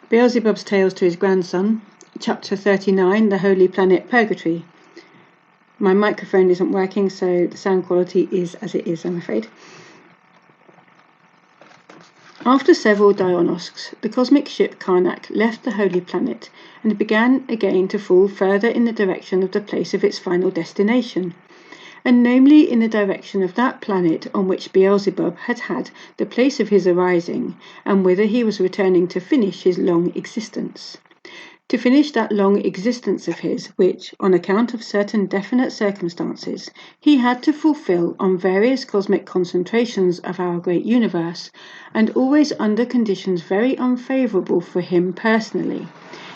Beelzebub's Tales to his grandson, Chapter 39, The Holy Planet Purgatory. My microphone isn't working, so the sound quality is as it is, I'm afraid. After several Dionysos, the cosmic ship Karnak left the Holy Planet and began again to fall further in the direction of the place of its final destination, and namely in the direction of that planet on which Beelzebub had had the place of his arising, and whither he was returning to finish his long existence. To finish that long existence of his, which, on account of certain definite circumstances, he had to fulfill on various cosmic concentrations of our great universe, and always under conditions very unfavourable for him personally,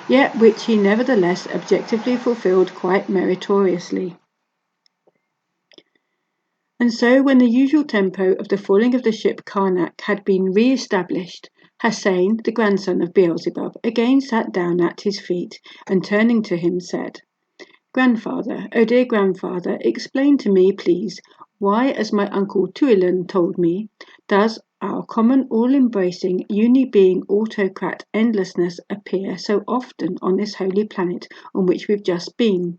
yet which he nevertheless objectively fulfilled quite meritoriously. And so, when the usual tempo of the falling of the ship Karnak had been re-established, Hussein, the grandson of Beelzebub, again sat down at his feet, and turning to him said, "Grandfather, oh dear grandfather, explain to me, please, why, as my uncle Tuilan told me, does our common all-embracing, uni-being autocrat endlessness appear so often on this holy planet on which we've just been?"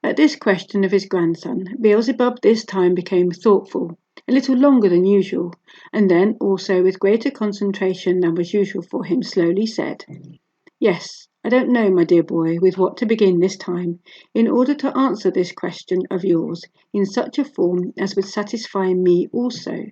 At this question of his grandson, Beelzebub this time became thoughtful, a little longer than usual, and then also with greater concentration than was usual for him slowly said, "Yes, I don't know, my dear boy, with what to begin this time, in order to answer this question of yours in such a form as would satisfy me also,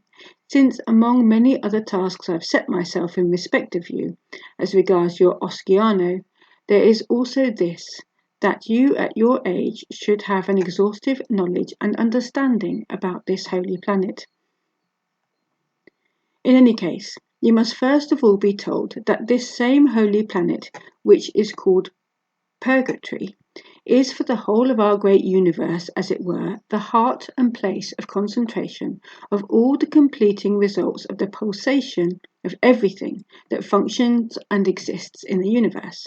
since among many other tasks I've set myself in respect of you, as regards your Osciano, there is also this, that you at your age should have an exhaustive knowledge and understanding about this holy planet. In any case, you must first of all be told that this same holy planet, which is called Purgatory, is for the whole of our great universe, as it were, the heart and place of concentration of all the completing results of the pulsation of everything that functions and exists in the universe.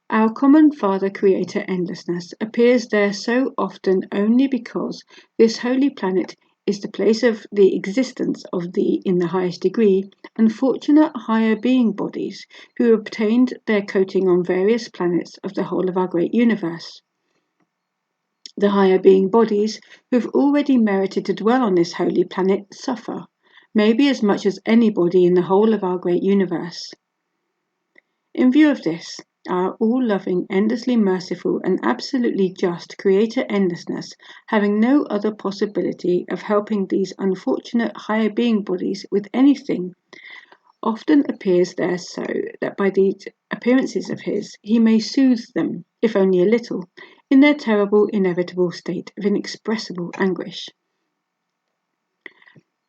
Our common Father Creator Endlessness appears there so often only because this holy planet is the place of the existence of the, in the highest degree, unfortunate higher being bodies who obtained their coating on various planets of the whole of our great universe. The higher being bodies who have already merited to dwell on this holy planet suffer, maybe as much as anybody in the whole of our great universe. In view of this, our all-loving, endlessly merciful, and absolutely just Creator Endlessness, having no other possibility of helping these unfortunate higher being bodies with anything, often appears there so that by these appearances of his he may soothe them, if only a little, in their terrible, inevitable state of inexpressible anguish.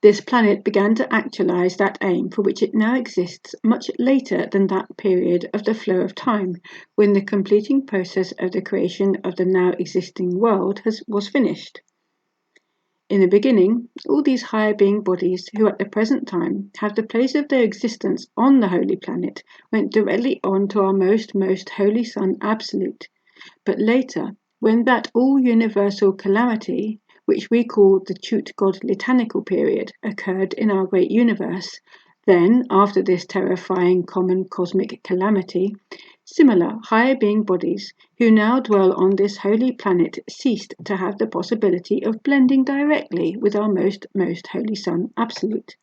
This planet began to actualize that aim for which it now exists much later than that period of the flow of time when the completing process of the creation of the now existing world was finished. In the beginning, all these higher being bodies who at the present time have the place of their existence on the holy planet went directly on to our most holy Son Absolute. But later, when that all-universal calamity, which we call the Chute God Litanical period, occurred in our great universe, then, after this terrifying common cosmic calamity, similar higher being bodies who now dwell on this holy planet ceased to have the possibility of blending directly with our most holy Son Absolute.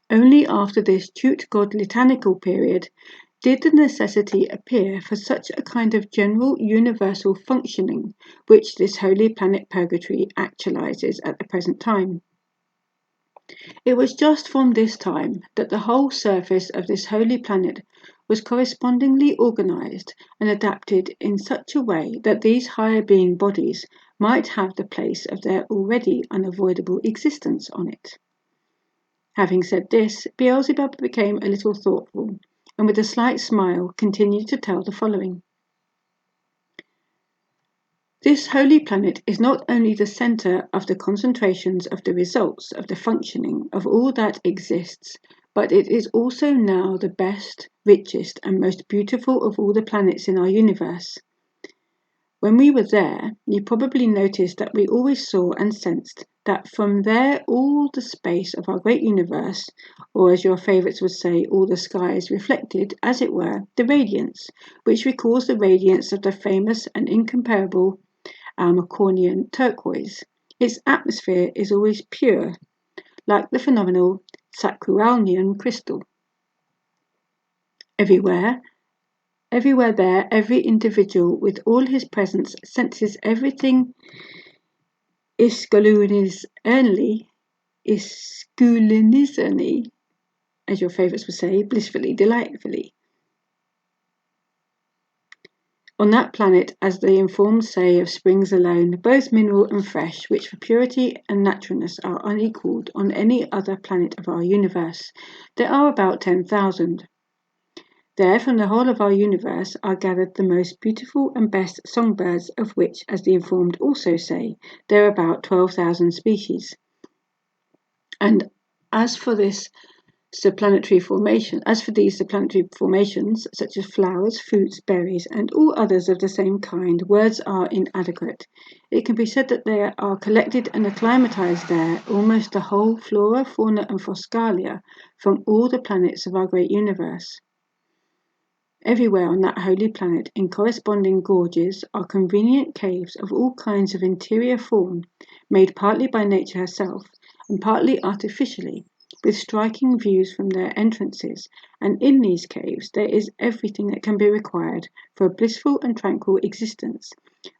Only after this Chute God Litanical period did the necessity appear for such a kind of general universal functioning which this holy planet Purgatory actualizes at the present time. It was just from this time that the whole surface of this holy planet was correspondingly organized and adapted in such a way that these higher being bodies might have the place of their already unavoidable existence on it. Having said this, Beelzebub became a little thoughtful, and with a slight smile continued to tell the following. This holy planet is not only the centre of the concentrations of the results of the functioning of all that exists, but it is also now the best, richest, and most beautiful of all the planets in our universe. When we were there, you probably noticed that we always saw and sensed that from there all the space of our great universe, or as your favourites would say, all the skies, reflected, as it were, the radiance, which recalls the radiance of the famous and incomparable Almacornian turquoise. Its atmosphere is always pure, like the phenomenal Sacruralnian crystal. Everywhere there, every individual with all his presence senses everything isculunisernly, as your favourites would say, blissfully, delightfully. On that planet, as the informed say of springs alone, both mineral and fresh, which for purity and naturalness are unequalled on any other planet of our universe, there are about 10,000. There, from the whole of our universe, are gathered the most beautiful and best songbirds, of which, as the informed also say, there are about 12,000 species. And as for these supplanetary formations, such as flowers, fruits, berries, and all others of the same kind, words are inadequate. It can be said that there are collected and acclimatized there almost the whole flora, fauna, and foscalia from all the planets of our great universe. Everywhere on that holy planet, in corresponding gorges, are convenient caves of all kinds of interior form, made partly by nature herself, and partly artificially, with striking views from their entrances, and in these caves there is everything that can be required for a blissful and tranquil existence,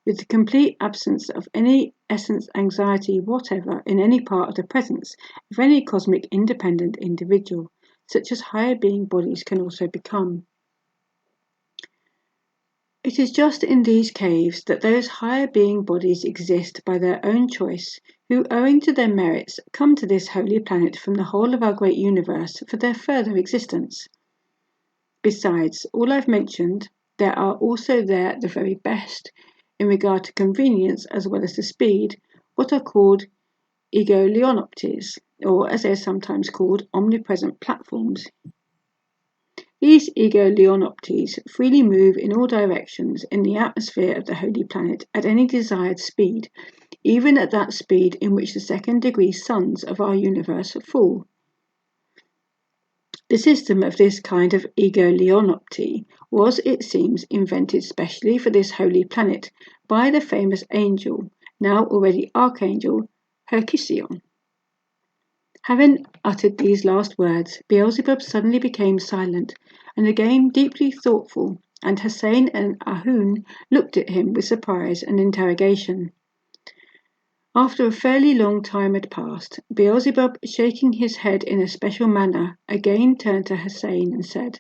with the complete absence of any essence anxiety whatever in any part of the presence of any cosmic independent individual, such as higher being bodies can also become. It is just in these caves that those higher being bodies exist by their own choice, who, owing to their merits, come to this holy planet from the whole of our great universe for their further existence. Besides all I've mentioned, there are also there the very best, in regard to convenience as well as to speed, what are called egoleonoptes, or as they are sometimes called, omnipresent platforms. These egoleonoptes freely move in all directions in the atmosphere of the holy planet at any desired speed, even at that speed in which the second-degree suns of our universe fall. The system of this kind of egoleonopte was, it seems, invented specially for this holy planet by the famous angel, now already archangel, Hercusion. Having uttered these last words, Beelzebub suddenly became silent, and again deeply thoughtful, and Hussein and Ahun looked at him with surprise and interrogation. After a fairly long time had passed, Beelzebub, shaking his head in a special manner, again turned to Hussein and said,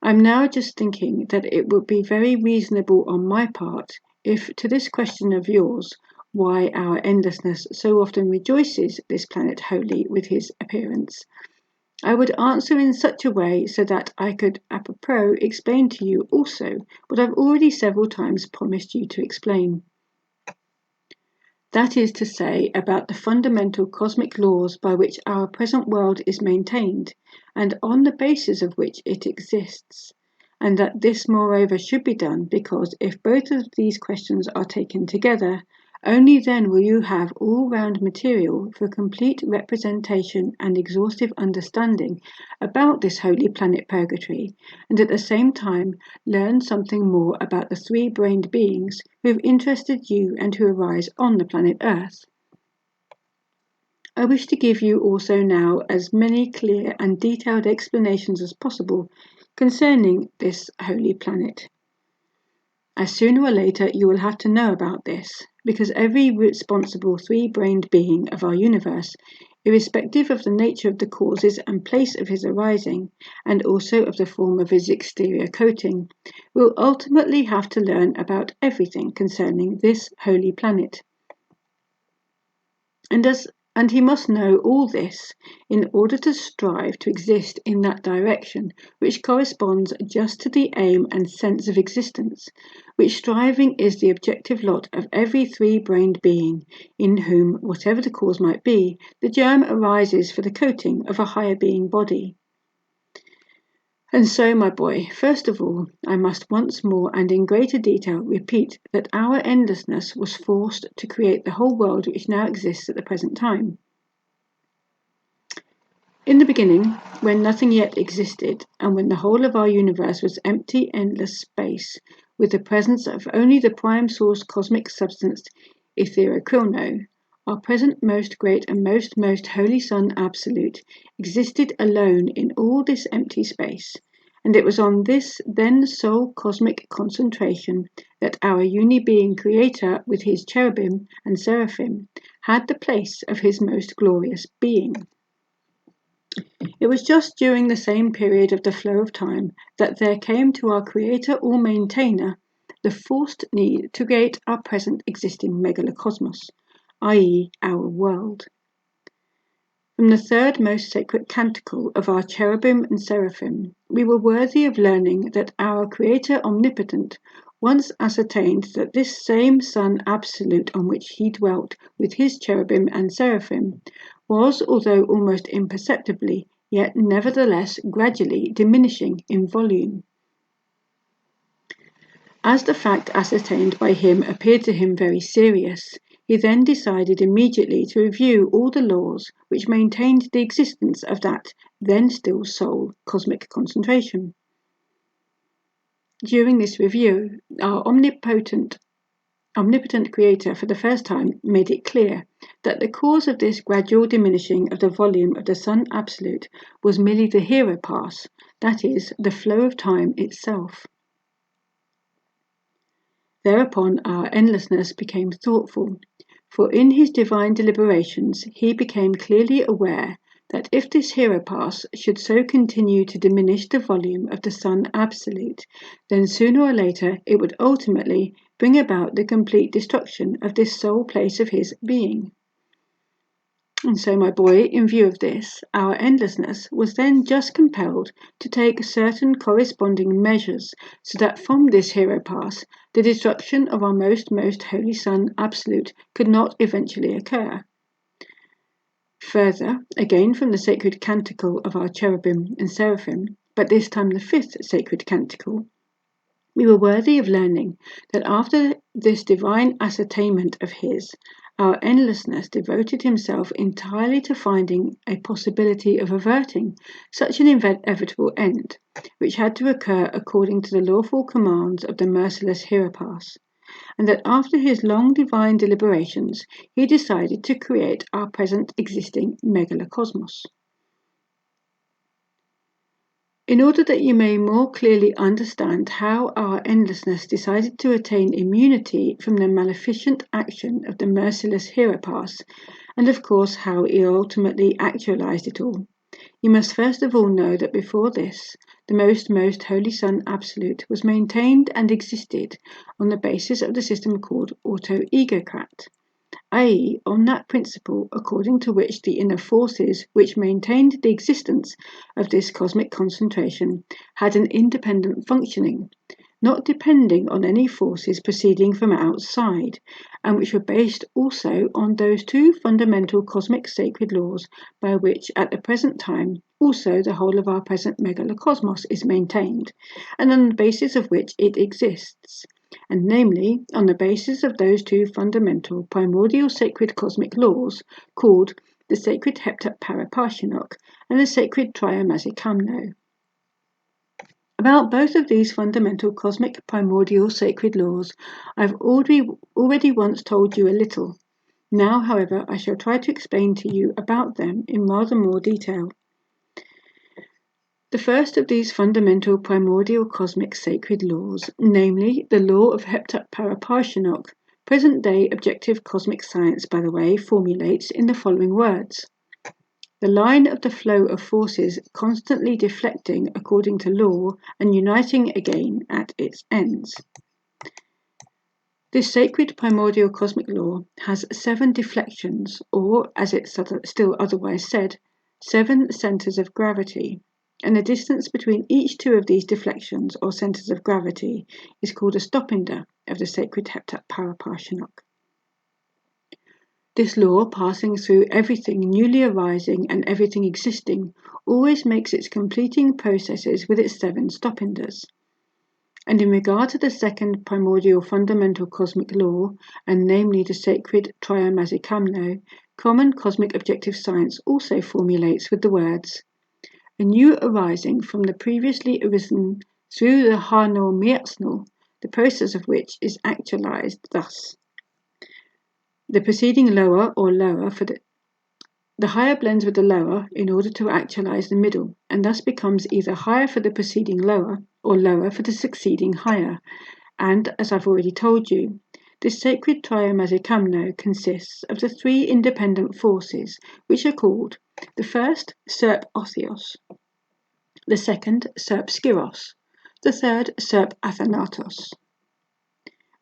"I'm now just thinking that it would be very reasonable on my part if, to this question of yours, why our endlessness so often rejoices this planet holy with his appearance, I would answer in such a way so that I could apropos explain to you also what I've already several times promised you to explain. That is to say, about the fundamental cosmic laws by which our present world is maintained, and on the basis of which it exists, and that this moreover should be done because if both of these questions are taken together, only then will you have all-round material for complete representation and exhaustive understanding about this holy planet Purgatory, and at the same time learn something more about the three-brained beings who have interested you and who arise on the planet Earth. I wish to give you also now as many clear and detailed explanations as possible concerning this holy planet. As sooner or later you will have to know about this, because every responsible three-brained being of our universe, irrespective of the nature of the causes and place of his arising, and also of the form of his exterior coating, will ultimately have to learn about everything concerning this holy planet. And he must know all this in order to strive to exist in that direction which corresponds just to the aim and sense of existence, which striving is the objective lot of every three-brained being, in whom, whatever the cause might be, the germ arises for the coating of a higher being body. And so, my boy, first of all, I must once more and in greater detail repeat that our endlessness was forced to create the whole world which now exists at the present time. In the beginning, when nothing yet existed, and when the whole of our universe was empty, endless space, with the presence of only the prime source cosmic substance, Etherokrono, our present most great and most holy Son Absolute existed alone in all this empty space, and it was on this then sole cosmic concentration that our uni-being Creator with his cherubim and seraphim had the place of his most glorious being. It was just during the same period of the flow of time that there came to our Creator or Maintainer the forced need to create our present existing megalocosmos, i.e. our world. From the third most sacred canticle of our cherubim and seraphim, we were worthy of learning that our Creator Omnipotent once ascertained that this same Son Absolute on which he dwelt with his cherubim and seraphim was, although almost imperceptibly, yet nevertheless gradually diminishing in volume. As the fact ascertained by him appeared to him very serious, he then decided immediately to review all the laws which maintained the existence of that then still sole cosmic concentration. During this review, our omnipotent Creator for the first time made it clear that the cause of this gradual diminishing of the volume of the Son Absolute was merely the hero pass, that is, the flow of time itself. Thereupon our endlessness became thoughtful, for in his divine deliberations he became clearly aware that if this hero pass should so continue to diminish the volume of the Son Absolute, then sooner or later it would ultimately bring about the complete destruction of this sole place of his being. And so, my boy, in view of this, our endlessness was then just compelled to take certain corresponding measures, so that from this hero pass, the destruction of our most holy Son Absolute could not eventually occur. Further, again from the sacred canticle of our cherubim and seraphim, but this time the fifth sacred canticle, we were worthy of learning that after this divine ascertainment of his, our endlessness devoted himself entirely to finding a possibility of averting such an inevitable end, which had to occur according to the lawful commands of the merciless Hieropass, and that after his long divine deliberations he decided to create our present existing megalocosmos. In order that you may more clearly understand how our endlessness decided to attain immunity from the maleficent action of the merciless Hieropass, and of course how he ultimately actualized it all, you must first of all know that before this, the most holy Son Absolute was maintained and existed on the basis of the system called auto-egocrat, i.e. on that principle according to which the inner forces which maintained the existence of this cosmic concentration had an independent functioning, not depending on any forces proceeding from outside, and which were based also on those two fundamental cosmic sacred laws by which at the present time also the whole of our present megalocosmos is maintained, and on the basis of which it exists, and namely on the basis of those two fundamental primordial sacred cosmic laws called the sacred Heptatparaparshinok and the sacred Triamazikamno. About both of these fundamental cosmic primordial sacred laws I've already once told you a little. Now, however, I shall try to explain to you about them in rather more detail. The first of these fundamental primordial cosmic sacred laws, namely the law of Heptatparaparshinok, present-day objective cosmic science, by the way, formulates in the following words. The line of the flow of forces constantly deflecting according to law and uniting again at its ends. This sacred primordial cosmic law has 7 deflections, or, as it's still otherwise said, 7 centers of gravity, and the distance between each 2 of these deflections or centers of gravity is called a stopinder of the sacred Heptatparaparshinok. This law, passing through everything newly arising and everything existing, always makes its completing processes with its 7 stop-inders. And in regard to the second primordial fundamental cosmic law, and namely the sacred triamazikamno, common cosmic objective science also formulates with the words, a new arising from the previously arisen through the Hano Miatsno, the process of which is actualized thus. The preceding lower or lower for the higher blends with the lower in order to actualize the middle, and thus becomes either higher for the preceding lower or lower for the succeeding higher. And, as I've already told you, this sacred triamazikamno consists of the 3 independent forces, which are called the first, Serp Othios, the second, Serp Skiros, the third, Serp Athanatos,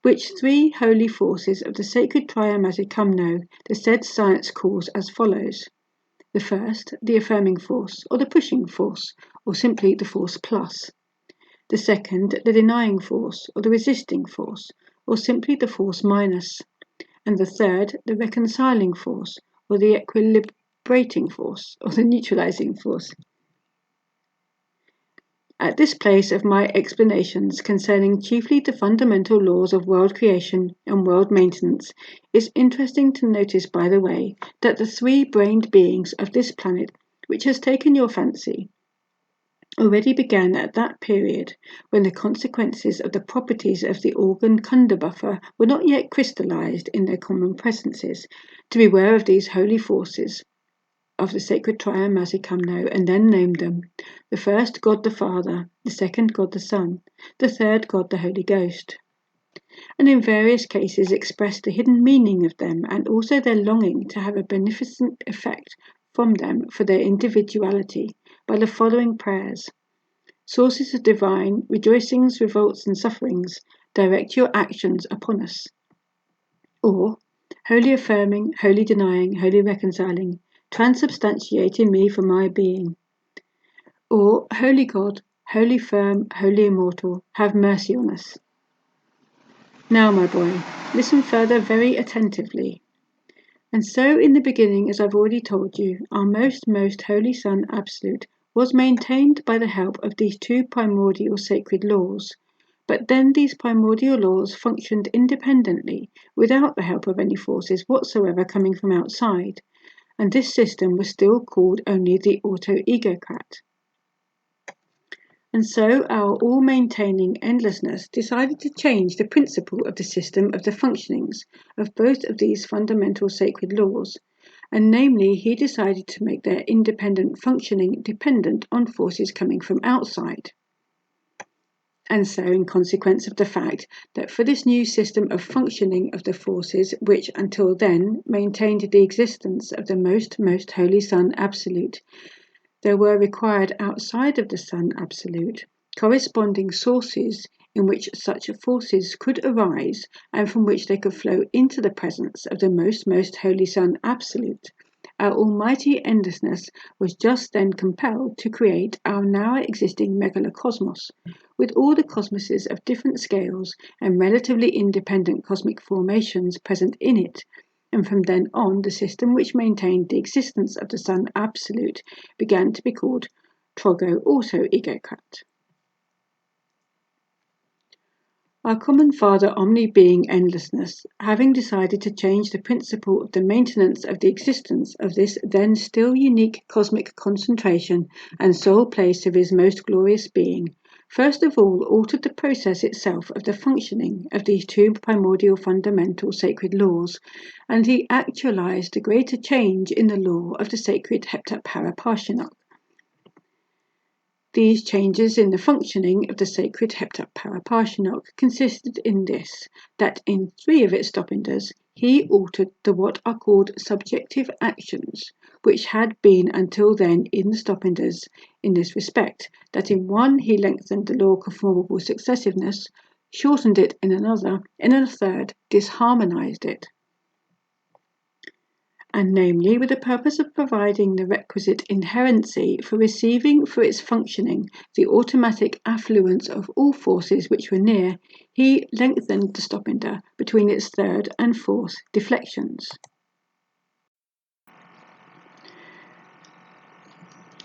which 3 holy forces of the sacred triamazikamno the said science calls as follows. The first, the affirming force, or the pushing force, or simply the force plus. The second, the denying force, or the resisting force, or simply the force minus. And the third, the reconciling force, or the equilibrating force, or the neutralizing force. At this place of my explanations concerning chiefly the fundamental laws of world creation and world maintenance, it's interesting to notice, by the way, that the 3-brained beings of this planet, which has taken your fancy, already began at that period when the consequences of the properties of the organ kunda buffer were not yet crystallized in their common presences, to beware of these holy forces of the sacred triamazikamno, and then named them the first God the Father, the second God the Son, the third God the Holy Ghost, and in various cases expressed the hidden meaning of them and also their longing to have a beneficent effect from them for their individuality by the following prayers. Sources of divine rejoicings, revolts, and sufferings, direct your actions upon us. Or, wholly affirming, wholly denying, wholly reconciling, transubstantiate in me for my being. Or, holy God, wholly firm, wholly immortal, have mercy on us. Now, my boy, listen further very attentively. And so in the beginning, as I've already told you, our most holy Son Absolute was maintained by the help of these 2 primordial sacred laws. But then these primordial laws functioned independently, without the help of any forces whatsoever coming from outside, and this system was still called only the auto-egocrat. And so our all-maintaining endlessness decided to change the principle of the system of the functionings of both of these fundamental sacred laws, and namely he decided to make their independent functioning dependent on forces coming from outside. And so, in consequence of the fact that for this new system of functioning of the forces which until then maintained the existence of the most holy Son Absolute, there were required outside of the Son Absolute corresponding sources in which such forces could arise and from which they could flow into the presence of the most holy Son Absolute, our almighty endlessness was just then compelled to create our now existing megalocosmos, with all the cosmoses of different scales and relatively independent cosmic formations present in it, and from then on the system which maintained the existence of the Son Absolute began to be called Trogo Auto-Egocrat. Our common Father Omni-Being Endlessness, having decided to change the principle of the maintenance of the existence of this then still unique cosmic concentration and sole place of his most glorious being, first of all altered the process itself of the functioning of these 2 primordial fundamental sacred laws, and he actualized a greater change in the law of the sacred Heptapaраparshinok. These changes in the functioning of the sacred Heptapaраparshinok consisted in this, that in 3 of its stop-inders he altered the what are called subjective actions, which had been until then in the stop-inders, in this respect, that in one he lengthened the law of conformable successiveness, shortened it in another, and in a third disharmonized it, and namely with the purpose of providing the requisite inherency for receiving for its functioning the automatic affluence of all forces which were near, he lengthened the stop-inder between its 3rd and 4th deflections.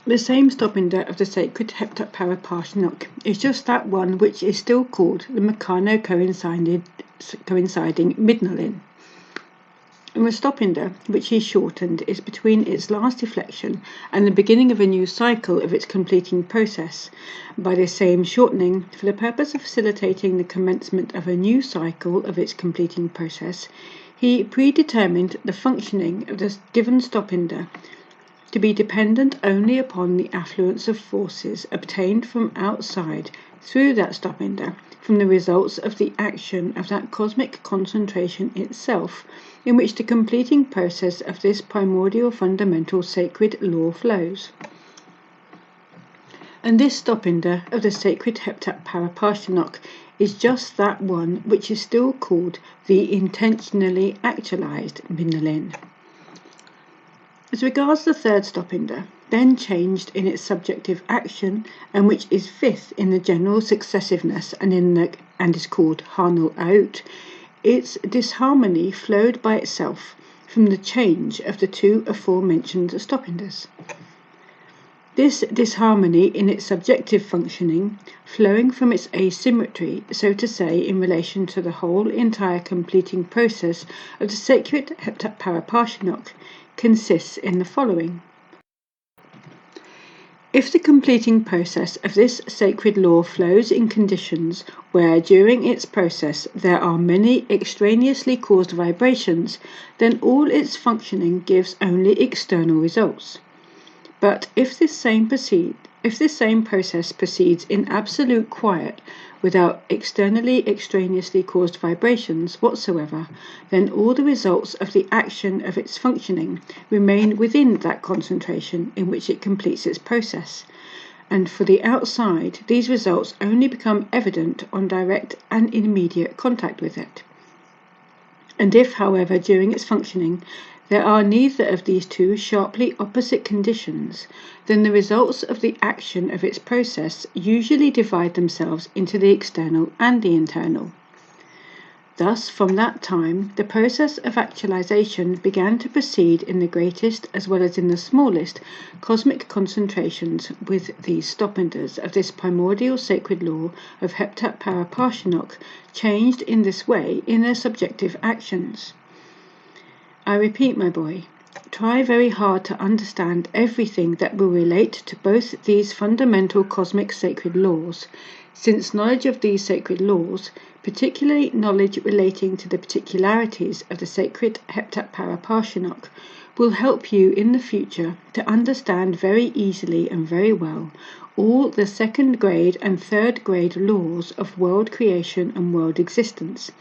The same stopinder of the sacred heptapaраparshionok is just that one which is still called the mechano-coinciding midnolin. And the stopinder, which he shortened, is between its last deflection and the beginning of a new cycle of its completing process. By this same shortening, for the purpose of facilitating the commencement of a new cycle of its completing process, he predetermined the functioning of the given stopinder to be dependent only upon the affluence of forces obtained from outside through that stopinder, from the results of the action of that cosmic concentration itself, in which the completing process of this primordial fundamental sacred law flows. And this stopinder of the sacred heptapaраparshionok is just that one which is still called the intentionally actualized midnolin. As regards the third stopinder, then changed in its subjective action, and which is fifth in the general successiveness and is called Hanul Aut, its disharmony flowed by itself from the change of the two aforementioned stopinders. This disharmony in its subjective functioning, flowing from its asymmetry, so to say, in relation to the whole entire completing process of the sacred heptapaраparshionok, consists in the following. If the completing process of this sacred law flows in conditions where during its process there are many extraneously caused vibrations, then all its functioning gives only external results. But if this same process proceeds in absolute quiet, without extraneously caused vibrations whatsoever, then all the results of the action of its functioning remain within that concentration in which it completes its process. And for the outside, these results only become evident on direct and immediate contact with it. And if, however, during its functioning, there are neither of these two sharply opposite conditions, then the results of the action of its process usually divide themselves into the external and the internal. Thus, from that time, the process of actualization began to proceed in the greatest as well as in the smallest cosmic concentrations with these stopinders of this primordial sacred law of heptapaраparshionok changed in this way in their subjective actions. I repeat, my boy, try very hard to understand everything that will relate to both these fundamental cosmic sacred laws, since knowledge of these sacred laws, particularly knowledge relating to the particularities of the sacred heptapaраparshionok, will help you in the future to understand very easily and very well all the second grade and third grade laws of world creation and world existence.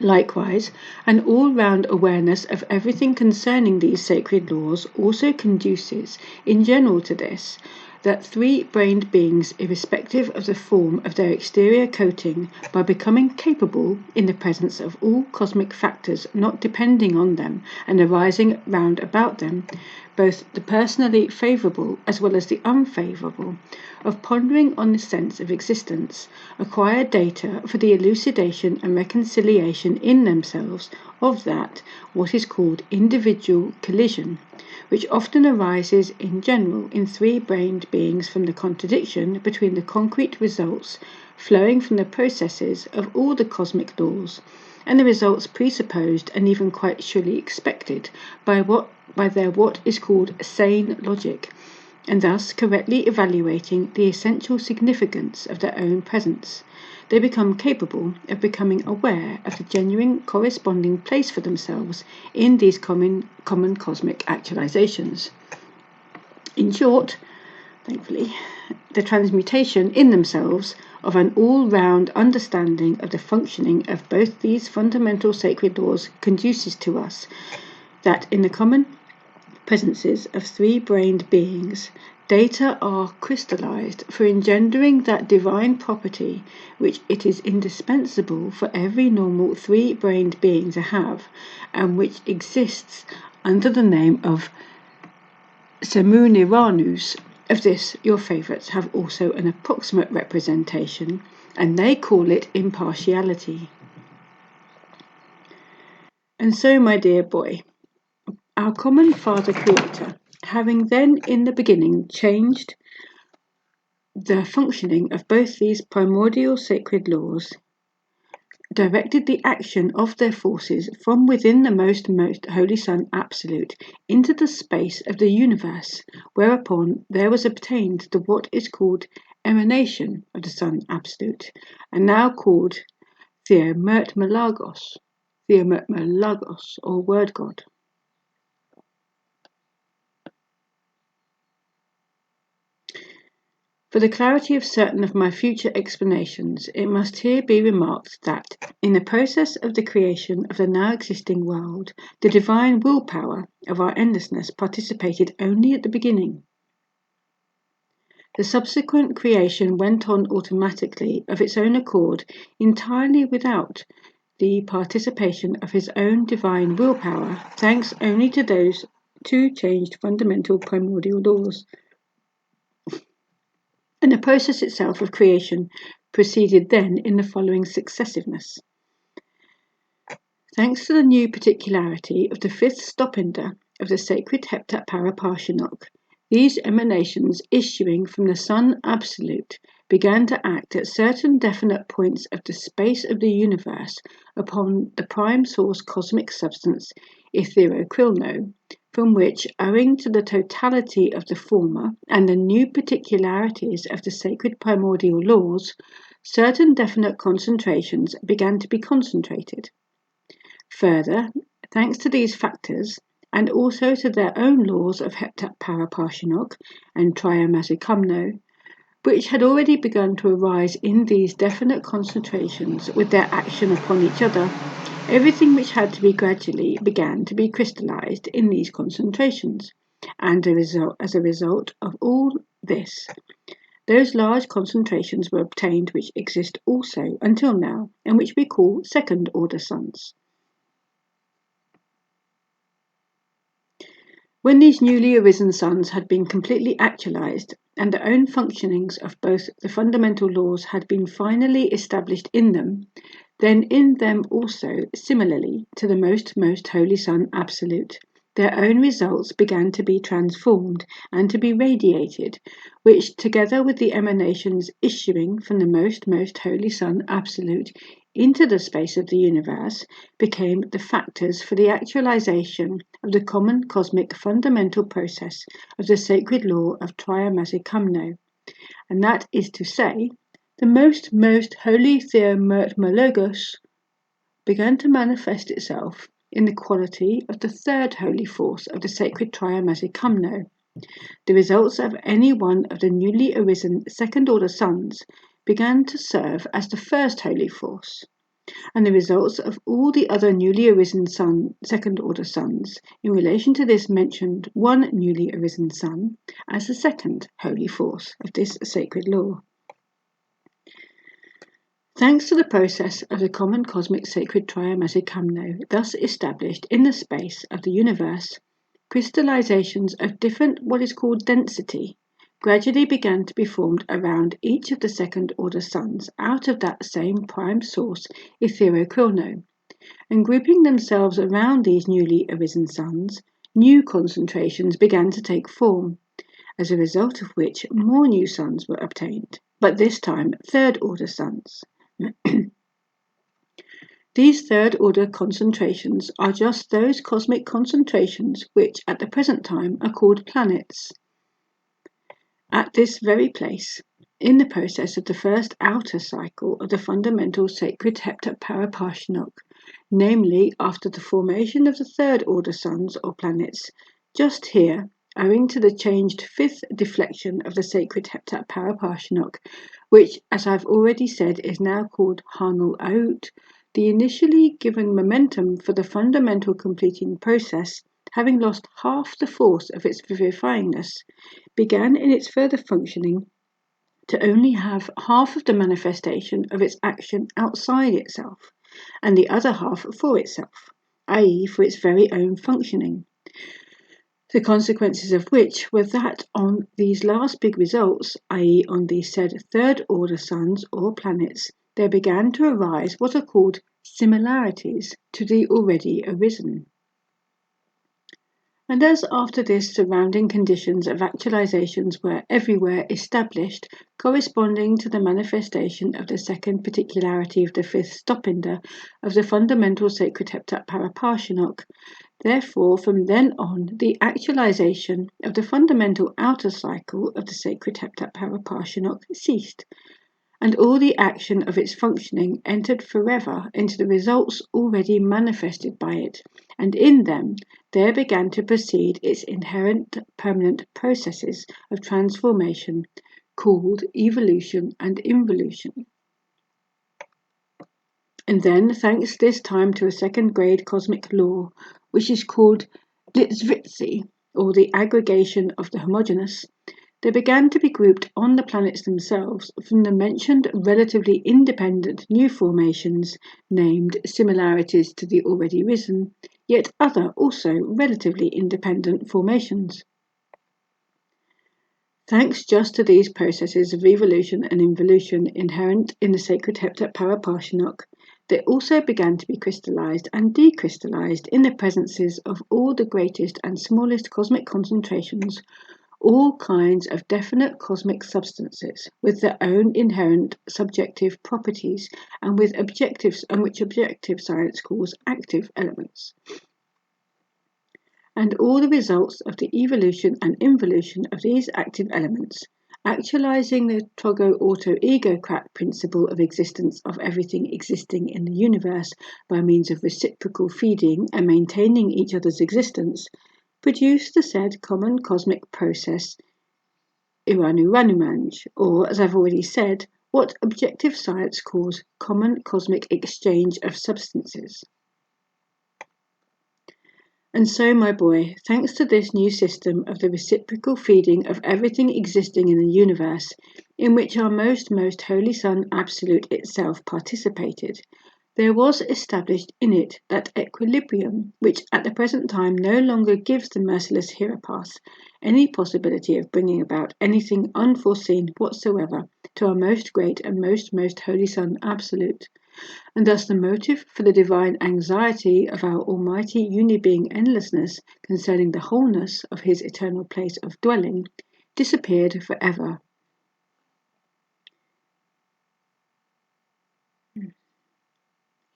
Likewise, an all-round awareness of everything concerning these sacred laws also conduces, in general, to this, that three-brained beings, irrespective of the form of their exterior coating, by becoming capable, in the presence of all cosmic factors not depending on them and arising round about them, both the personally favourable as well as the unfavourable, of pondering on the sense of existence, acquire data for the elucidation and reconciliation in themselves of that, what is called individual collision, which often arises in general in three-brained beings from the contradiction between the concrete results flowing from the processes of all the cosmic laws and the results presupposed and even quite surely expected by their what is called sane logic, and thus correctly evaluating the essential significance of their own presence. They become capable of becoming aware of the genuine corresponding place for themselves in these common cosmic actualizations. In short, thankfully, the transmutation in themselves of an all-round understanding of the functioning of both these fundamental sacred laws conduces to us that in the common presences of three-brained beings, data are crystallized for engendering that divine property which it is indispensable for every normal three-brained being to have, and which exists under the name of Semuniranus. Of this, your favourites have also an approximate representation, and they call it impartiality. And so, my dear boy, our common Father Creator having then in the beginning changed the functioning of both these primordial sacred laws, directed the action of their forces from within the most Holy Son Absolute into the space of the universe, whereupon there was obtained the what is called emanation of the Son Absolute, and now called Theomertmelagos, or Word God. For the clarity of certain of my future explanations, it must here be remarked that, in the process of the creation of the now existing world, the divine willpower of our endlessness participated only at the beginning. The subsequent creation went on automatically, of its own accord, entirely without the participation of his own divine willpower, thanks only to those two changed fundamental primordial laws. And the process itself of creation proceeded then in the following successiveness. Thanks to the new particularity of the fifth stopinder of the sacred Heptat Paraparshinok, these emanations issuing from the Son Absolute began to act at certain definite points of the space of the universe upon the prime source cosmic substance Etheroquilno, from which, owing to the totality of the former and the new particularities of the sacred primordial laws, certain definite concentrations began to be concentrated. Further, thanks to these factors, and also to their own laws of Heptat Paraparshinok and Triamasikamno, which had already begun to arise in these definite concentrations with their action upon each other, everything which had to be gradually began to be crystallized in these concentrations, and as a result of all this, those large concentrations were obtained which exist also until now, and which we call second-order suns. When these newly arisen suns had been completely actualized, and the own functionings of both the fundamental laws had been finally established in them, then in them also, similarly to the most Holy Son Absolute, their own results began to be transformed and to be radiated, which, together with the emanations issuing from the most Holy Son Absolute into the space of the universe, became the factors for the actualization of the common cosmic fundamental process of the sacred law of Triamasikamno, and that is to say, the most holy Theomertmelagos began to manifest itself in the quality of the third holy force of the sacred Triamasikamno. The results of any one of the newly arisen second-order suns began to serve as the first holy force, and the results of all the other newly arisen second-order suns in relation to this mentioned one newly arisen sun as the second holy force of this sacred law. Thanks to the process of the common cosmic sacred Triamasikamno thus established in the space of the universe, crystallizations of different what is called density gradually began to be formed around each of the second-order suns out of that same prime source Etheroquilno, and grouping themselves around these newly arisen suns, new concentrations began to take form, as a result of which more new suns were obtained, but this time third-order suns. These third-order concentrations are just those cosmic concentrations which at the present time are called planets. At this very place, in the process of the first outer cycle of the fundamental sacred Heptat Paraparshinok, namely after the formation of the third-order suns or planets, just here, owing to the changed fifth deflection of the sacred Heptat Paraparshinok, which, as I've already said, is now called Hanul Aut, the initially given momentum for the fundamental completing process, having lost half the force of its vivifyingness, began in its further functioning to only have half of the manifestation of its action outside itself, and the other half for itself, i.e. for its very own functioning. The consequences of which were that on these last big results, i.e. on these said third-order suns or planets, there began to arise what are called similarities to the already arisen. And as after this surrounding conditions of actualizations were everywhere established, corresponding to the manifestation of the second particularity of the fifth stopinder of the fundamental sacred heptat paraparshinok, therefore from then on the actualization of the fundamental outer cycle of the sacred heptat paraparshinok ceased, and all the action of its functioning entered forever into the results already manifested by it, and in them there began to proceed its inherent permanent processes of transformation called evolution and involution. And then, thanks this time to a second grade cosmic law, which is called Blitzvitzi, or the aggregation of the homogeneous, they began to be grouped on the planets themselves from the mentioned relatively independent new formations, named similarities to the already risen, yet other also relatively independent formations. Thanks just to these processes of evolution and involution inherent in the sacred heptat paraparshinok, they also began to be crystallized and decrystallized in the presences of all the greatest and smallest cosmic concentrations, all kinds of definite cosmic substances with their own inherent subjective properties and with objectives and which objective science calls active elements. And all the results of the evolution and involution of these active elements, actualizing the Togo-auto-egocrat principle of existence of everything existing in the universe by means of reciprocal feeding and maintaining each other's existence, produce the said common cosmic process Iranuranumaj, or, as I've already said, what objective science calls common cosmic exchange of substances. And so, my boy, thanks to this new system of the reciprocal feeding of everything existing in the universe, in which our most Holy Son Absolute itself participated, there was established in it that equilibrium which at the present time no longer gives the merciless Hieropath any possibility of bringing about anything unforeseen whatsoever to our most great and most Holy Son Absolute, and thus the motive for the divine anxiety of our almighty uni-being endlessness concerning the wholeness of his eternal place of dwelling disappeared forever.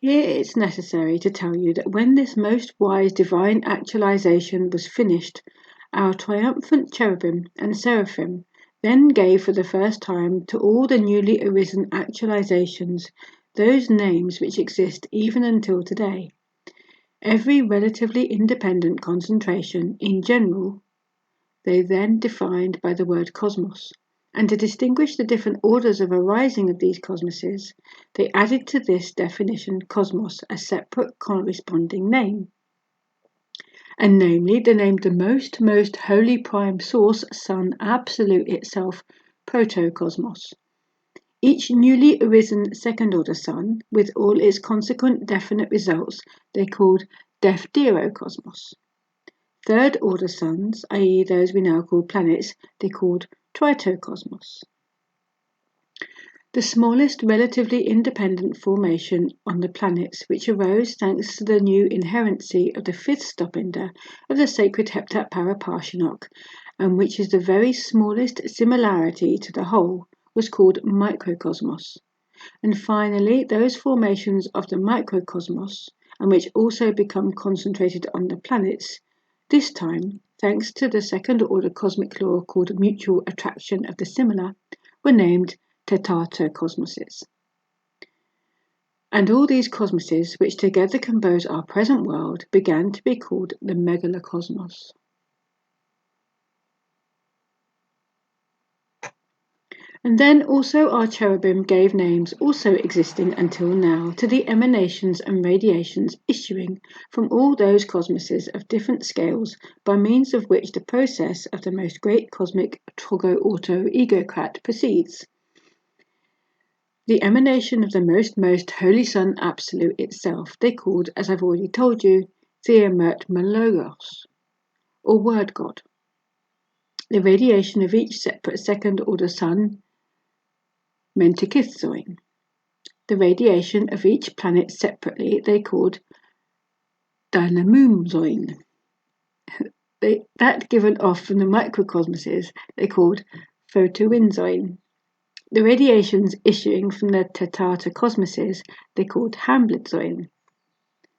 Here it's necessary to tell you that when this most wise divine actualization was finished, our triumphant cherubim and seraphim then gave for the first time to all the newly arisen actualizations those names which exist even until today. Every relatively independent concentration in general they then defined by the word cosmos, and to distinguish the different orders of arising of these cosmoses, they added to this definition cosmos a separate corresponding name, and namely the name the most holy prime source Son Absolute itself, protocosmos. Each newly arisen second-order sun, with all its consequent definite results, they called Defderocosmos. Third-order suns, i.e. those we now call planets, they called Tritocosmos. The smallest relatively independent formation on the planets, which arose thanks to the new inherency of the fifth stopinder of the sacred heptat paraparshinok, and which is the very smallest similarity to the whole, was called microcosmos. And finally, those formations of the microcosmos, and which also become concentrated on the planets, this time, thanks to the second-order cosmic law called mutual attraction of the similar, were named tetatocosmoses. And all these cosmoses, which together compose our present world, began to be called the megalocosmos. And then also our cherubim gave names also existing until now to the emanations and radiations issuing from all those cosmoses of different scales by means of which the process of the most great cosmic Togo-auto-egocrat proceeds. The emanation of the most Holy Son Absolute itself they called, as I've already told you, Theomertmelogos, or Word God. The radiation of each separate second-order sun, Mentikithoin. The radiation of each planet separately they called Dynamumzoin. that given off from the microcosmoses they called photoinzoin. The radiations issuing from the tetatocosmoses they called hambletzoin.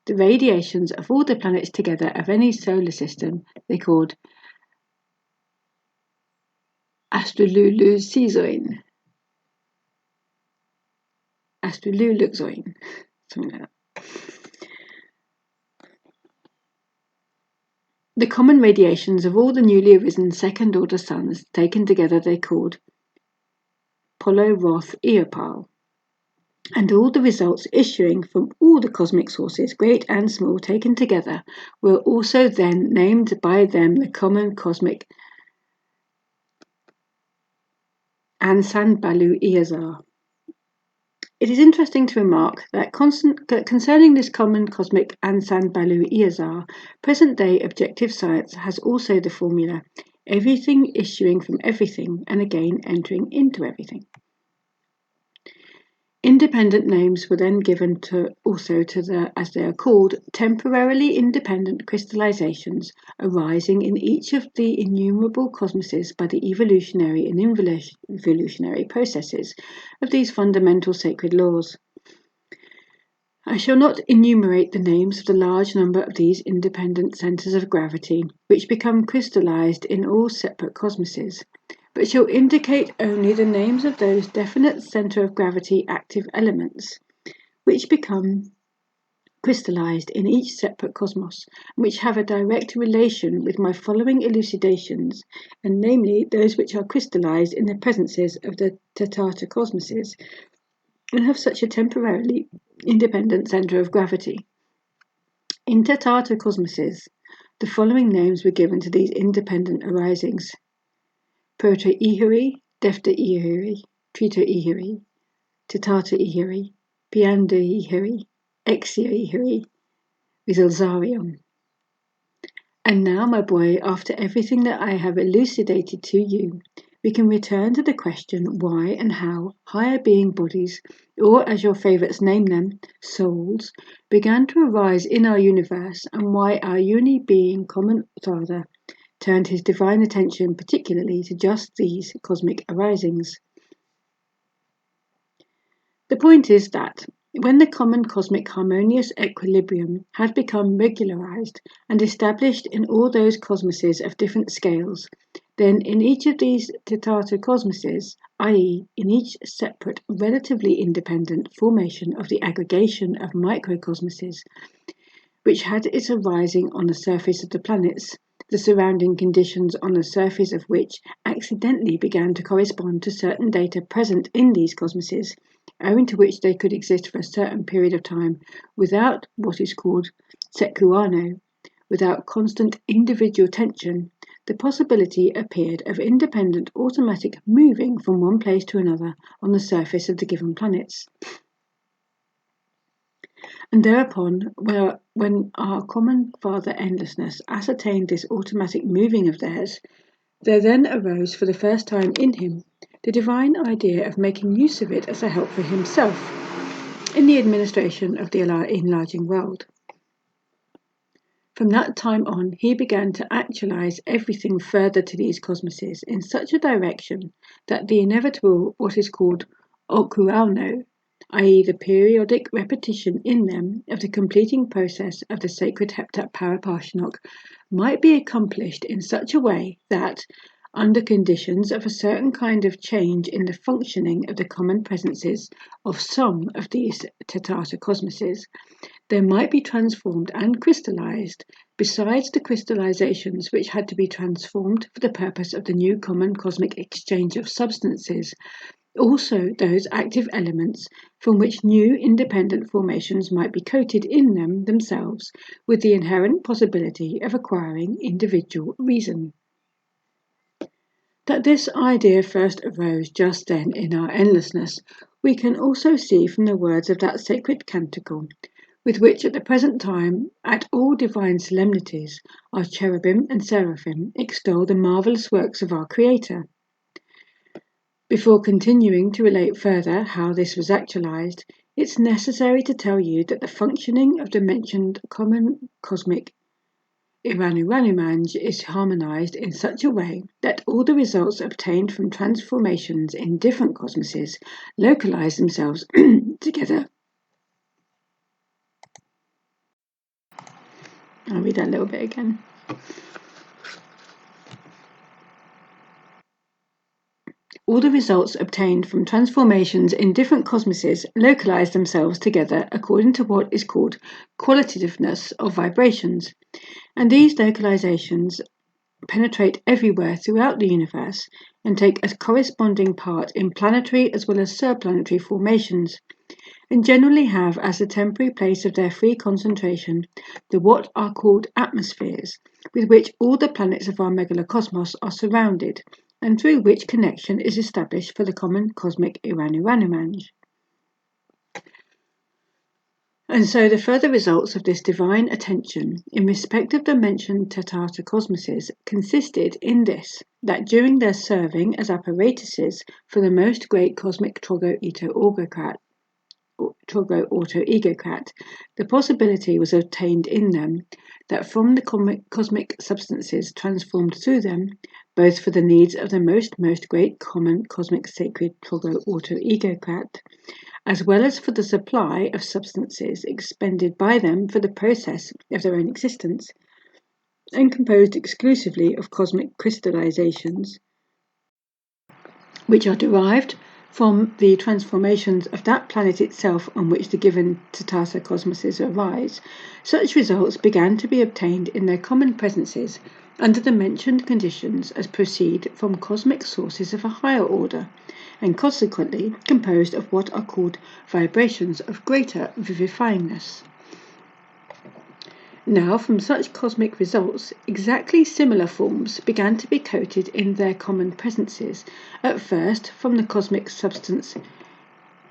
The radiations of all the planets together of any solar system they called astroluluxizoin. Astroluluxoin. Something like that. The common radiations of all the newly arisen second-order suns taken together they called Polo-Roth-Eopal, and all the results issuing from all the cosmic sources, great and small, taken together, were also then named by them the common cosmic Ansanbalu-Eazar. It is interesting to remark that concerning this common cosmic Ansanbalu-Eazar, present-day objective science has also the formula everything issuing from everything and again entering into everything. Independent names were then given also to the, as they are called, temporarily independent crystallizations arising in each of the innumerable cosmoses by the evolutionary and involutionary processes of these fundamental sacred laws. I shall not enumerate the names of the large number of these independent centers of gravity which become crystallized in all separate cosmoses, but shall indicate only the names of those definite center of gravity active elements which become crystallized in each separate cosmos, and which have a direct relation with my following elucidations, and namely those which are crystallized in the presences of the tetatocosmoses and have such a temporarily independent center of gravity. In tetatocosmoses, the following names were given to these independent arisings: Proto-Ihiri, Defta-Ihiri, Trito-Ihiri, Tatata-Ihiri, Pianda-Ihiri, Exia-Ihiri, Rizalzarion. And now, my boy, after everything that I have elucidated to you, we can return to the question why and how higher being bodies, or as your favourites name them, souls, began to arise in our universe, and why our uni-being common Father turned his divine attention particularly to just these cosmic arisings. The point is that when the common cosmic harmonious equilibrium had become regularized and established in all those cosmoses of different scales, then in each of these tetatocosmoses, i.e., in each separate, relatively independent formation of the aggregation of microcosmoses, which had its arising on the surface of the planets, the surrounding conditions on the surface of which accidentally began to correspond to certain data present in these cosmoses, owing to which they could exist for a certain period of time without what is called sequano, without constant individual tension, the possibility appeared of independent automatic moving from one place to another on the surface of the given planets. And thereupon, when our common Father Endlessness ascertained this automatic moving of theirs, there then arose for the first time in him the divine idea of making use of it as a help for himself in the administration of the enlarging world. From that time on, he began to actualize everything further to these cosmoses in such a direction that the inevitable, what is called okurauno, i.e. the periodic repetition in them of the completing process of the sacred heptat paraparshinok, might be accomplished in such a way that, under conditions of a certain kind of change in the functioning of the common presences of some of these tetatocosmoses, there might be transformed and crystallized, besides the crystallizations which had to be transformed for the purpose of the new common cosmic exchange of substances, also those active elements from which new independent formations might be coated in them themselves with the inherent possibility of acquiring individual reason. That this idea first arose just then in our endlessness, we can also see from the words of that sacred canticle, with which at the present time, at all divine solemnities, our cherubim and seraphim extol the marvellous works of our Creator. Before continuing to relate further how this was actualized, it's necessary to tell you that the functioning of the mentioned common cosmic Iranu is harmonized in such a way that all the results obtained from transformations in different cosmoses localize themselves together. I'll read that a little bit again. All the results obtained from transformations in different cosmoses localize themselves together according to what is called qualitativeness of vibrations, and these localizations penetrate everywhere throughout the universe and take a corresponding part in planetary as well as subplanetary formations, and generally have as the temporary place of their free concentration the what are called atmospheres, with which all the planets of our megalocosmos are surrounded, and through which connection is established for the common cosmic Iranu. And so the further results of this divine attention in respect of the mentioned Tatata cosmoses consisted in this, that during their serving as apparatuses for the most great cosmic Trogo-Auto-Egocrat, the possibility was obtained in them that from the cosmic substances transformed through them, both for the needs of the most great common cosmic sacred Trogo-Auto-Egocrat, as well as for the supply of substances expended by them for the process of their own existence, and composed exclusively of cosmic crystallizations, which are derived from the transformations of that planet itself on which the given Tatata cosmoses arise, such results began to be obtained in their common presences under the mentioned conditions as proceed from cosmic sources of a higher order, and consequently composed of what are called vibrations of greater vivifyingness. Now, from such cosmic results, exactly similar forms began to be coated in their common presences, at first from the cosmic substance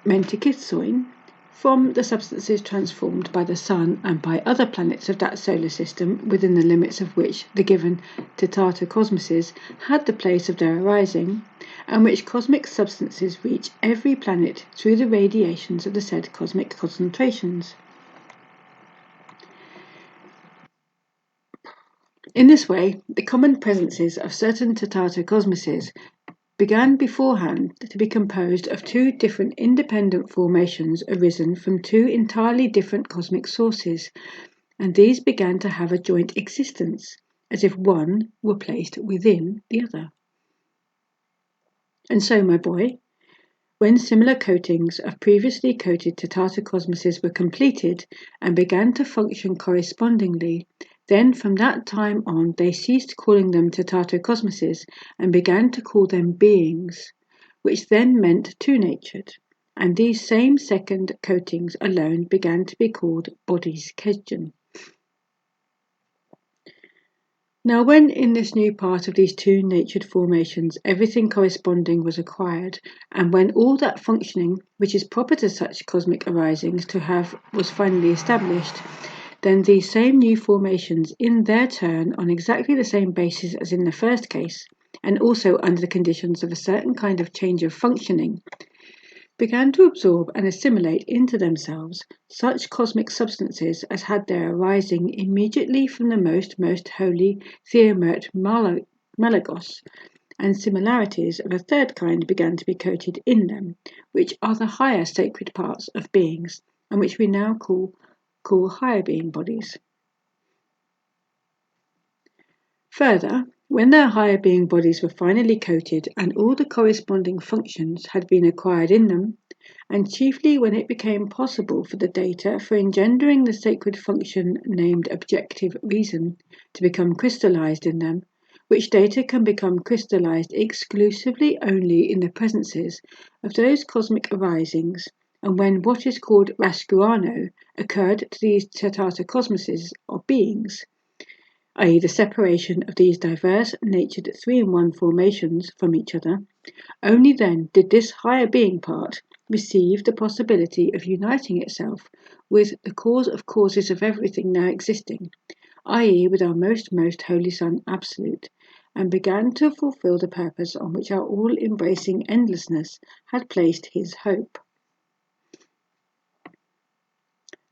Mentikitsoin, from the substances transformed by the Sun and by other planets of that solar system within the limits of which the given Tatata cosmoses had the place of their arising, and which cosmic substances reach every planet through the radiations of the said cosmic concentrations. In this way, the common presences of certain Tatata cosmoses began beforehand to be composed of two different independent formations arisen from two entirely different cosmic sources, and these began to have a joint existence, as if one were placed within the other. And so, my boy, when similar coatings of previously coated Tatata cosmoses were completed and began to function correspondingly, then from that time on they ceased calling them Tatata cosmoses and began to call them beings, which then meant two-natured, and these same second coatings alone began to be called bodies Kesjan. Now, when in this new part of these two-natured formations everything corresponding was acquired, and when all that functioning which is proper to such cosmic arisings to have was finally established, then these same new formations, in their turn on exactly the same basis as in the first case, and also under the conditions of a certain kind of change of functioning, began to absorb and assimilate into themselves such cosmic substances as had their arising immediately from the most holy Theomert Malagos, and similarities of a third kind began to be coated in them, which are the higher sacred parts of beings, and which we now call higher being bodies. Further, when their higher being bodies were finally coated and all the corresponding functions had been acquired in them, and chiefly when it became possible for the data for engendering the sacred function named objective reason to become crystallized in them, which data can become crystallized exclusively only in the presences of those cosmic arisings, and when what is called rasguano occurred to these Tatata cosmoses or beings, i.e. the separation of these diverse natured 3-in-1 formations from each other, only then did this higher being part receive the possibility of uniting itself with the cause of causes of everything now existing, i.e. with our most holy Son Absolute, and began to fulfill the purpose on which our all-embracing endlessness had placed his hope.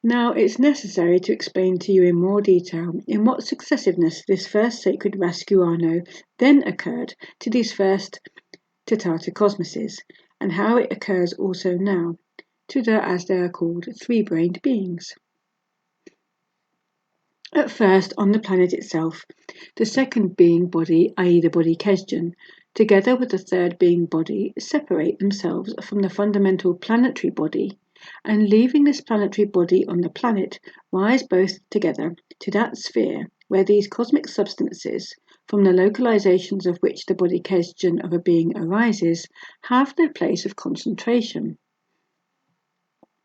Now it's necessary to explain to you in more detail in what successiveness this first sacred Rascuano then occurred to these first Titata cosmoses, and how it occurs also now, to the, as they are called, three-brained beings. At first, on the planet itself, the second being body, i.e. the body Kesdjan, together with the third being body, separate themselves from the fundamental planetary body, and leaving this planetary body on the planet, rise both together to that sphere where these cosmic substances, from the localizations of which the body Kesdjan of a being arises, have their place of concentration.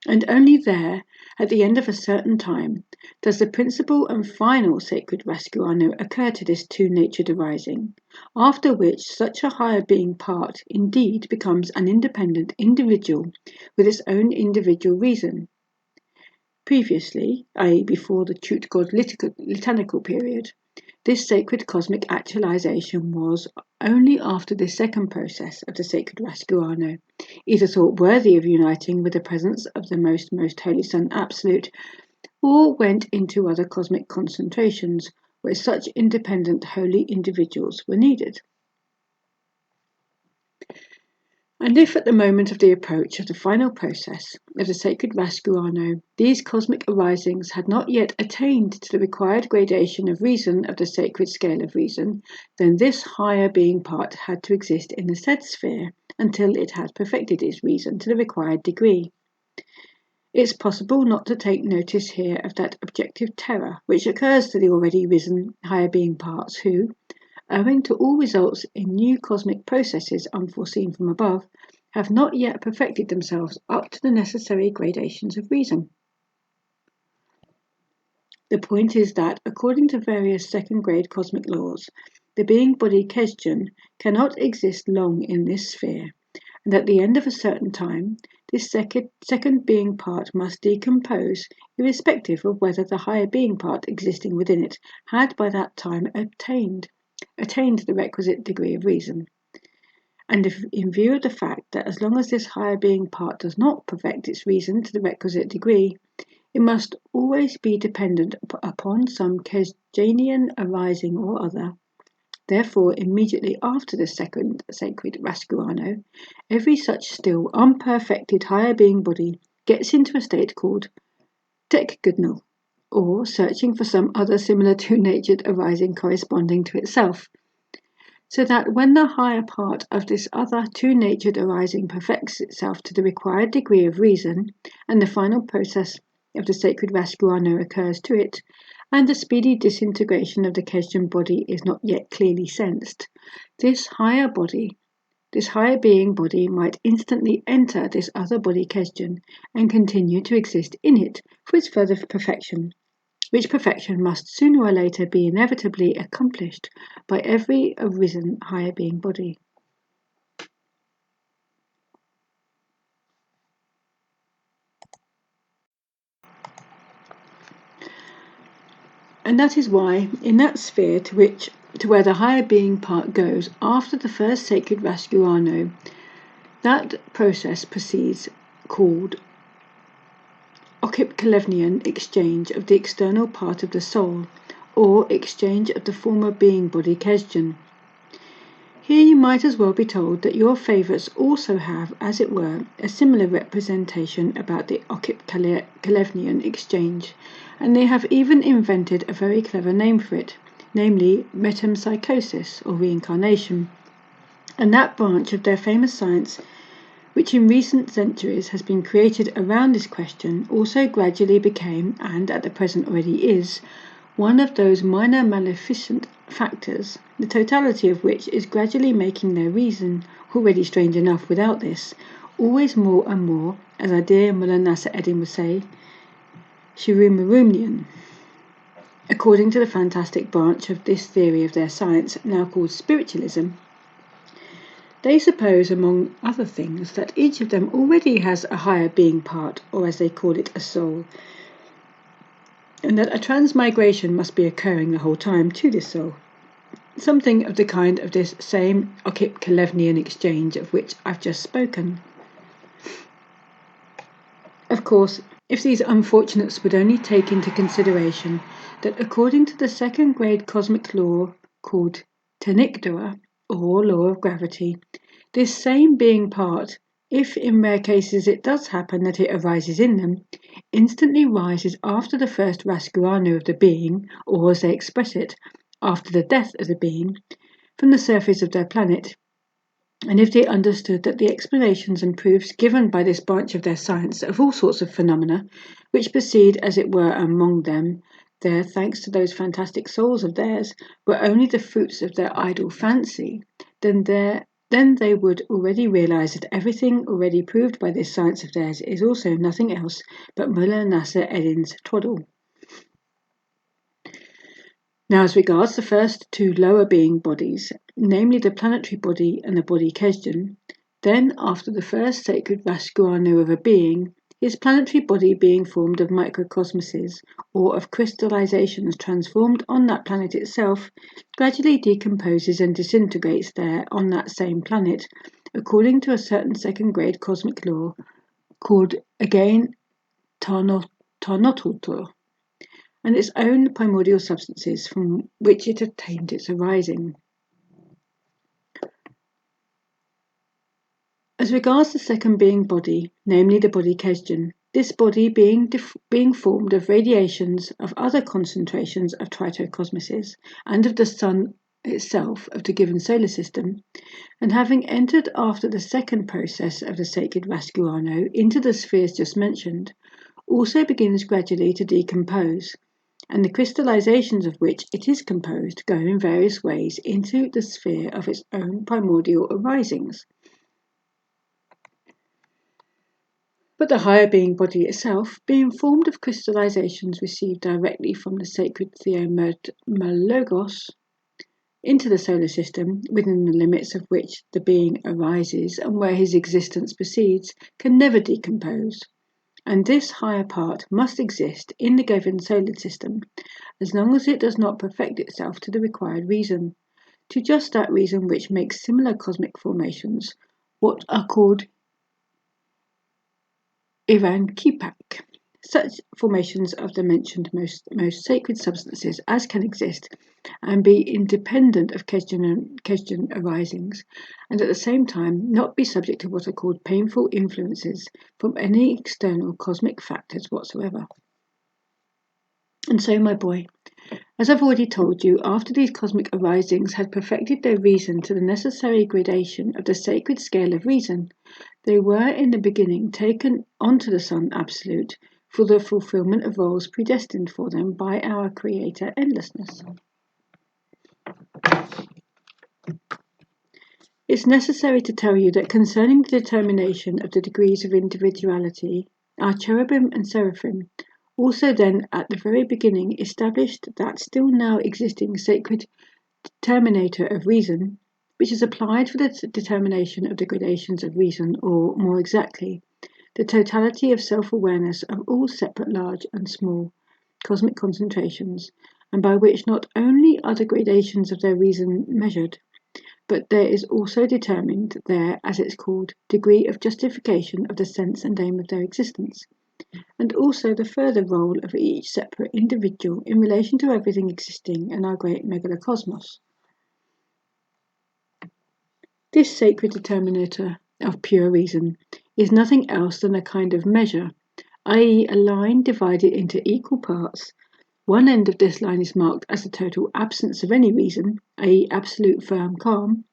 And only there, at the end of a certain time, does the principal and final sacred Rascuano occur to this two-natured arising, after which such a higher being part indeed becomes an independent individual with its own individual reason. Previously, i.e. before the Chute God litanical period, this sacred cosmic actualization was, only after this second process of the sacred Rascuano, either thought worthy of uniting with the presence of the most holy Son Absolute, or went into other cosmic concentrations where such independent holy individuals were needed. And if at the moment of the approach of the final process of the sacred Rascuano, these cosmic arisings had not yet attained to the required gradation of reason of the sacred scale of reason, then this higher being part had to exist in the said sphere until it had perfected its reason to the required degree. It's possible not to take notice here of that objective terror which occurs to the already risen higher being parts who, owing to all results in new cosmic processes unforeseen from above, have not yet perfected themselves up to the necessary gradations of reason. The point is that, according to various second-grade cosmic laws, the being body Kesdjan cannot exist long in this sphere, and at the end of a certain time, this second being part must decompose, irrespective of whether the higher being part existing within it had by that time attained the requisite degree of reason. And if, in view of the fact that as long as this higher being part does not perfect its reason to the requisite degree, it must always be dependent upon some Kesdjanian arising or other, therefore immediately after the second sacred Rascuano, every such still unperfected higher being body gets into a state called Tekgudnal, or searching for some other similar two-natured arising corresponding to itself, so that when the higher part of this other two-natured arising perfects itself to the required degree of reason, and the final process of the sacred Rascuano occurs to it, and the speedy disintegration of the Kesdjan body is not yet clearly sensed, this higher being body might instantly enter this other body Kesdjan and continue to exist in it for its further perfection, which perfection must sooner or later be inevitably accomplished by every arisen higher being body. And that is why, in that sphere to where the higher being part goes after the first sacred Rascuano, that process proceeds called Occip-Kalevnian exchange of the external part of the soul, or exchange of the former being body Kesdjan. Here you might as well be told that your favourites also have, as it were, a similar representation about the Occip-Kalevnian exchange, and they have even invented a very clever name for it, namely metempsychosis, or reincarnation, and that branch of their famous science which in recent centuries has been created around this question, also gradually became, and at the present already is, one of those minor maleficent factors, the totality of which is gradually making their reason, already strange enough without this, always more and more, as our dear Mullah Nasser Eddin would say, Shirumarunian. According to the fantastic branch of this theory of their science, now called spiritualism, they suppose, among other things, that each of them already has a higher being part, or as they call it, a soul, and that a transmigration must be occurring the whole time to this soul, something of the kind of this same Occip-Kalevnian exchange of which I've just spoken. Of course, If these unfortunates would only take into consideration that according to the second-grade cosmic law called tenictera, or law of gravity, this same being part, if in rare cases it does happen that it arises in them, instantly rises after the first rasguano of the being, or as they express it, after the death of the being, from the surface of their planet. And if they understood that the explanations and proofs given by this branch of their science of all sorts of phenomena, which proceed as it were among them, there, thanks to those fantastic souls of theirs, were only the fruits of their idle fancy, then they would already realize that everything already proved by this science of theirs is also nothing else but Mullah Nasser Eddin's twaddle. Now, as regards the first two lower being bodies, namely the planetary body and the body Kesdjan, then after the first sacred rasguano of a being, his planetary body being formed of microcosmoses, or of crystallizations transformed on that planet itself, gradually decomposes and disintegrates there on that same planet, according to a certain second-grade cosmic law, called again Tarnotutor, and its own primordial substances from which it obtained its arising. As regards the second being body, namely the body Kesdjan, this body being formed of radiations of other concentrations of tritocosmoses and of the sun itself of the given solar system, and having entered after the second process of the sacred rasguano into the spheres just mentioned, also begins gradually to decompose, and the crystallizations of which it is composed go in various ways into the sphere of its own primordial arisings. But the higher being body itself, being formed of crystallizations received directly from the sacred Theomalogos into the solar system, within the limits of which the being arises and where his existence proceeds, can never decompose. And this higher part must exist in the given solar system as long as it does not perfect itself to the required reason, to just that reason which makes similar cosmic formations, what are called Irankipak, such formations of the mentioned most sacred substances as can exist and be independent of Kesdjan arisings, and at the same time not be subject to what are called painful influences from any external cosmic factors whatsoever. And so, my boy, as I've already told you, after these cosmic arisings had perfected their reason to the necessary gradation of the sacred scale of reason, they were in the beginning taken onto the Sun Absolute for the fulfillment of roles predestined for them by our Creator Endlessness. It's necessary to tell you that concerning the determination of the degrees of individuality, our cherubim and seraphim also then at the very beginning established that still now existing sacred determinator of reason, which is applied for the determination of the gradations of reason, or more exactly, the totality of self-awareness of all separate large and small cosmic concentrations, and by which not only are the gradations of their reason measured, but there is also determined their, as it's called, degree of justification of the sense and aim of their existence, and also the further role of each separate individual in relation to everything existing in our great megalocosmos. This sacred determinator of pure reason is nothing else than a kind of measure, i.e. a line divided into equal parts. One end of this line is marked as the total absence of any reason, i.e. absolute firm calm,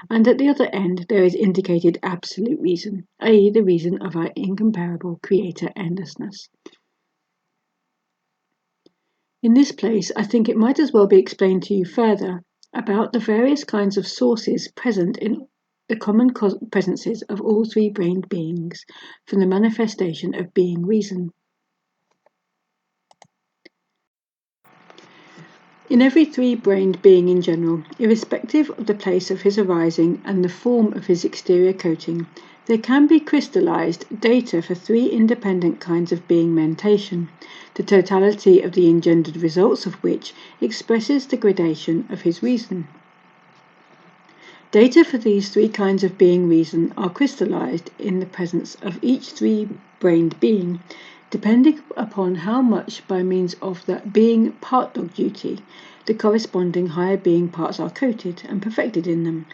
and at the other end there is indicated absolute reason, i.e. the reason of our incomparable Creator Endlessness. In this place, I think it might as well be explained to you further about the various kinds of sources present in the common presences of all three-brained beings from the manifestation of being reason. In every three-brained being in general, irrespective of the place of his arising and the form of his exterior coating, there can be crystallized data for three independent kinds of being mentation, the totality of the engendered results of which expresses the gradation of his reason. Data for these three kinds of being reason are crystallized in the presence of each three-brained being, depending upon how much by means of the being part dog duty the corresponding higher being parts are coated and perfected in them,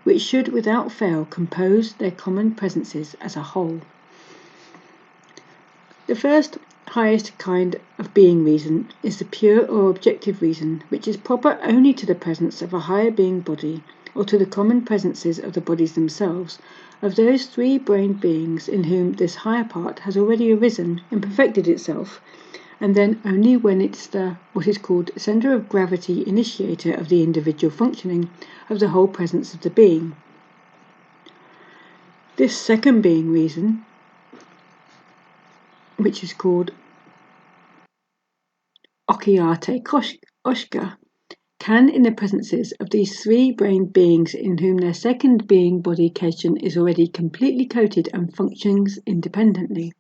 which should without fail compose their common presences as a whole. The first highest kind of being reason is the pure or objective reason, which is proper only to the presence of a higher being body, or to the common presences of the bodies themselves, of those three-brained beings in whom this higher part has already arisen and perfected itself, and then only when it's the what is called centre of gravity initiator of the individual functioning of the whole presence of the being. This second being reason, which is called Okiate Oshka, can, in the presences of these three-brained beings in whom their second being body cation is already completely coated and functions independently.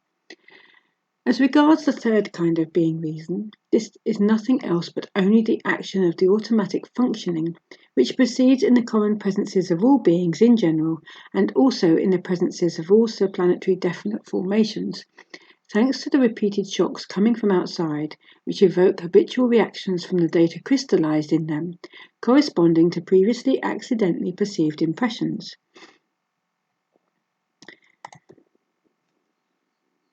As regards the third kind of being reason, this is nothing else but only the action of the automatic functioning, which proceeds in the common presences of all beings in general, and also in the presences of all subplanetary definite formations, thanks to the repeated shocks coming from outside, which evoke habitual reactions from the data crystallized in them, corresponding to previously accidentally perceived impressions.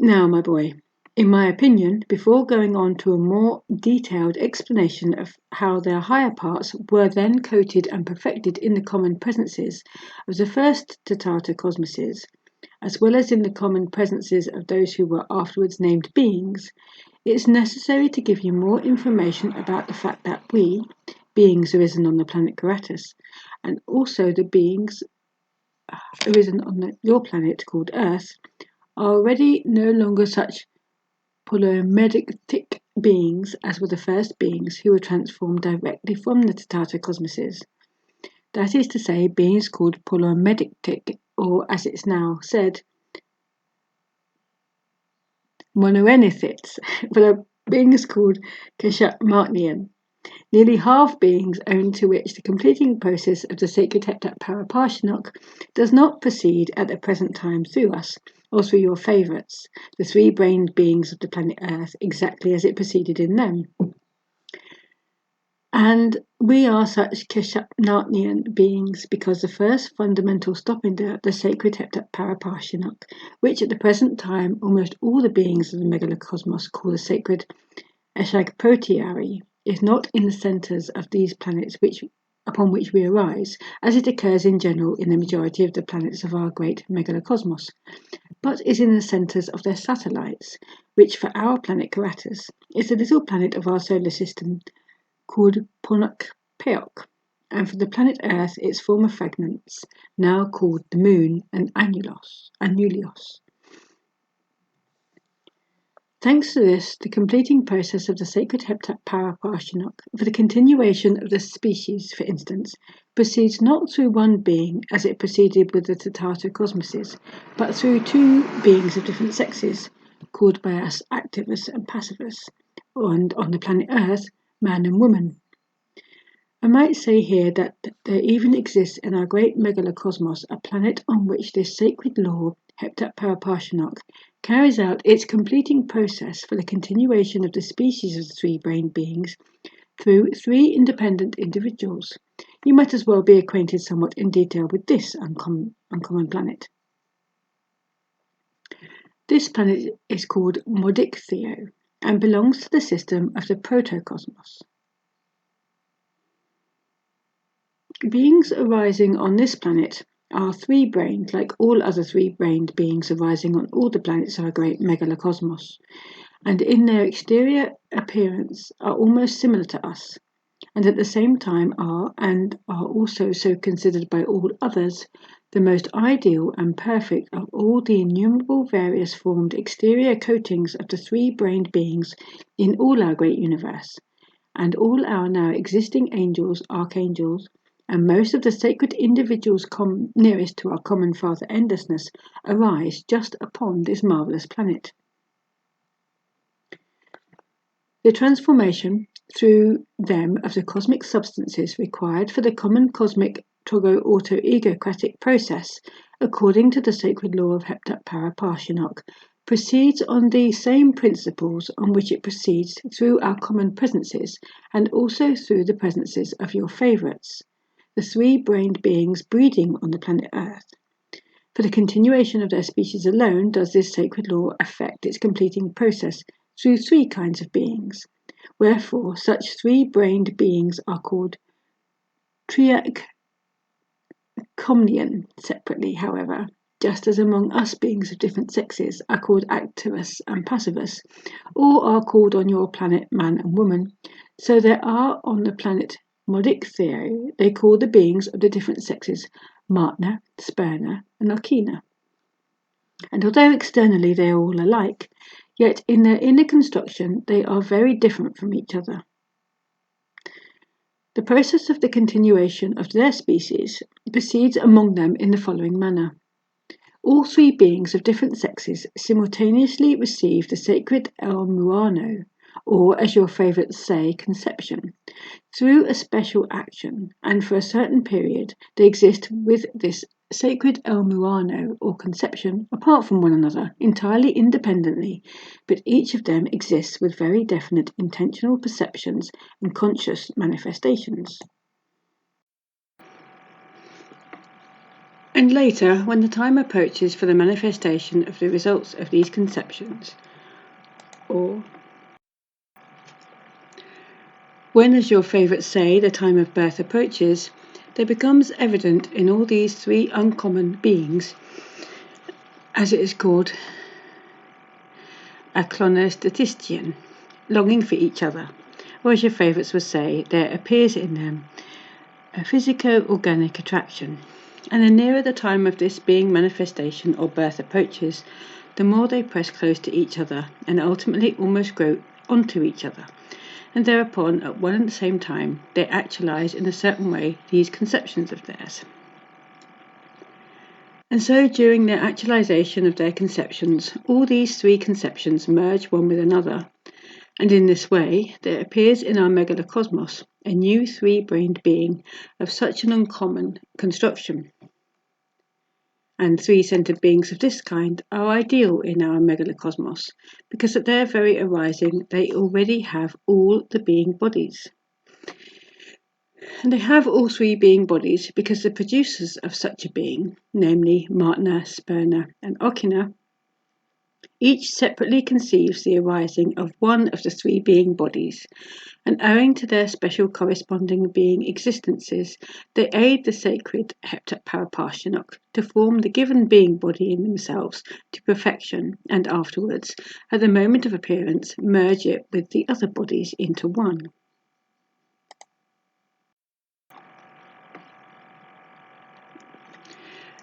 Now, my boy, in my opinion, before going on to a more detailed explanation of how their higher parts were then coated and perfected in the common presences of the first Tathata cosmoses, as well as in the common presences of those who were afterwards named beings, it is necessary to give you more information about the fact that we, beings arisen on the planet Karatus, and also the beings arisen on your planet called Earth, are already no longer such polymedic beings as were the first beings who were transformed directly from the Tathata cosmoses. That is to say, beings called polymedic, or as it's now said, monoenithites, but are beings called Keshapmartnian, nearly half beings owing to which the completing process of the sacred heptat Paraparshinok does not proceed at the present time through us, or through your favourites, the three-brained beings of the planet Earth, exactly as it proceeded in them. And we are such Keshapmartnian beings because the first fundamental stopping the sacred heptat Paraparshinok, which at the present time almost all the beings of the megalocosmos call the sacred Eshagprotiari, is not in the centres of these planets upon which we arise, as it occurs in general in the majority of the planets of our great megalocosmos, but is in the centres of their satellites, which for our planet Karatus is the little planet of our solar system called Ponukpeok, and for the planet Earth its former fragments, now called the Moon and Annulios. Thanks to this, the completing process of the sacred heptat Paraparshinok for the continuation of the species, for instance, proceeds not through one being as it proceeded with the Tathata cosmoses, but through two beings of different sexes, called by us activus and passivus, and on the planet Earth, man and woman. I might say here that there even exists in our great megalocosmos a planet on which this sacred law, heptat Paraparshinok, carries out its completing process for the continuation of the species of the three-brained beings through three independent individuals. You might as well be acquainted somewhat in detail with this uncommon planet. This planet is called Modic Theo and belongs to the system of the protocosmos. Beings arising on this planet are three-brained, like all other three-brained beings arising on all the planets of our great megalocosmos, and in their exterior appearance are almost similar to us, and at the same time are also so considered by all others, the most ideal and perfect of all the innumerable various formed exterior coatings of the three-brained beings in all our great universe, and all our now existing angels, archangels, and most of the sacred individuals nearest to our common Father Endlessness arise just upon this marvellous planet. The transformation through them of the cosmic substances required for the common cosmic Togo-auto-egocratic process, according to the sacred law of heptat Paraparshinok, proceeds on the same principles on which it proceeds through our common presences and also through the presences of your favourites, the three-brained beings breeding on the planet Earth. For the continuation of their species alone does this sacred law affect its completing process through three kinds of beings. Wherefore, such three-brained beings are called triacomnian separately, however, just as among us beings of different sexes are called activus and passivus, or are called on your planet man and woman, so there are on the planet Modichtheo, they call the beings of the different sexes Martna, Sperna, and Ochina. And although externally they are all alike, yet in their inner construction they are very different from each other. The process of the continuation of their species proceeds among them in the following manner. All three beings of different sexes simultaneously receive the sacred El Muano, or as your favourites say, conception, through a special action, and for a certain period they exist with this sacred El Muano, or conception, apart from one another, entirely independently, but each of them exists with very definite intentional perceptions and conscious manifestations. And later, when the time approaches for the manifestation of the results of these conceptions, or when, as your favourites say, the time of birth approaches, there becomes evident in all these three uncommon beings, as it is called, a clonostatistician, longing for each other, or as your favourites would say, there appears in them a physico-organic attraction. And the nearer the time of this being manifestation or birth approaches, the more they press close to each other and ultimately almost grow onto each other. And thereupon, at one and the same time, they actualize in a certain way these conceptions of theirs. And so, during their actualization of their conceptions, all these three conceptions merge one with another. And in this way, there appears in our megalocosmos a new three-brained being of such an uncommon construction. And three-centered beings of this kind are ideal in our megalocosmos, because at their very arising they already have all the being bodies. And they have all three being bodies because the producers of such a being, namely Martna, Sperna, and Ochina, each separately conceives the arising of one of the three being bodies, and owing to their special corresponding being existences, they aid the sacred Heptaparaparshinok to form the given being body in themselves to perfection, and afterwards, at the moment of appearance, merge it with the other bodies into one.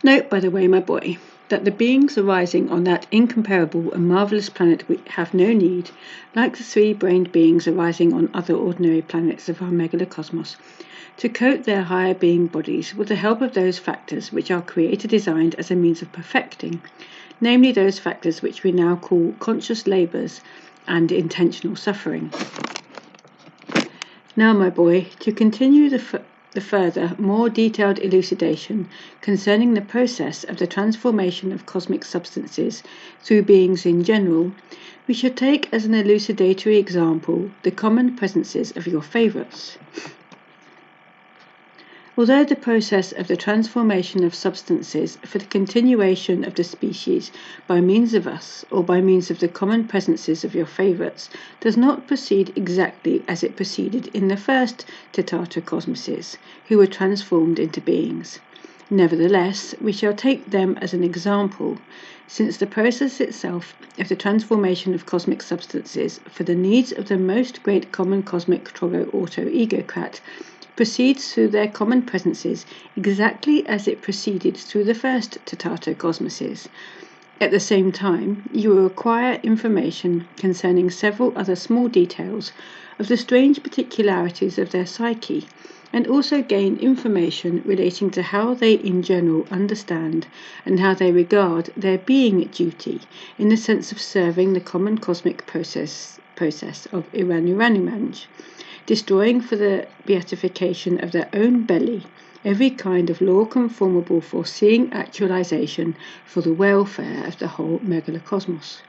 Note, by the way, my boy, that the beings arising on that incomparable and marvellous planet have no need, like the three-brained beings arising on other ordinary planets of our megalocosmos, to coat their higher being bodies with the help of those factors which our Creator designed as a means of perfecting, namely those factors which we now call conscious labours and intentional suffering. Now, my boy, to continue the further, more detailed elucidation concerning the process of the transformation of cosmic substances through beings in general, we shall take as an elucidatory example the common presences of your favourites. Although the process of the transformation of substances for the continuation of the species by means of us, or by means of the common presences of your favourites, does not proceed exactly as it proceeded in the first Tatatocosmoses, who were transformed into beings. Nevertheless, we shall take them as an example, since the process itself of the transformation of cosmic substances for the needs of the most great common cosmic Trogo-Auto-Egocrat proceeds through their common presences exactly as it proceeded through the first Tatatocosmoses. At the same time, you will acquire information concerning several other small details of the strange particularities of their psyche, and also gain information relating to how they in general understand and how they regard their being duty in the sense of serving the common cosmic process of Iranuranumaj, destroying for the beatification of their own belly every kind of law conformable foreseeing actualization for the welfare of the whole megalocosmos.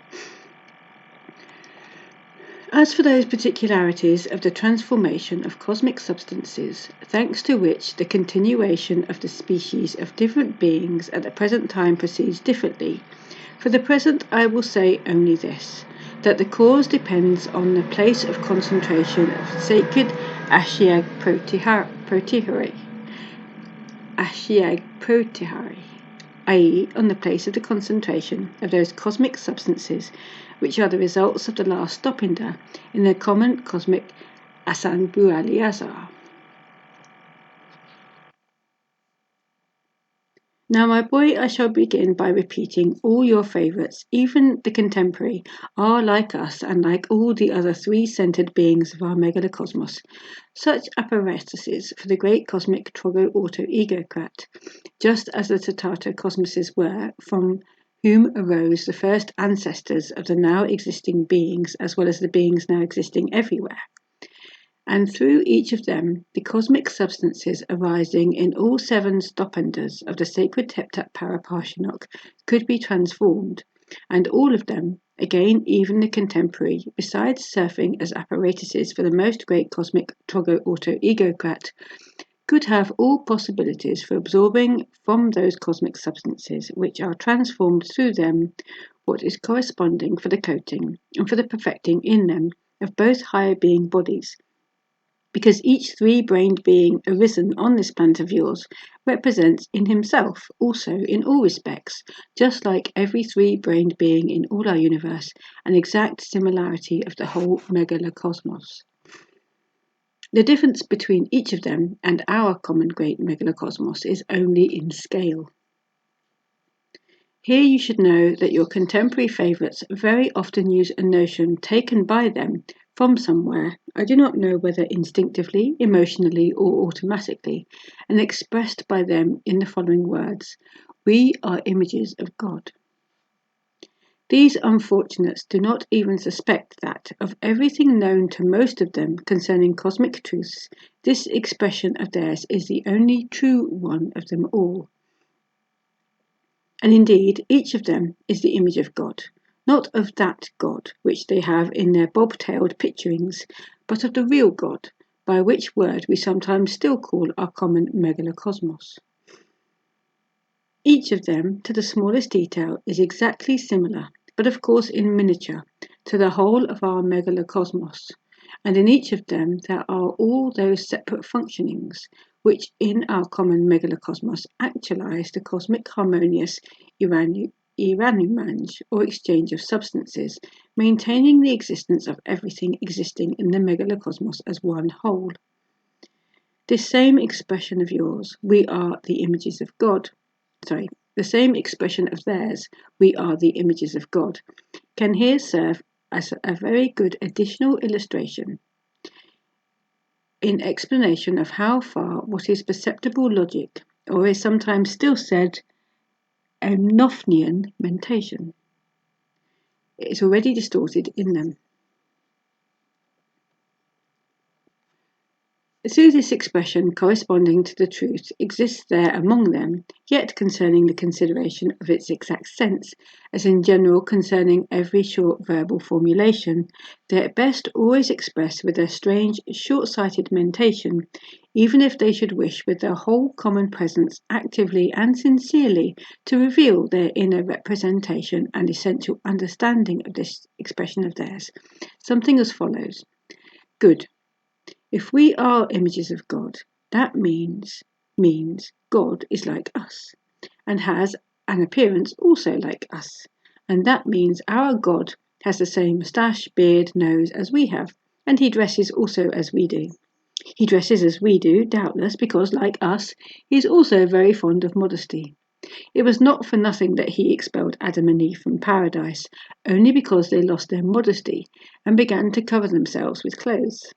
As for those particularities of the transformation of cosmic substances, thanks to which the continuation of the species of different beings at the present time proceeds differently, for the present I will say only this, that the cause depends on the place of concentration of sacred Ashiag Protihari, i.e. on the place of the concentration of those cosmic substances which are the results of the last stopinder in the common cosmic Asan Bualiazar. Now, my boy, I shall begin by repeating all your favourites, even the contemporary, are like us and like all the other three-centred beings of our megalocosmos, such apparatuses for the great cosmic Trogo-Auto-Egocrat, just as the Tatato cosmoses were, from whom arose the first ancestors of the now existing beings as well as the beings now existing everywhere. And through each of them, the cosmic substances arising in all 7 stopenders of the sacred Teptat Paraparshinok could be transformed, and all of them, again even the contemporary, besides serving as apparatuses for the most great cosmic Trogo-Auto-Egocrat, could have all possibilities for absorbing from those cosmic substances which are transformed through them what is corresponding for the coating and for the perfecting in them of both higher being bodies, because each 3-brained being arisen on this planet of yours represents in himself also in all respects, just like every 3-brained being in all our universe, an exact similarity of the whole megalocosmos. The difference between each of them and our common great megalocosmos is only in scale. Here you should know that your contemporary favourites very often use a notion taken by them from somewhere, I do not know whether instinctively, emotionally, or automatically, and expressed by them in the following words: "We are images of God." These unfortunates do not even suspect that, of everything known to most of them concerning cosmic truths, this expression of theirs is the only true one of them all. And indeed, each of them is the image of God, not of that God which they have in their bob-tailed picturings, but of the real God, by which word we sometimes still call our common megalocosmos. Each of them, to the smallest detail, is exactly similar, but of course in miniature, to the whole of our megalocosmos, and in each of them there are all those separate functionings which in our common megalocosmos actualize the cosmic harmonious Iranumanj, or exchange of substances, maintaining the existence of everything existing in the megalocosmos as one whole. This same expression of yours, "We are the images of God," the same expression of theirs, "We are the images of God," can here serve as a very good additional illustration in explanation of how far what is perceptible logic, or is sometimes still said Emnofnian mentation, is already distorted in them. Through this expression corresponding to the truth exists there among them, yet concerning the consideration of its exact sense, as in general concerning every short verbal formulation, they at best always express with their strange short-sighted mentation, even if they should wish with their whole common presence actively and sincerely to reveal their inner representation and essential understanding of this expression of theirs, something as follows: Good. If we are images of God, that means God is like us, and has an appearance also like us, and that means our God has the same moustache, beard, nose as we have, and he dresses also as we do. He dresses as we do, doubtless, because, like us, he is also very fond of modesty. It was not for nothing that he expelled Adam and Eve from paradise, only because they lost their modesty and began to cover themselves with clothes.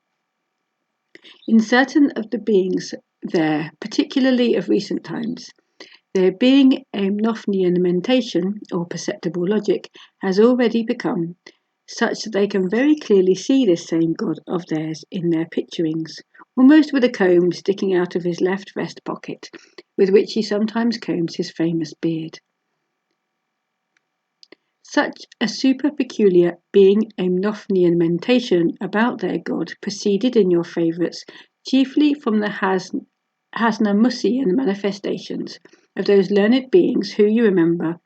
In certain of the beings there, particularly of recent times, their being Emnofnian mentation, or perceptible logic, has already become such that they can very clearly see this same God of theirs in their picturings, almost with a comb sticking out of his left vest pocket, with which he sometimes combs his famous beard. Such a super peculiar being amnofniamentation about their god proceeded in your favourites chiefly from the Hasnamussian manifestations of those learned beings who, you remember,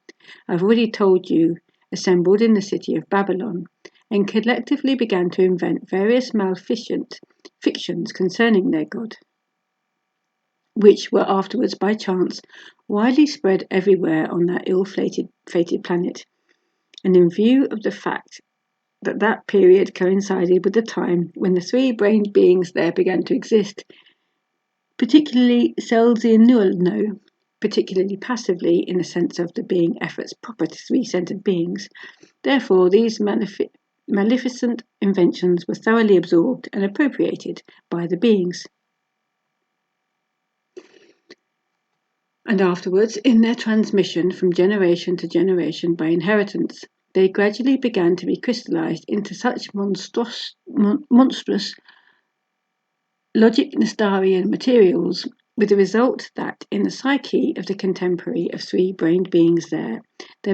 I've already told you, assembled in the city of Babylon, and collectively began to invent various maleficent fictions concerning their god, which were afterwards, by chance, widely spread everywhere on that ill-fated planet. And in view of the fact that that period coincided with the time when the three-brained beings there began to exist, particularly Selzinuno, particularly passively in the sense of the being efforts proper to three-centered beings. Therefore, these maleficent inventions were thoroughly absorbed and appropriated by the beings. And afterwards, in their transmission from generation to generation by inheritance, they gradually began to be crystallized into such monstrous logic-Nestarian materials, with the result that in the psyche of the contemporary of three-brained beings there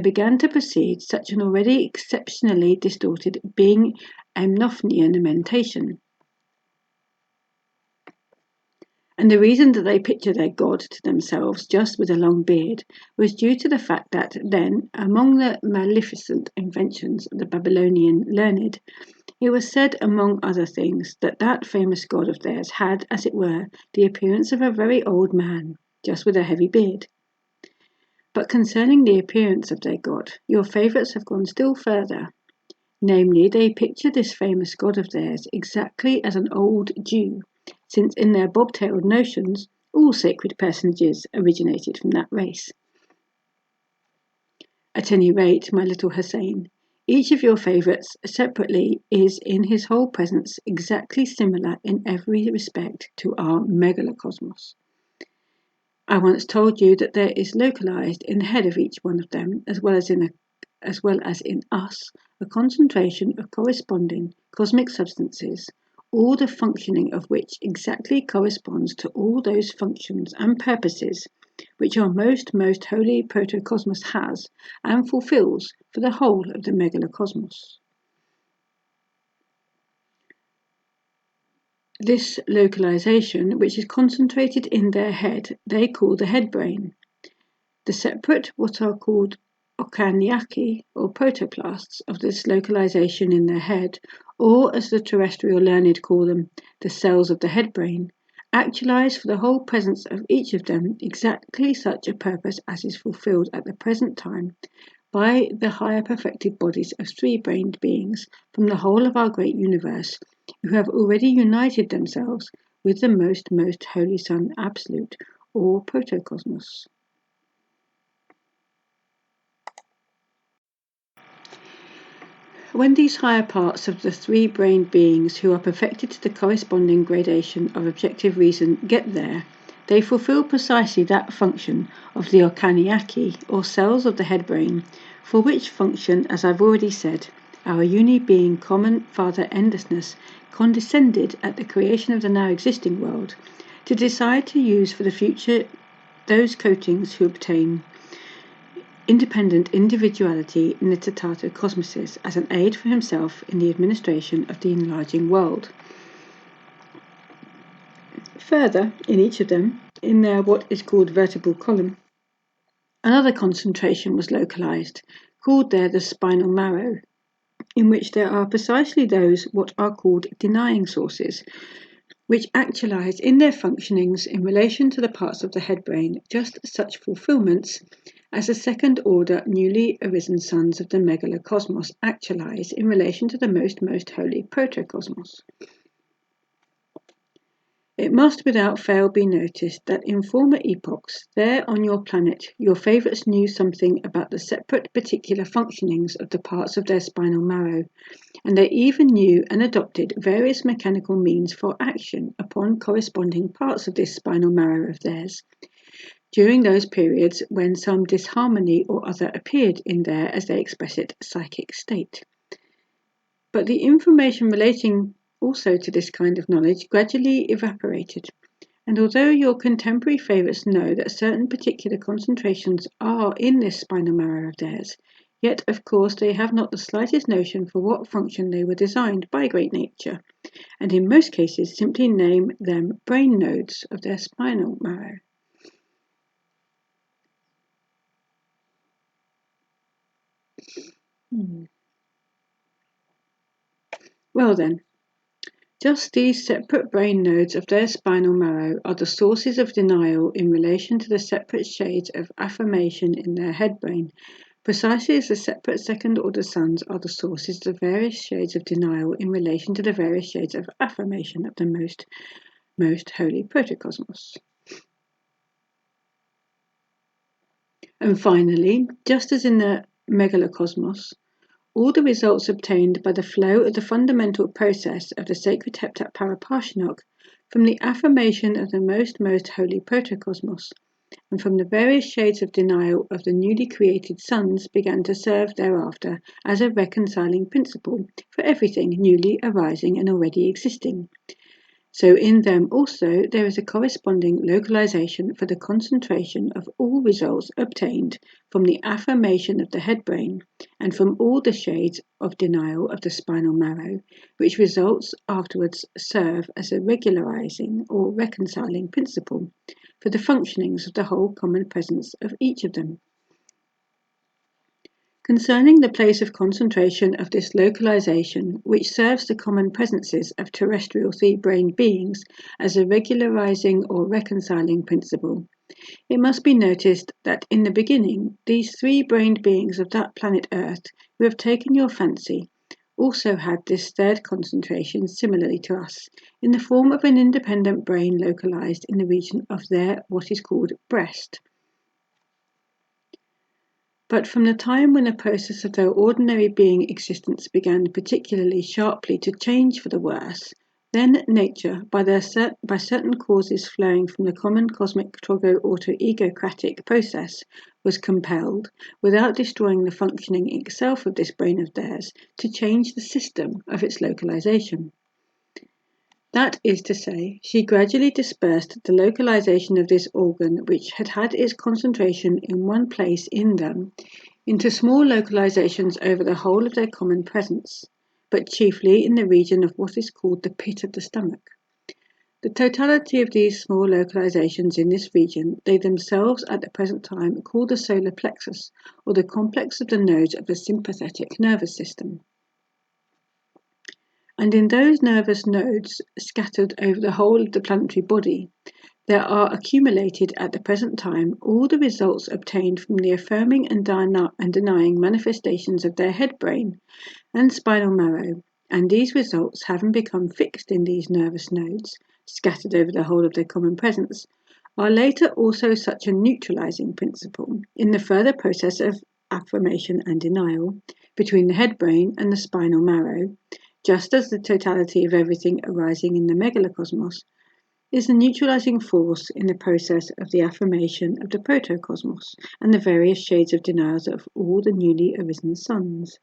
began to proceed such an already exceptionally distorted being amnofniamentation. And the reason that they picture their god to themselves just with a long beard was due to the fact that then, among the maleficent inventions of the Babylonian learned, it was said, among other things, that that famous god of theirs had, as it were, the appearance of a very old man, just with a heavy beard. But concerning the appearance of their god, your favourites have gone still further. Namely, they picture this famous god of theirs exactly as an old Jew, since in their bobtailed notions, all sacred personages originated from that race. At any rate, my little Hussein, each of your favourites separately is in his whole presence exactly similar in every respect to our megalocosmos. I once told you that there is localized in the head of each one of them, as well as in us, a concentration of corresponding cosmic substances, all the functioning of which exactly corresponds to all those functions and purposes which our most holy protocosmos has and fulfills for the whole of the megalocosmos. This localization, which is concentrated in their head, they call the head brain. The separate, what are called Okaniaki, or protoplasts, of this localization in their head, or as the terrestrial learned call them, the cells of the head brain, actualize for the whole presence of each of them exactly such a purpose as is fulfilled at the present time by the higher perfected bodies of three-brained beings from the whole of our great universe, who have already united themselves with the most holy Son Absolute, or protocosmos. When these higher parts of the three-brained beings who are perfected to the corresponding gradation of objective reason get there, they fulfill precisely that function of the Okaniaki, or cells of the head brain, for which function, as I've already said, our uni-being common Father Endlessness condescended at the creation of the now existing world to decide to use for the future those coatings who obtain independent individuality in the Tatato cosmoses as an aid for himself in the administration of the enlarging world. Further, in each of them, in their what is called vertebral column, another concentration was localized, called there the spinal marrow, in which there are precisely those what are called denying sources, which actualize in their functionings in relation to the parts of the head brain just such fulfillments as the second-order newly arisen sons of the megalocosmos actualize in relation to the most holy protocosmos. It must without fail be noticed that in former epochs, there on your planet, your favourites knew something about the separate particular functionings of the parts of their spinal marrow, and they even knew and adopted various mechanical means for action upon corresponding parts of this spinal marrow of theirs, during those periods when some disharmony or other appeared in their, as they express it, psychic state. But the information relating also to this kind of knowledge, gradually evaporated. And although your contemporary favourites know that certain particular concentrations are in this spinal marrow of theirs, yet of course they have not the slightest notion for what function they were designed by great nature, and in most cases simply name them brain nodes of their spinal marrow. Well then, just these separate brain nodes of their spinal marrow are the sources of denial in relation to the separate shades of affirmation in their head brain, precisely as the separate second-order suns are the sources of the various shades of denial in relation to the various shades of affirmation of the most holy protocosmos. And finally, just as in the megalocosmos, all the results obtained by the flow of the fundamental process of the sacred heptat paraparshinok from the affirmation of the most holy protocosmos and from the various shades of denial of the newly created suns began to serve thereafter as a reconciling principle for everything newly arising and already existing. So in them also there is a corresponding localization for the concentration of all results obtained from the affirmation of the head brain and from all the shades of denial of the spinal marrow, which results afterwards serve as a regularizing or reconciling principle for the functionings of the whole common presence of each of them. Concerning the place of concentration of this localization, which serves the common presences of terrestrial three-brained beings as a regularizing or reconciling principle, it must be noticed that in the beginning, these three-brained beings of that planet Earth who have taken your fancy also had this third concentration similarly to us, in the form of an independent brain localized in the region of their what is called breast. But from the time when the process of their ordinary being existence began particularly sharply to change for the worse, then nature, by certain causes flowing from the common cosmic trogo-auto-egocratic process, was compelled, without destroying the functioning itself of this brain of theirs, to change the system of its localization. That is to say, she gradually dispersed the localization of this organ, which had had its concentration in one place in them, into small localizations over the whole of their common presence, but chiefly in the region of what is called the pit of the stomach. The totality of these small localizations in this region they themselves at the present time call the solar plexus, or the complex of the nodes of the sympathetic nervous system. And in those nervous nodes scattered over the whole of the planetary body, there are accumulated at the present time all the results obtained from the affirming and denying manifestations of their head brain and spinal marrow, and these results having become fixed in these nervous nodes, scattered over the whole of their common presence, are later also such a neutralizing principle in the further process of affirmation and denial between the head brain and the spinal marrow, just as the totality of everything arising in the megalocosmos is the neutralizing force in the process of the affirmation of the protocosmos and the various shades of denials of all the newly arisen suns.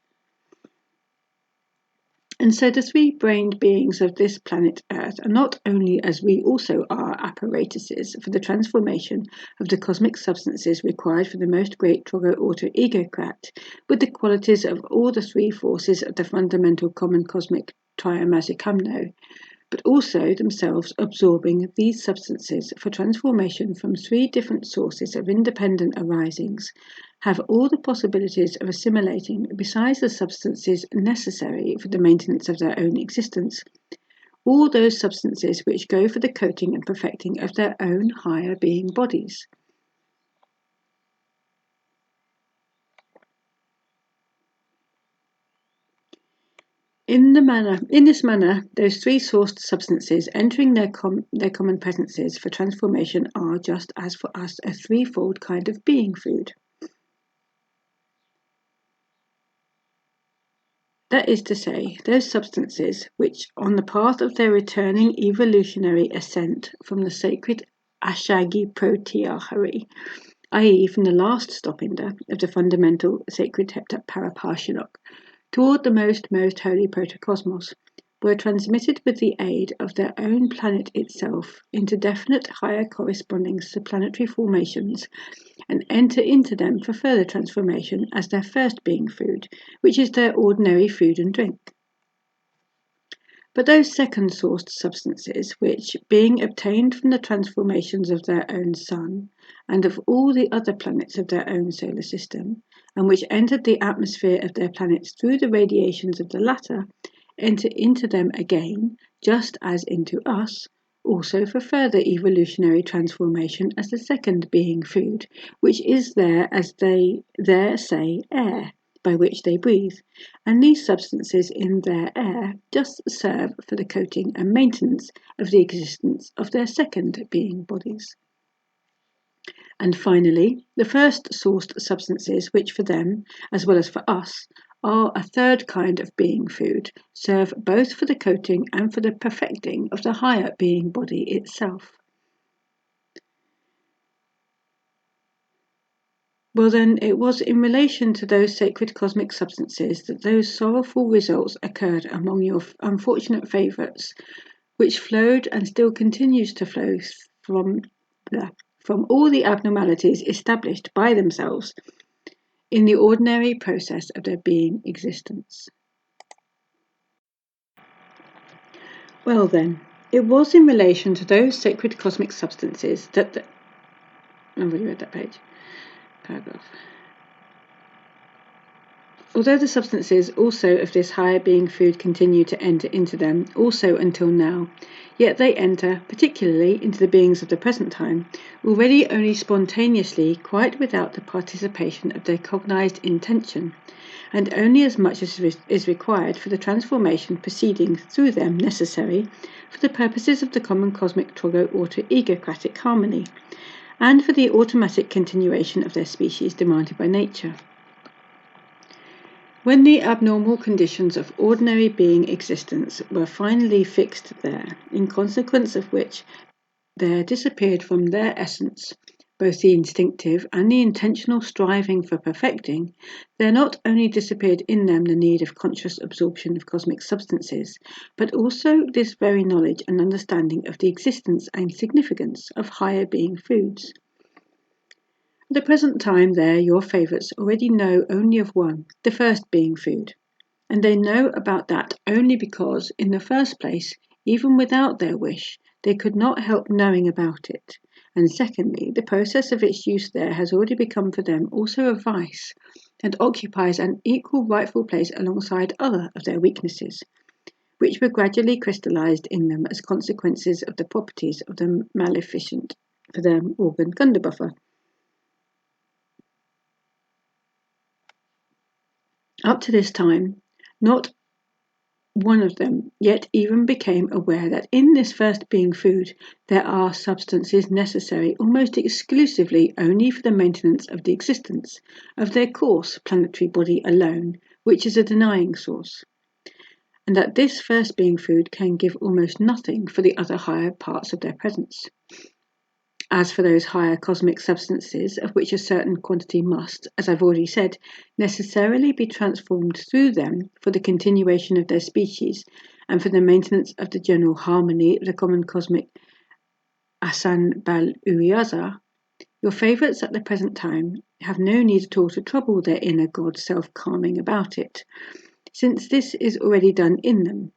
And so the three-brained beings of this planet Earth are not only, as we also are, apparatuses for the transformation of the cosmic substances required for the most great trogo-auto-egocrat, with the qualities of all the three forces of the fundamental common cosmic triamazicumno, but also themselves absorbing these substances for transformation from three different sources of independent arisings, have all the possibilities of assimilating, besides the substances necessary for the maintenance of their own existence, all those substances which go for the coating and perfecting of their own higher being bodies. In this manner, those three sourced substances entering their common presences for transformation are, just as for us, a threefold kind of being food. That is to say, those substances which, on the path of their returning evolutionary ascent from the sacred Ashagi Protyahari, i.e. from the last stopinder of the fundamental sacred heptat paraparshinok, toward the most holy protocosmos, were transmitted with the aid of their own planet itself into definite higher correspondings to planetary formations and enter into them for further transformation as their first being food, which is their ordinary food and drink. But those second-sourced substances which, being obtained from the transformations of their own sun and of all the other planets of their own solar system, and which entered the atmosphere of their planets through the radiations of the latter, enter into them again, just as into us, also for further evolutionary transformation as the second being food, which is there, as they there say, air, by which they breathe, and these substances in their air just serve for the coating and maintenance of the existence of their second being bodies. And finally, the first sourced substances, which for them, as well as for us, are a third kind of being food, serve both for the coating and for the perfecting of the higher being body itself. Well then, it was in relation to those sacred cosmic substances that those sorrowful results occurred among your unfortunate favourites, which flowed and still continues to flow from all the abnormalities established by themselves in the ordinary process of their being existence. Well then, it was in relation to those sacred cosmic substances that I've already read that page. Paragraph. Although the substances also of this higher being food continue to enter into them also until now, yet they enter, particularly into the beings of the present time, already only spontaneously, quite without the participation of their cognized intention, and only as much as is required for the transformation proceeding through them necessary for the purposes of the common cosmic trogo-auto-egocratic harmony, and for the automatic continuation of their species demanded by nature. When the abnormal conditions of ordinary being existence were finally fixed there, in consequence of which there disappeared from their essence both the instinctive and the intentional striving for perfecting, there not only disappeared in them the need of conscious absorption of cosmic substances, but also this very knowledge and understanding of the existence and significance of higher being foods. At the present time there your favourites already know only of one, the first being food, and they know about that only because, in the first place, even without their wish, they could not help knowing about it, and secondly, the process of its use there has already become for them also a vice, and occupies an equal rightful place alongside other of their weaknesses, which were gradually crystallized in them as consequences of the properties of the maleficent, for them, organ Gundabuffer. Up to this time, not one of them yet even became aware that in this first being food there are substances necessary almost exclusively only for the maintenance of the existence of their coarse planetary body alone, which is a denying source, and that this first being food can give almost nothing for the other higher parts of their presence. As for those higher cosmic substances, of which a certain quantity must, as I've already said, necessarily be transformed through them for the continuation of their species and for the maintenance of the general harmony of the common cosmic Asan Bal Uriaza, your favourites at the present time have no need at all to trouble their inner God self-calming about it, since this is already done in them,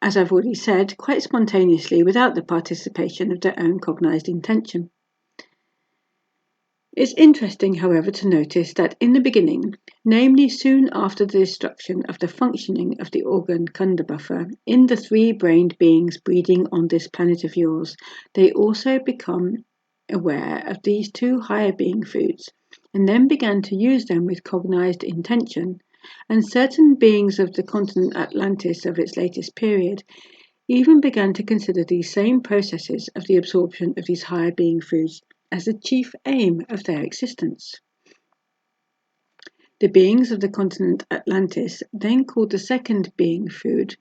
as I've already said, quite spontaneously without the participation of their own cognized intention. It's interesting, however, to notice that in the beginning, namely soon after the destruction of the functioning of the organ Kundabuffer in the three-brained beings breeding on this planet of yours, they also become aware of these two higher being foods, and then began to use them with cognized intention, and certain beings of the continent Atlantis of its latest period even began to consider these same processes of the absorption of these higher being foods as the chief aim of their existence. The beings of the continent Atlantis then called the second being food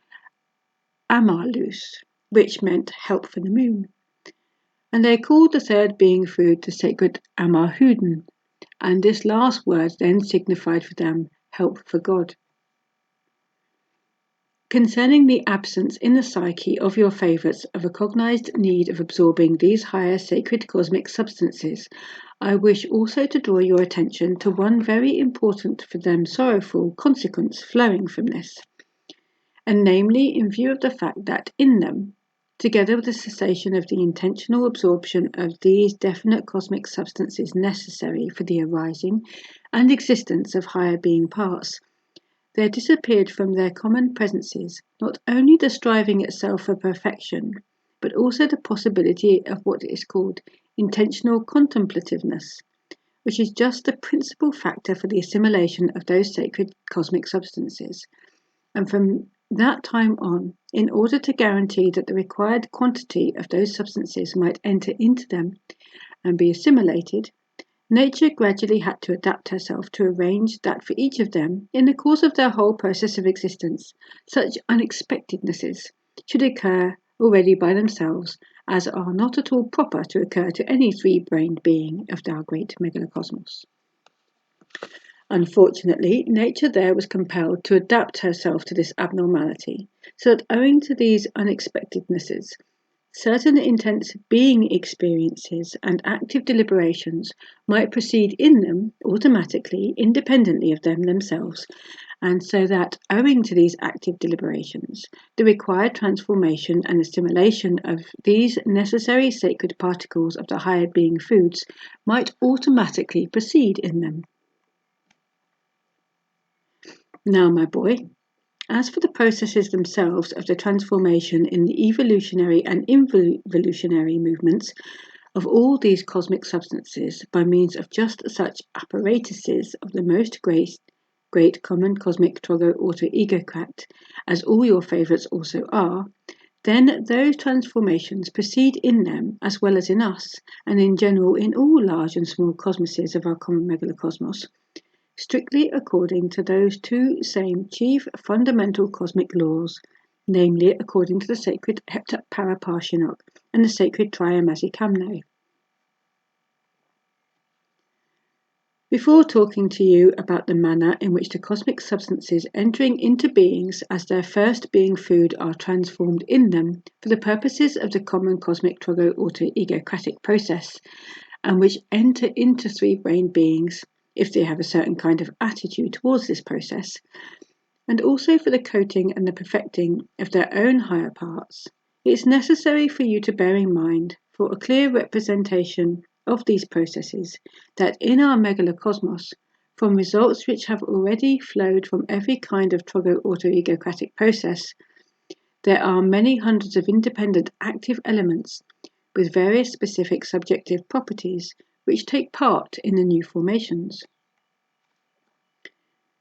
Amalus, which meant help for the moon, and they called the third being food the sacred Amarhuden, and this last word then signified for them help for God. Concerning the absence in the psyche of your favourites of a cognized need of absorbing these higher sacred cosmic substances, I wish also to draw your attention to one very important for them sorrowful consequence flowing from this, and namely in view of the fact that in them, together with the cessation of the intentional absorption of these definite cosmic substances necessary for the arising and existence of higher being parts, there disappeared from their common presences not only the striving itself for perfection, but also the possibility of what is called intentional contemplativeness, which is just the principal factor for the assimilation of those sacred cosmic substances. And from that time on, in order to guarantee that the required quantity of those substances might enter into them and be assimilated, nature gradually had to adapt herself to arrange that for each of them, in the course of their whole process of existence, such unexpectednesses should occur already by themselves as are not at all proper to occur to any three-brained being of our great megalocosmos. Unfortunately, nature there was compelled to adapt herself to this abnormality, so that owing to these unexpectednesses, certain intense being experiences and active deliberations might proceed in them automatically, independently of them themselves, and so that, owing to these active deliberations, the required transformation and assimilation of these necessary sacred particles of the higher being foods might automatically proceed in them. Now, my boy, as for the processes themselves of the transformation in the evolutionary and involutionary movements of all these cosmic substances by means of just such apparatuses of the most great common cosmic trogo-auto-egocrat, as all your favourites also are, then those transformations proceed in them as well as in us, and in general in all large and small cosmoses of our common megalocosmos, strictly according to those two same chief fundamental cosmic laws, namely according to the sacred Heptaparaparshinok and the sacred Triamazikamne. Before talking to you about the manner in which the cosmic substances entering into beings as their first being food are transformed in them for the purposes of the common cosmic trogo-auto-egocratic process, and which enter into three-brained beings, if they have a certain kind of attitude towards this process, and also for the coating and the perfecting of their own higher parts, it is necessary for you to bear in mind, for a clear representation of these processes, that in our megalocosmos, from results which have already flowed from every kind of trogo-auto-egocratic process, there are many hundreds of independent active elements with various specific subjective properties which take part in the new formations.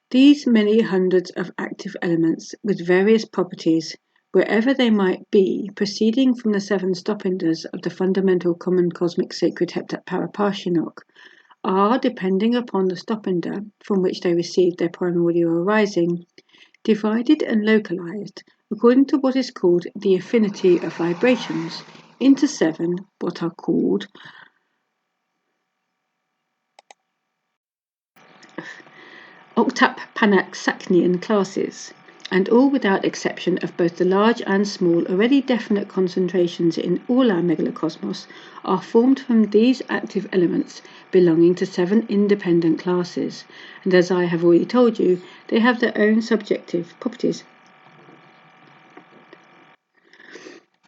These many hundreds of active elements with various properties, wherever they might be, proceeding from the seven stopinders of the fundamental common cosmic sacred Heptaparaparshinok, are, depending upon the stopinder from which they received their primordial arising, divided and localized according to what is called the affinity of vibrations into seven what are called octapanaxachnian classes, and all without exception of both the large and small already definite concentrations in all our megalocosmos are formed from these active elements belonging to seven independent classes, and as I have already told you, they have their own subjective properties.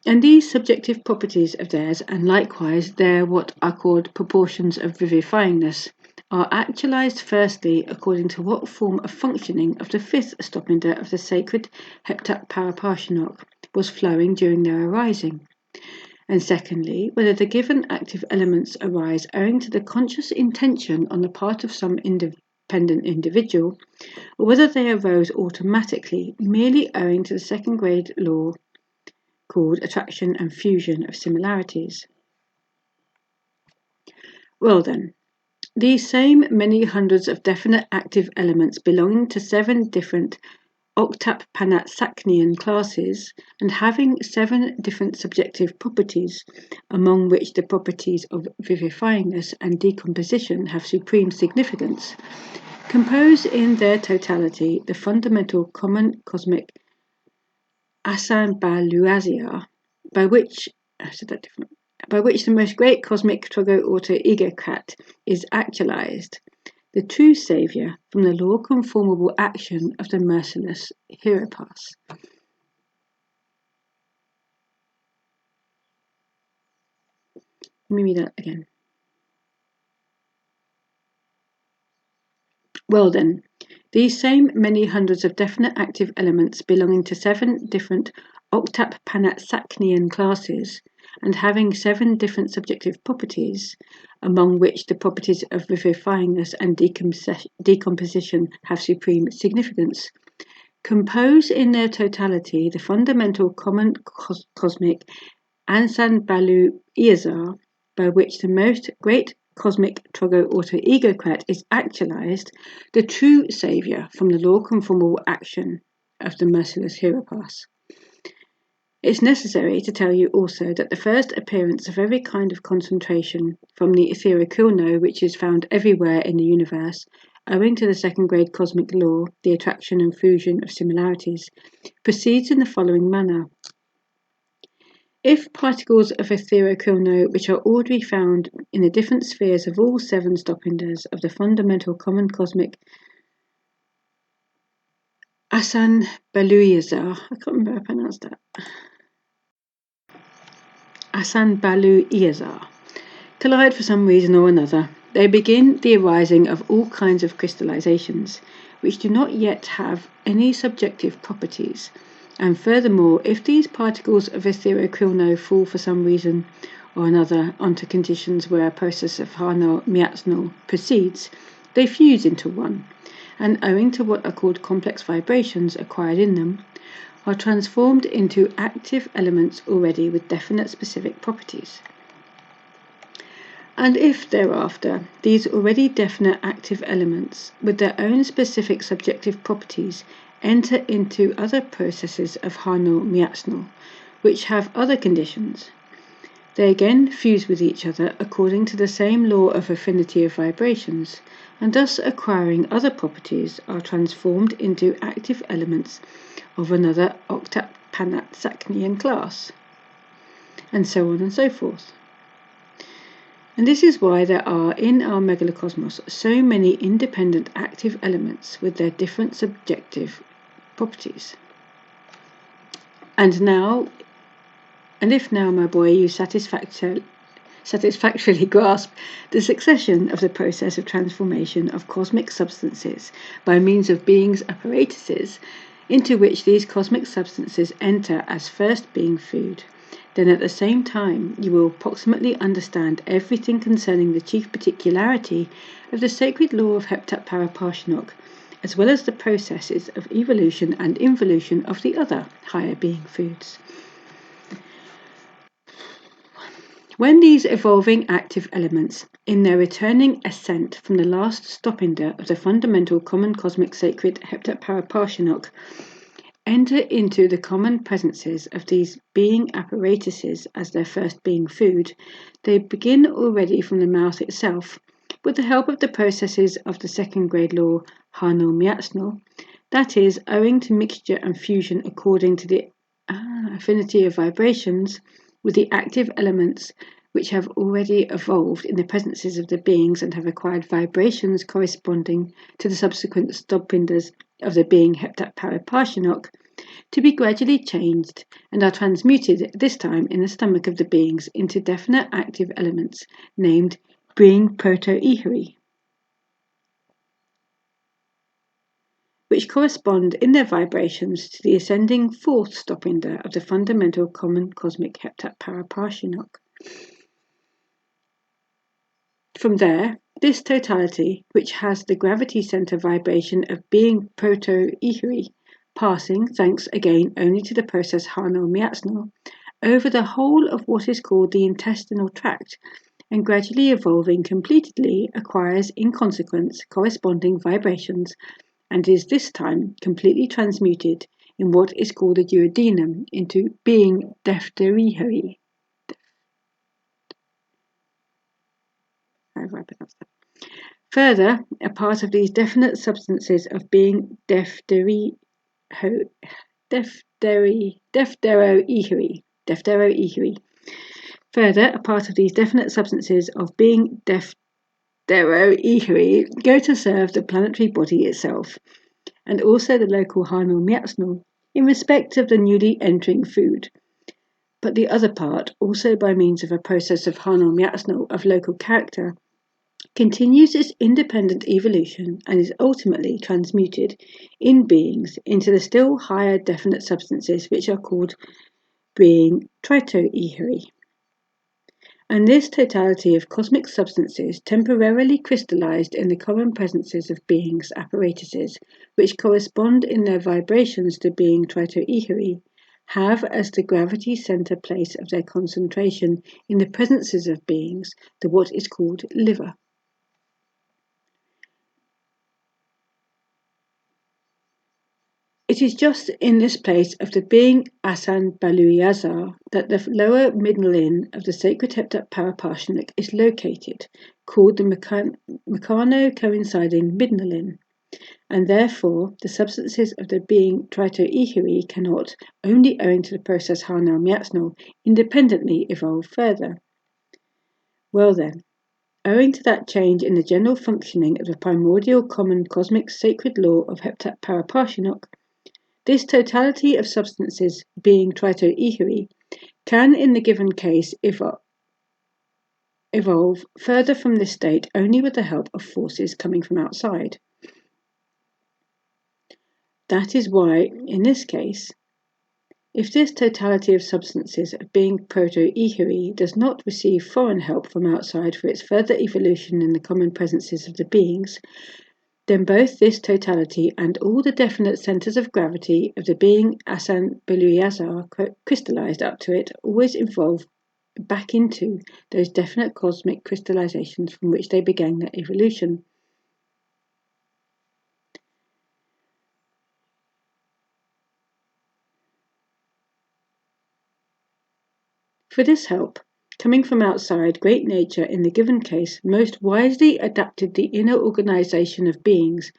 And these subjective properties of theirs, and likewise their what are called proportions of vivifyingness, are actualized firstly according to what form of functioning of the fifth stopinder of the sacred Heptaparaparshinok was flowing during their arising, and secondly whether the given active elements arise owing to the conscious intention on the part of some independent individual, or whether they arose automatically merely owing to the second grade law called attraction and fusion of similarities. Well then, these same many hundreds of definite active elements belonging to seven different octapanaxachnian classes and having seven different subjective properties, among which the properties of vivifyingness and decomposition have supreme significance, compose in their totality the fundamental common cosmic asambaluazia, by which the most great cosmic Togo auto egocrat is actualized, the true saviour from the law-conformable action of the merciless Hieropas. Let me read that again. Well then, these same many hundreds of definite active elements belonging to 7 different octap-panatsaknian classes and having 7 different subjective properties, among which the properties of vivifyingness and decomposition have supreme significance, compose in their totality the fundamental common cosmic Ansan-Balu Iazar, by which the most great cosmic Togo auto egocrat is actualized, the true saviour from the law-conformable action of the merciless Hieropas. It's necessary to tell you also that the first appearance of every kind of concentration from the etherical which is found everywhere in the universe, owing to the second grade cosmic law, the attraction and fusion of similarities, proceeds in the following manner. If particles of etherical which are already found in the different spheres of all 7 stopinders of the fundamental common cosmic Asan-Baluiazar, I can't remember how I pronounced that, Asan-Baluiazar, collide for some reason or another, they begin the arising of all kinds of crystallizations, which do not yet have any subjective properties. And furthermore, if these particles of etherical fall for some reason or another onto conditions where a process of Harno-Miatsnal proceeds, they fuse into one, and owing to what are called complex vibrations acquired in them, are transformed into active elements already with definite specific properties. And if thereafter these already definite active elements with their own specific subjective properties enter into other processes of Harno-Miatsnal, which have other conditions, they again fuse with each other according to the same law of affinity of vibrations, and thus acquiring other properties are transformed into active elements of another octap-panatsaknian class, and so on and so forth. And this is why there are in our megalocosmos so many independent active elements with their different subjective properties. And if now, my boy, you satisfactorily grasp the succession of the process of transformation of cosmic substances by means of beings' apparatuses, into which these cosmic substances enter as first being food, then at the same time you will approximately understand everything concerning the chief particularity of the sacred law of Heptat Paraparshinok, as well as the processes of evolution and involution of the other higher being foods. When these evolving active elements, in their returning ascent from the last stopinder of the fundamental common cosmic sacred Heptat Paraparshinok, enter into the common presences of these being apparatuses as their first being food, they begin already from the mouth itself, with the help of the processes of the second grade law Harno-Miatsnal, that is, owing to mixture and fusion according to the affinity of vibrations with the active elements which have already evolved in the presences of the beings and have acquired vibrations corresponding to the subsequent stopinders of the being Heptat Paraparshinok, to be gradually changed and are transmuted this time in the stomach of the beings into definite active elements named being proto-eheri, which correspond in their vibrations to the ascending 4th stopinder of the fundamental common cosmic Heptat Paraparshinok. From there, this totality, which has the gravity center vibration of being proto-eheri, passing, thanks again only to the process Harno-Miatsnal, over the whole of what is called the intestinal tract, and gradually evolving completely, acquires in consequence corresponding vibrations, and is this time completely transmuted in what is called the duodenum into being Defterieheri. Further, a part of these definite substances of being Defterieheri Defteroeheri. Further, a part of these definite substances of being Defteroeheri go to serve the planetary body itself, and also the local Hanal Miatsnal, in respect of the newly entering food. But the other part, also by means of a process of Hanal Miatsnal of local character, continues its independent evolution and is ultimately transmuted in beings into the still higher definite substances which are called being Tritoeheri. And this totality of cosmic substances temporarily crystallized in the common presences of beings' apparatuses, which correspond in their vibrations to being Tritoeheri, have as the gravity center place of their concentration in the presences of beings the what is called liver. It is just in this place of the being Asan Baluyazar that the lower midline of the sacred Heptat Paraparshanuk is located, called the Meccano-coinciding midline, and therefore the substances of the being Tritoeheri cannot, only owing to the process Hanal Miatsnal, independently evolve further. Well then, owing to that change in the general functioning of the primordial common cosmic sacred law of Heptat Paraparshanuk, this totality of substances, being Tritoeheri, can in the given case evolve further from this state only with the help of forces coming from outside. That is why, in this case, if this totality of substances, being Protoeheri, does not receive foreign help from outside for its further evolution in the common presences of the beings, then both this totality and all the definite centres of gravity of the being Asan Baluyazar crystallized up to it always evolve back into those definite cosmic crystallizations from which they began their evolution. For this help, coming from outside, great nature in the given case most wisely adapted the inner organization of beings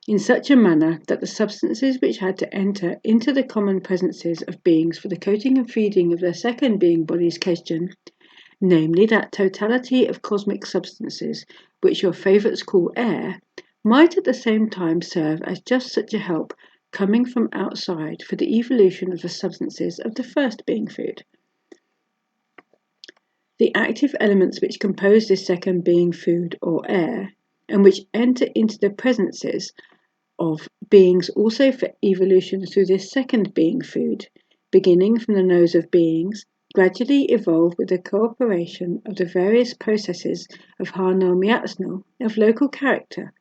in such a manner that the substances which had to enter into the common presences of beings for the coating and feeding of their second being body's question, namely that totality of cosmic substances which your favourites call air, might at the same time serve as just such a help coming from outside for the evolution of the substances of the first being food. The active elements which compose this second being food or air, and which enter into the presences of beings also for evolution through this second being food, beginning from the nose of beings, gradually evolve with the cooperation of the various processes of Hanal Miatsnal of local character,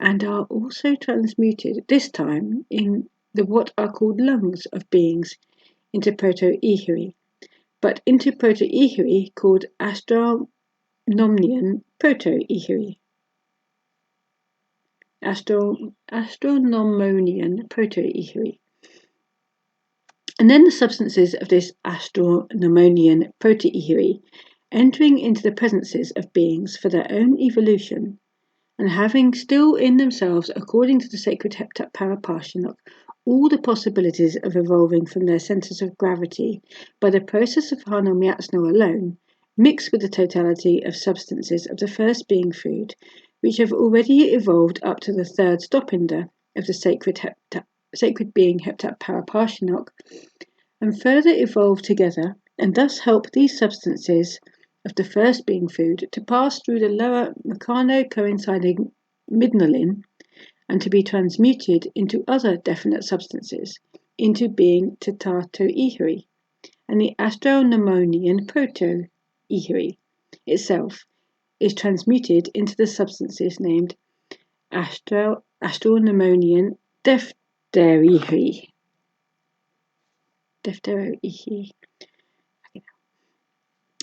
and are also transmuted, this time in the what are called lungs of beings, into Protoeheri, but into Protoeheri called Astronomnian Protoeheri. Astronomonian Protoeheri. And then the substances of this Astronomonian Protoeheri, entering into the presences of beings for their own evolution, and having still in themselves, according to the sacred Heptat Paraparshanuk, all the possibilities of evolving from their centres of gravity by the process of Hanal Miatsnal alone, mix with the totality of substances of the first being food, which have already evolved up to the third stopinder of the sacred being Heptat Paraparshanuk, and further evolve together, and thus help these substances of the first being food to pass through the lower Meccano-coinciding midline and to be transmuted into other definite substances, into being Tritoeheri, and the Astronomonian Protoeheri itself is transmuted into the substances named Astronomonian Defteroeheri.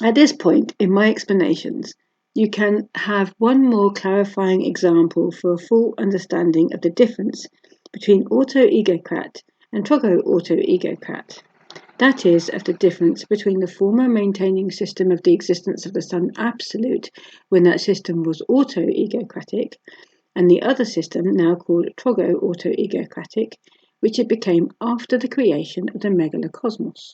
At this point in my explanations, you can have one more clarifying example for a full understanding of the difference between auto-egocrat and trogo-auto-egocrat. That is, of the difference between the former maintaining system of the existence of the Sun Absolute, when that system was auto-egocratic, and the other system, now called trogo-auto-egocratic, which it became after the creation of the megalocosmos.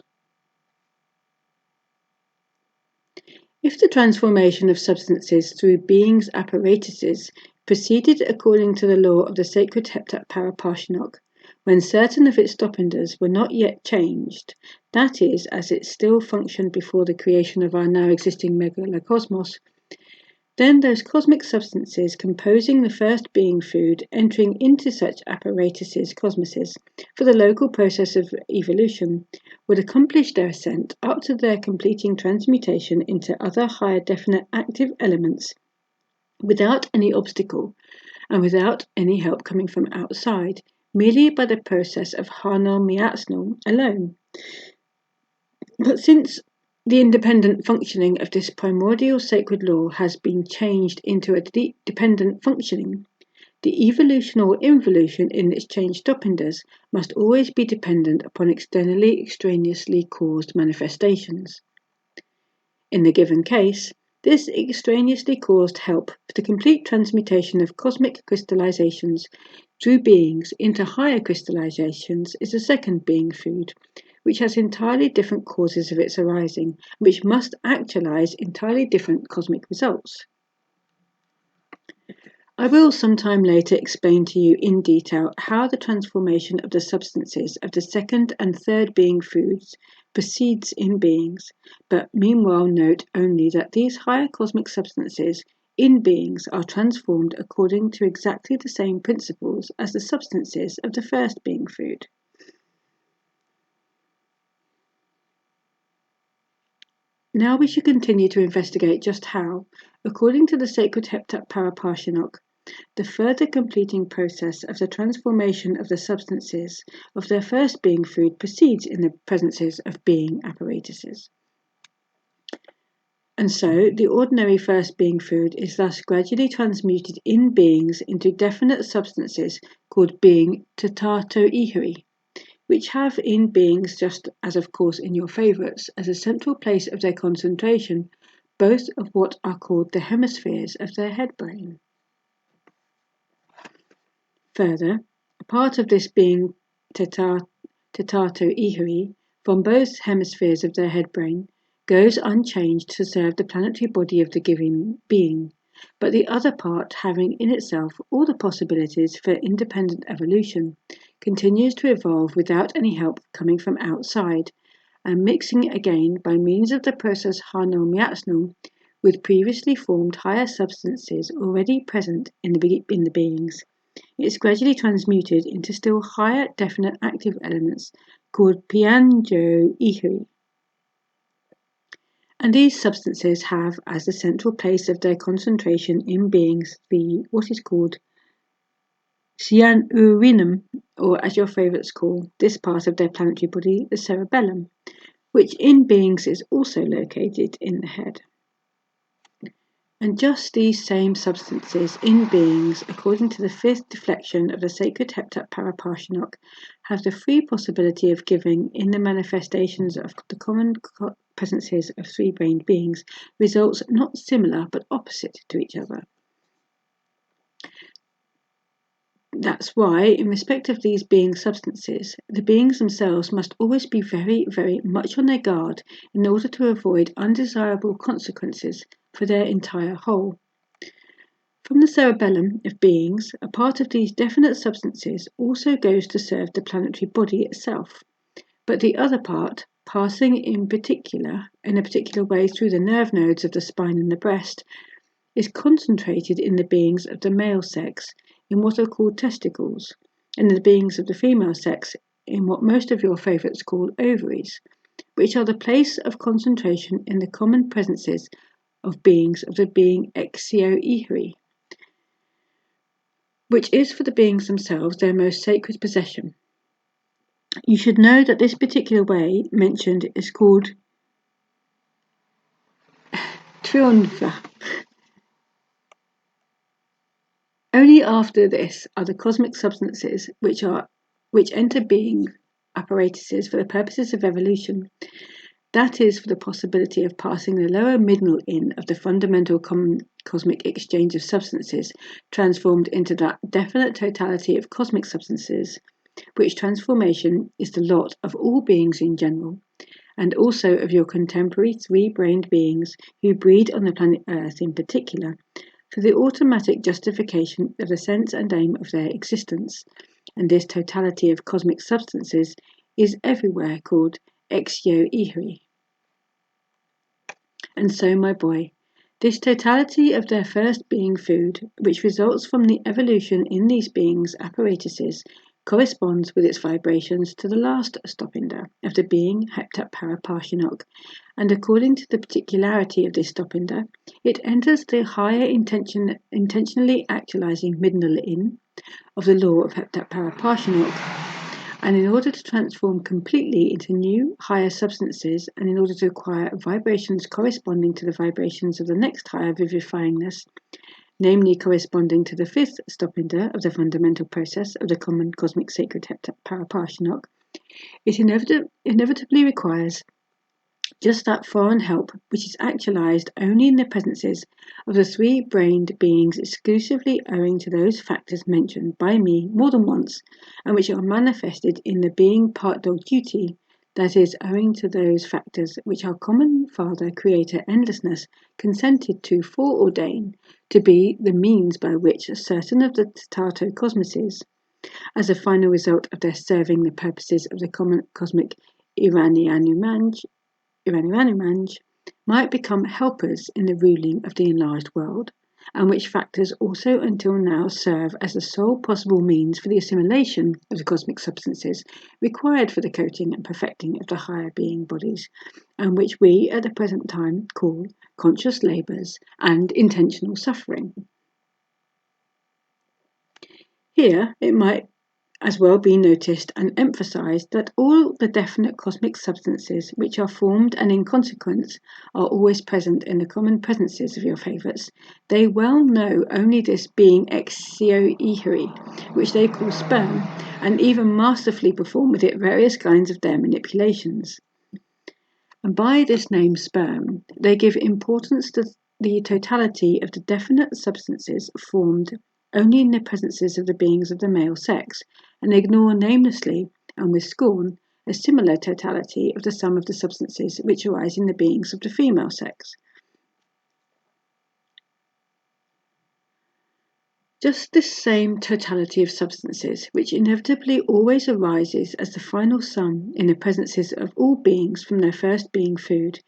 If the transformation of substances through beings' apparatuses proceeded according to the law of the sacred heptat paraparshinok, when certain of its stopinders were not yet changed, that is, as it still functioned before the creation of our now existing megalocosmos, then those cosmic substances composing the first being food entering into such apparatuses, cosmoses, for the local process of evolution, would accomplish their ascent up to their completing transmutation into other higher definite active elements without any obstacle and without any help coming from outside, merely by the process of Hanal Miatsnal alone. But since the independent functioning of this primordial sacred law has been changed into a dependent functioning, the evolution or involution in its changed stopinders must always be dependent upon extraneously caused manifestations. In the given case, this extraneously caused help for the complete transmutation of cosmic crystallizations through beings into higher crystallizations is a second being food, which has entirely different causes of its arising, which must actualize entirely different cosmic results. I will sometime later explain to you in detail how the transformation of the substances of the second and third being foods proceeds in beings, but meanwhile note only that these higher cosmic substances in beings are transformed according to exactly the same principles as the substances of the first being food. Now we should continue to investigate just how, according to the sacred heptat paraparshinok, the further completing process of the transformation of the substances of their first being food proceeds in the presences of being apparatuses. And so the ordinary first being food is thus gradually transmuted in beings into definite substances called being Tatatoihiri, which have in beings, just as of course in your favourites, as a central place of their concentration, both of what are called the hemispheres of their head brain. Further, a part of this being Tatatoihiri from both hemispheres of their head brain goes unchanged to serve the planetary body of the given being, but the other part, having in itself all the possibilities for independent evolution, continues to evolve without any help coming from outside, and mixing again by means of the process Hanal Miatsnal with previously formed higher substances already present in the beings. It is gradually transmuted into still higher definite active elements called Pianjo-ihiri. And these substances have as the central place of their concentration in beings what is called cyanurinum, or as your favourites call this part of their planetary body, the cerebellum, which in beings is also located in the head. And just these same substances in beings, according to the fifth deflection of the sacred heptat paraparshinok, have the free possibility of giving, in the manifestations of the common presences of three-brained beings, results not similar but opposite to each other. That's why, in respect of these being substances, the beings themselves must always be very, very much on their guard in order to avoid undesirable consequences for their entire whole. From the cerebellum of beings, a part of these definite substances also goes to serve the planetary body itself, but the other part, passing in a particular way through the nerve nodes of the spine and the breast, is concentrated in the beings of the male sex in what are called testicles, and in the beings of the female sex in what most of your favourites call ovaries, which are the place of concentration in the common presences of beings of the being Exio-ihiri, which is for the beings themselves their most sacred possession. You should know that this particular way mentioned is called triunfa. Only after this are the cosmic substances which enter being apparatuses for the purposes of evolution, that is, for the possibility of passing the lower middle in of the fundamental common cosmic exchange of substances transformed into that definite totality of cosmic substances, which transformation is the lot of all beings in general, and also of your contemporary three-brained beings who breed on the planet Earth in particular, for the automatic justification of the sense and aim of their existence. And this totality of cosmic substances is everywhere called exio ihri. And so, my boy, this totality of their first being food, which results from the evolution in these beings' apparatuses, corresponds with its vibrations to the last stopinder of the being Heptatparaparshinok, and according to the particularity of this stopinder, it enters the higher intentionally actualizing Midnal in of the law of Heptatparaparshinok. And in order to transform completely into new, higher substances, and in order to acquire vibrations corresponding to the vibrations of the next higher vivifyingness, namely corresponding to the fifth stopinder of the fundamental process of the common cosmic sacred Heptatparaparshinok, it inevitably requires just that foreign help which is actualized only in the presences of the three-brained beings exclusively owing to those factors mentioned by me more than once, and which are manifested in the being part dog duty, that is, owing to those factors which our common Father, Creator, Endlessness, consented to foreordain to be the means by which certain of the Tato cosmoses, as a final result of their serving the purposes of the common cosmic Iranianumanj, might become helpers in the ruling of the enlarged world, and which factors also until now serve as the sole possible means for the assimilation of the cosmic substances required for the coating and perfecting of the higher being bodies, and which we at the present time call conscious labours and intentional suffering. Here it might as well be noticed and emphasized that all the definite cosmic substances which are formed and in consequence are always present in the common presences of your favourites, they well know only this being exio ihri, which they call sperm, and even masterfully perform with it various kinds of their manipulations. And by this name sperm, they give importance to the totality of the definite substances formed only in the presences of the beings of the male sex, and ignore namelessly and with scorn a similar totality of the sum of the substances which arise in the beings of the female sex. Just this same totality of substances, which inevitably always arises as the final sum in the presences of all beings from their first being food,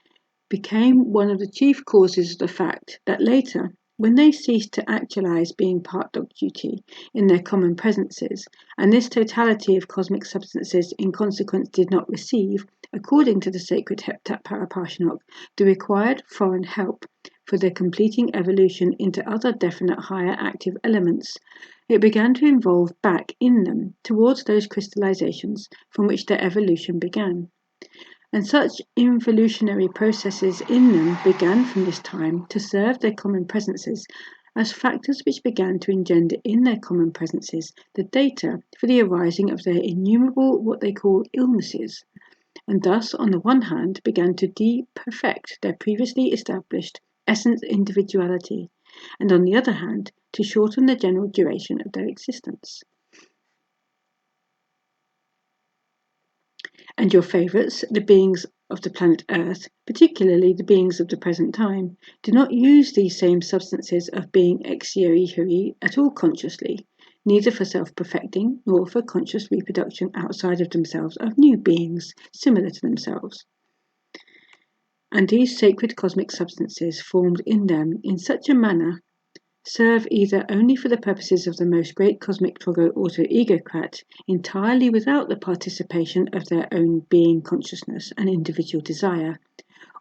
became one of the chief causes of the fact that later, when they ceased to actualize being part dog duty in their common presences, and this totality of cosmic substances in consequence did not receive, according to the sacred Heptatparaparshinok, the required foreign help for their completing evolution into other definite higher active elements, it began to evolve back in them towards those crystallizations from which their evolution began. And such involutionary processes in them began from this time to serve their common presences as factors which began to engender in their common presences the data for the arising of their innumerable what they call illnesses, and thus on the one hand began to de-perfect their previously established essence individuality, and on the other hand to shorten the general duration of their existence. And your favourites, the beings of the planet Earth, particularly the beings of the present time, do not use these same substances of being exio ihri at all consciously, neither for self-perfecting nor for conscious reproduction outside of themselves of new beings similar to themselves. And these sacred cosmic substances formed in them in such a manner serve either only for the purposes of the most great cosmic Togo auto-egocrat, entirely without the participation of their own being consciousness and individual desire,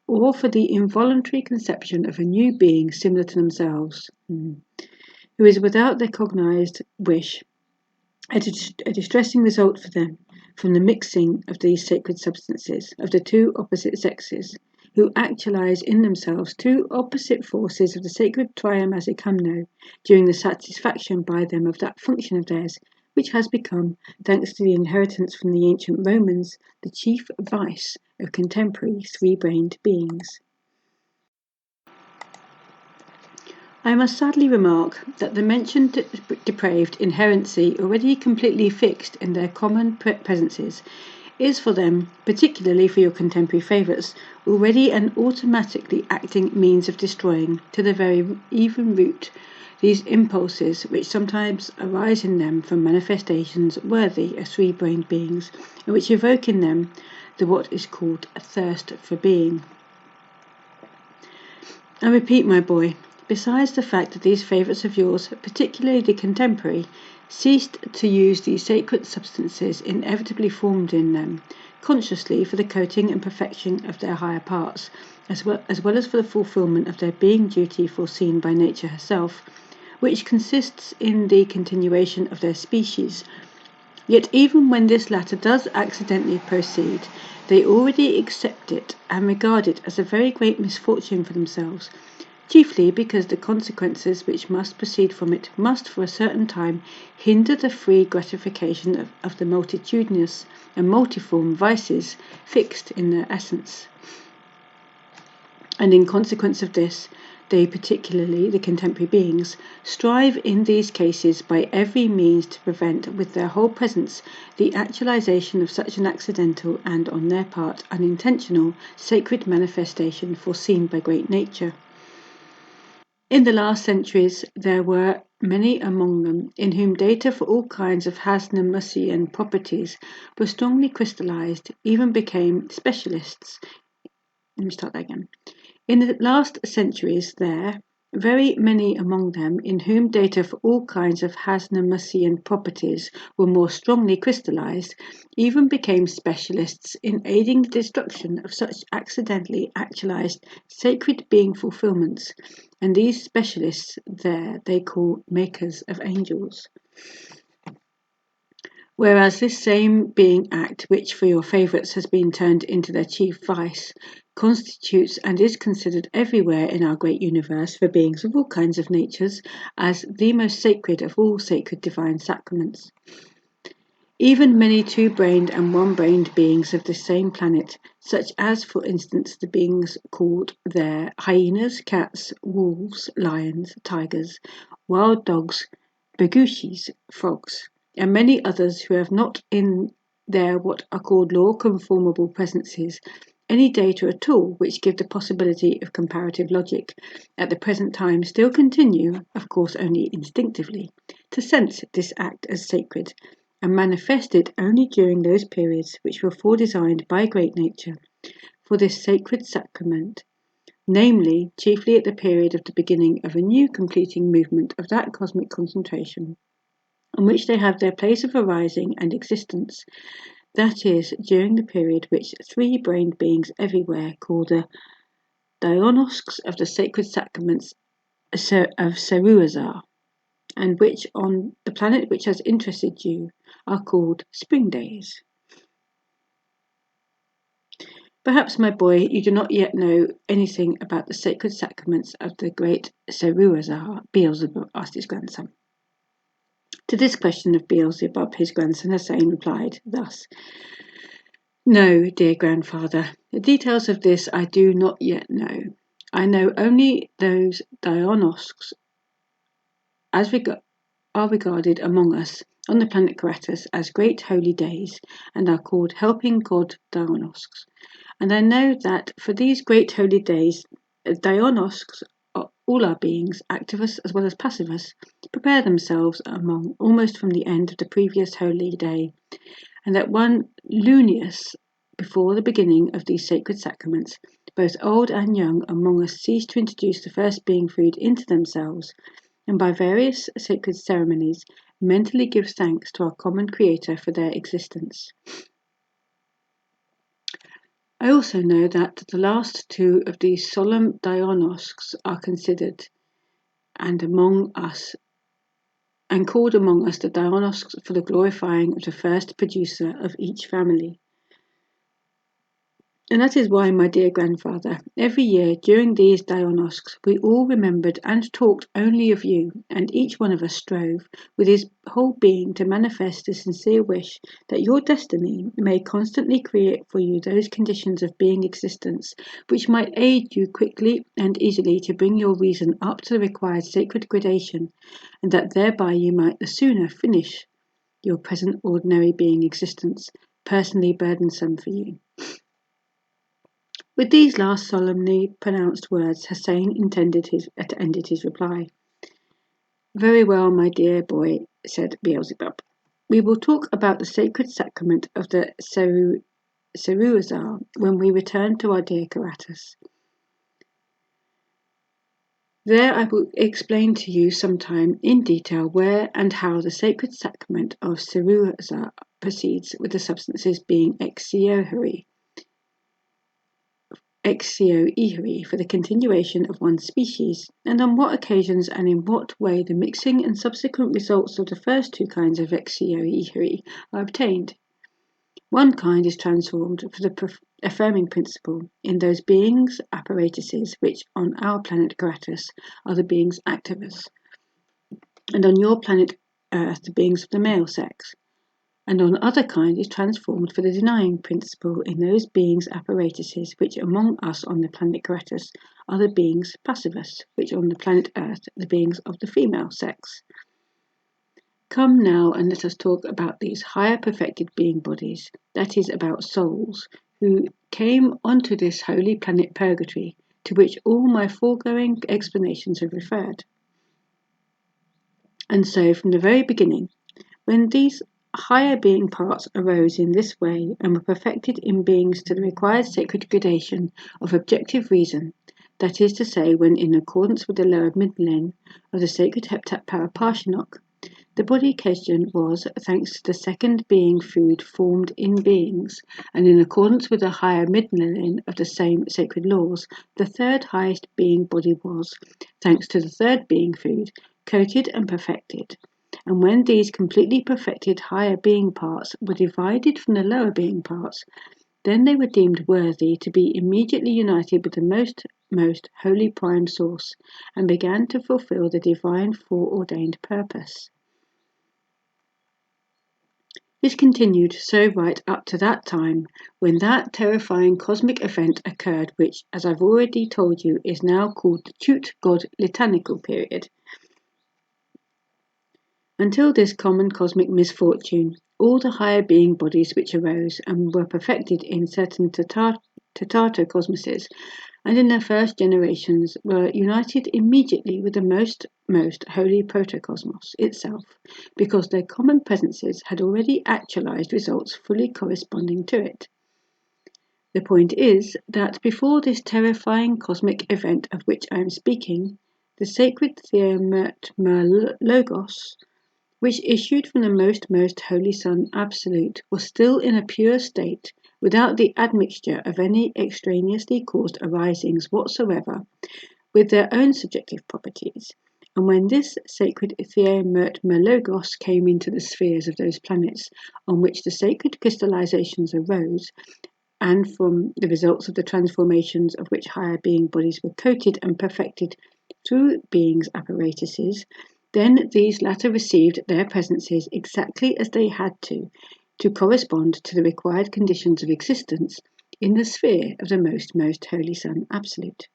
or for the involuntary conception of a new being similar to themselves, who is without their cognized wish, a distressing result for them from the mixing of these sacred substances of the two opposite sexes, who actualize in themselves two opposite forces of the sacred triamazikamno during the satisfaction by them of that function of theirs, which has become, thanks to the inheritance from the ancient Romans, the chief vice of contemporary three-brained beings. I must sadly remark that the mentioned depraved inherency, already completely fixed in their common presences, is for them, particularly for your contemporary favourites, already an automatically acting means of destroying, to the very even root, these impulses which sometimes arise in them from manifestations worthy of three-brained beings, and which evoke in them the what is called a thirst for being. I repeat, my boy, besides the fact that these favourites of yours, particularly the contemporary, ceased to use these sacred substances inevitably formed in them, consciously for the coating and perfection of their higher parts, as well as for the fulfilment of their being duty foreseen by nature herself, which consists in the continuation of their species. Yet even when this latter does accidentally proceed, they already accept it and regard it as a very great misfortune for themselves, chiefly because the consequences which must proceed from it must for a certain time hinder the free gratification of the multitudinous and multiform vices fixed in their essence. And in consequence of this, they, particularly the contemporary beings, strive in these cases by every means to prevent with their whole presence the actualization of such an accidental and, on their part, unintentional sacred manifestation foreseen by great nature. In the last centuries, there were many among them in whom data for all kinds of Hasnamussian properties were strongly crystallized, even became specialists. Let me start that again. In the last centuries, there very many among them in whom data for all kinds of Hasnamussian properties were more strongly crystallized, even became specialists in aiding the destruction of such accidentally actualized sacred being fulfillments, and these specialists there they call makers of angels. Whereas this same being act, which for your favourites has been turned into their chief vice, constitutes and is considered everywhere in our great universe for beings of all kinds of natures as the most sacred of all sacred divine sacraments. Even many two-brained and one-brained beings of the same planet, such as for instance the beings called there hyenas, cats, wolves, lions, tigers, wild dogs, bagushis, frogs, and many others who have not in their what are called law-conformable presences any data at all which give the possibility of comparative logic, at the present time still continue, of course only instinctively, to sense this act as sacred, and manifest it only during those periods which were foredesigned by great nature for this sacred sacrament, namely, chiefly at the period of the beginning of a new completing movement of that cosmic concentration, on which they have their place of arising and existence, that is, during the period which three-brained beings everywhere call the Dionysos of the sacred sacraments of Ceruazar, and which, on the planet which has interested you, are called spring days. Perhaps, my boy, you do not yet know anything about the sacred sacraments of the great Ceruazar, Beelzebub asked his grandson. To this question of Beelzebub, his grandson Hussein replied thus: No, dear grandfather, the details of this I do not yet know. I know only those Dionysos as are regarded among us on the planet Karatas as great holy days, and are called helping God Dionysos. And I know that for these great holy days, Dionysos, all our beings, activus as well as passivus, prepare themselves among almost from the end of the previous holy day, and that one Lunius, before the beginning of these sacred sacraments, both old and young among us cease to introduce the first being food into themselves, and by various sacred ceremonies mentally give thanks to our common Creator for their existence. I also know that the last two of these solemn Dionysos are considered and called among us the Dionysos for the glorifying of the first producer of each family. And that is why, my dear grandfather, every year during these Dionysos we all remembered and talked only of you, and each one of us strove with his whole being to manifest the sincere wish that your destiny may constantly create for you those conditions of being existence which might aid you quickly and easily to bring your reason up to the required sacred gradation, and that thereby you might the sooner finish your present ordinary being existence, personally burdensome for you. With these last solemnly pronounced words, Hussein ended his reply. Very well, my dear boy, said Beelzebub. We will talk about the sacred sacrament of the Seruazar when we return to our dear Karatas. There I will explain to you sometime in detail where and how the sacred sacrament of Seruazar proceeds, with the substances being exiohary for the continuation of one species, and on what occasions and in what way the mixing and subsequent results of the first two kinds of exiohary are obtained. One kind is transformed for the affirming principle in those beings apparatuses which on our planet Gratus are the beings activus, and on your planet Earth the beings of the male sex. And on other kind is transformed for the denying principle in those beings apparatuses which among us on the planet Gratus are the beings passivus, which on the planet Earth are the beings of the female sex. Come now and let us talk about these higher perfected being bodies, that is, about souls, who came onto this holy planet Purgatory, to which all my foregoing explanations have referred. And so, from the very beginning, when these higher being parts arose in this way and were perfected in beings to the required sacred gradation of objective reason, that is to say, when in accordance with the lower midline of the sacred heptat paraparshinok, the body Kesjan was, thanks to the second being food formed in beings, and in accordance with the higher midline of the same sacred laws, the third highest being body was, thanks to the third being food, coated and perfected. And when these completely perfected higher being parts were divided from the lower being parts, then they were deemed worthy to be immediately united with the most holy prime source, and began to fulfill the divine foreordained purpose. This continued so right up to that time, when that terrifying cosmic event occurred which, as I've already told you, is now called the Chute God Litanical period. Until this common cosmic misfortune, all the higher being bodies which arose and were perfected in certain Tatar cosmoses and in their first generations were united immediately with the most holy protocosmos itself, because their common presences had already actualized results fully corresponding to it. The point is that before this terrifying cosmic event of which I am speaking, the sacred Logos, which issued from the most holy Son Absolute, was still in a pure state, without the admixture of any extraneously caused arisings whatsoever, with their own subjective properties. And when this sacred Logos came into the spheres of those planets on which the sacred crystallizations arose, and from the results of the transformations of which higher being bodies were coated and perfected through beings apparatuses, then these latter received their presences exactly as they had to correspond to the required conditions of existence in the sphere of the most holy Son Absolute.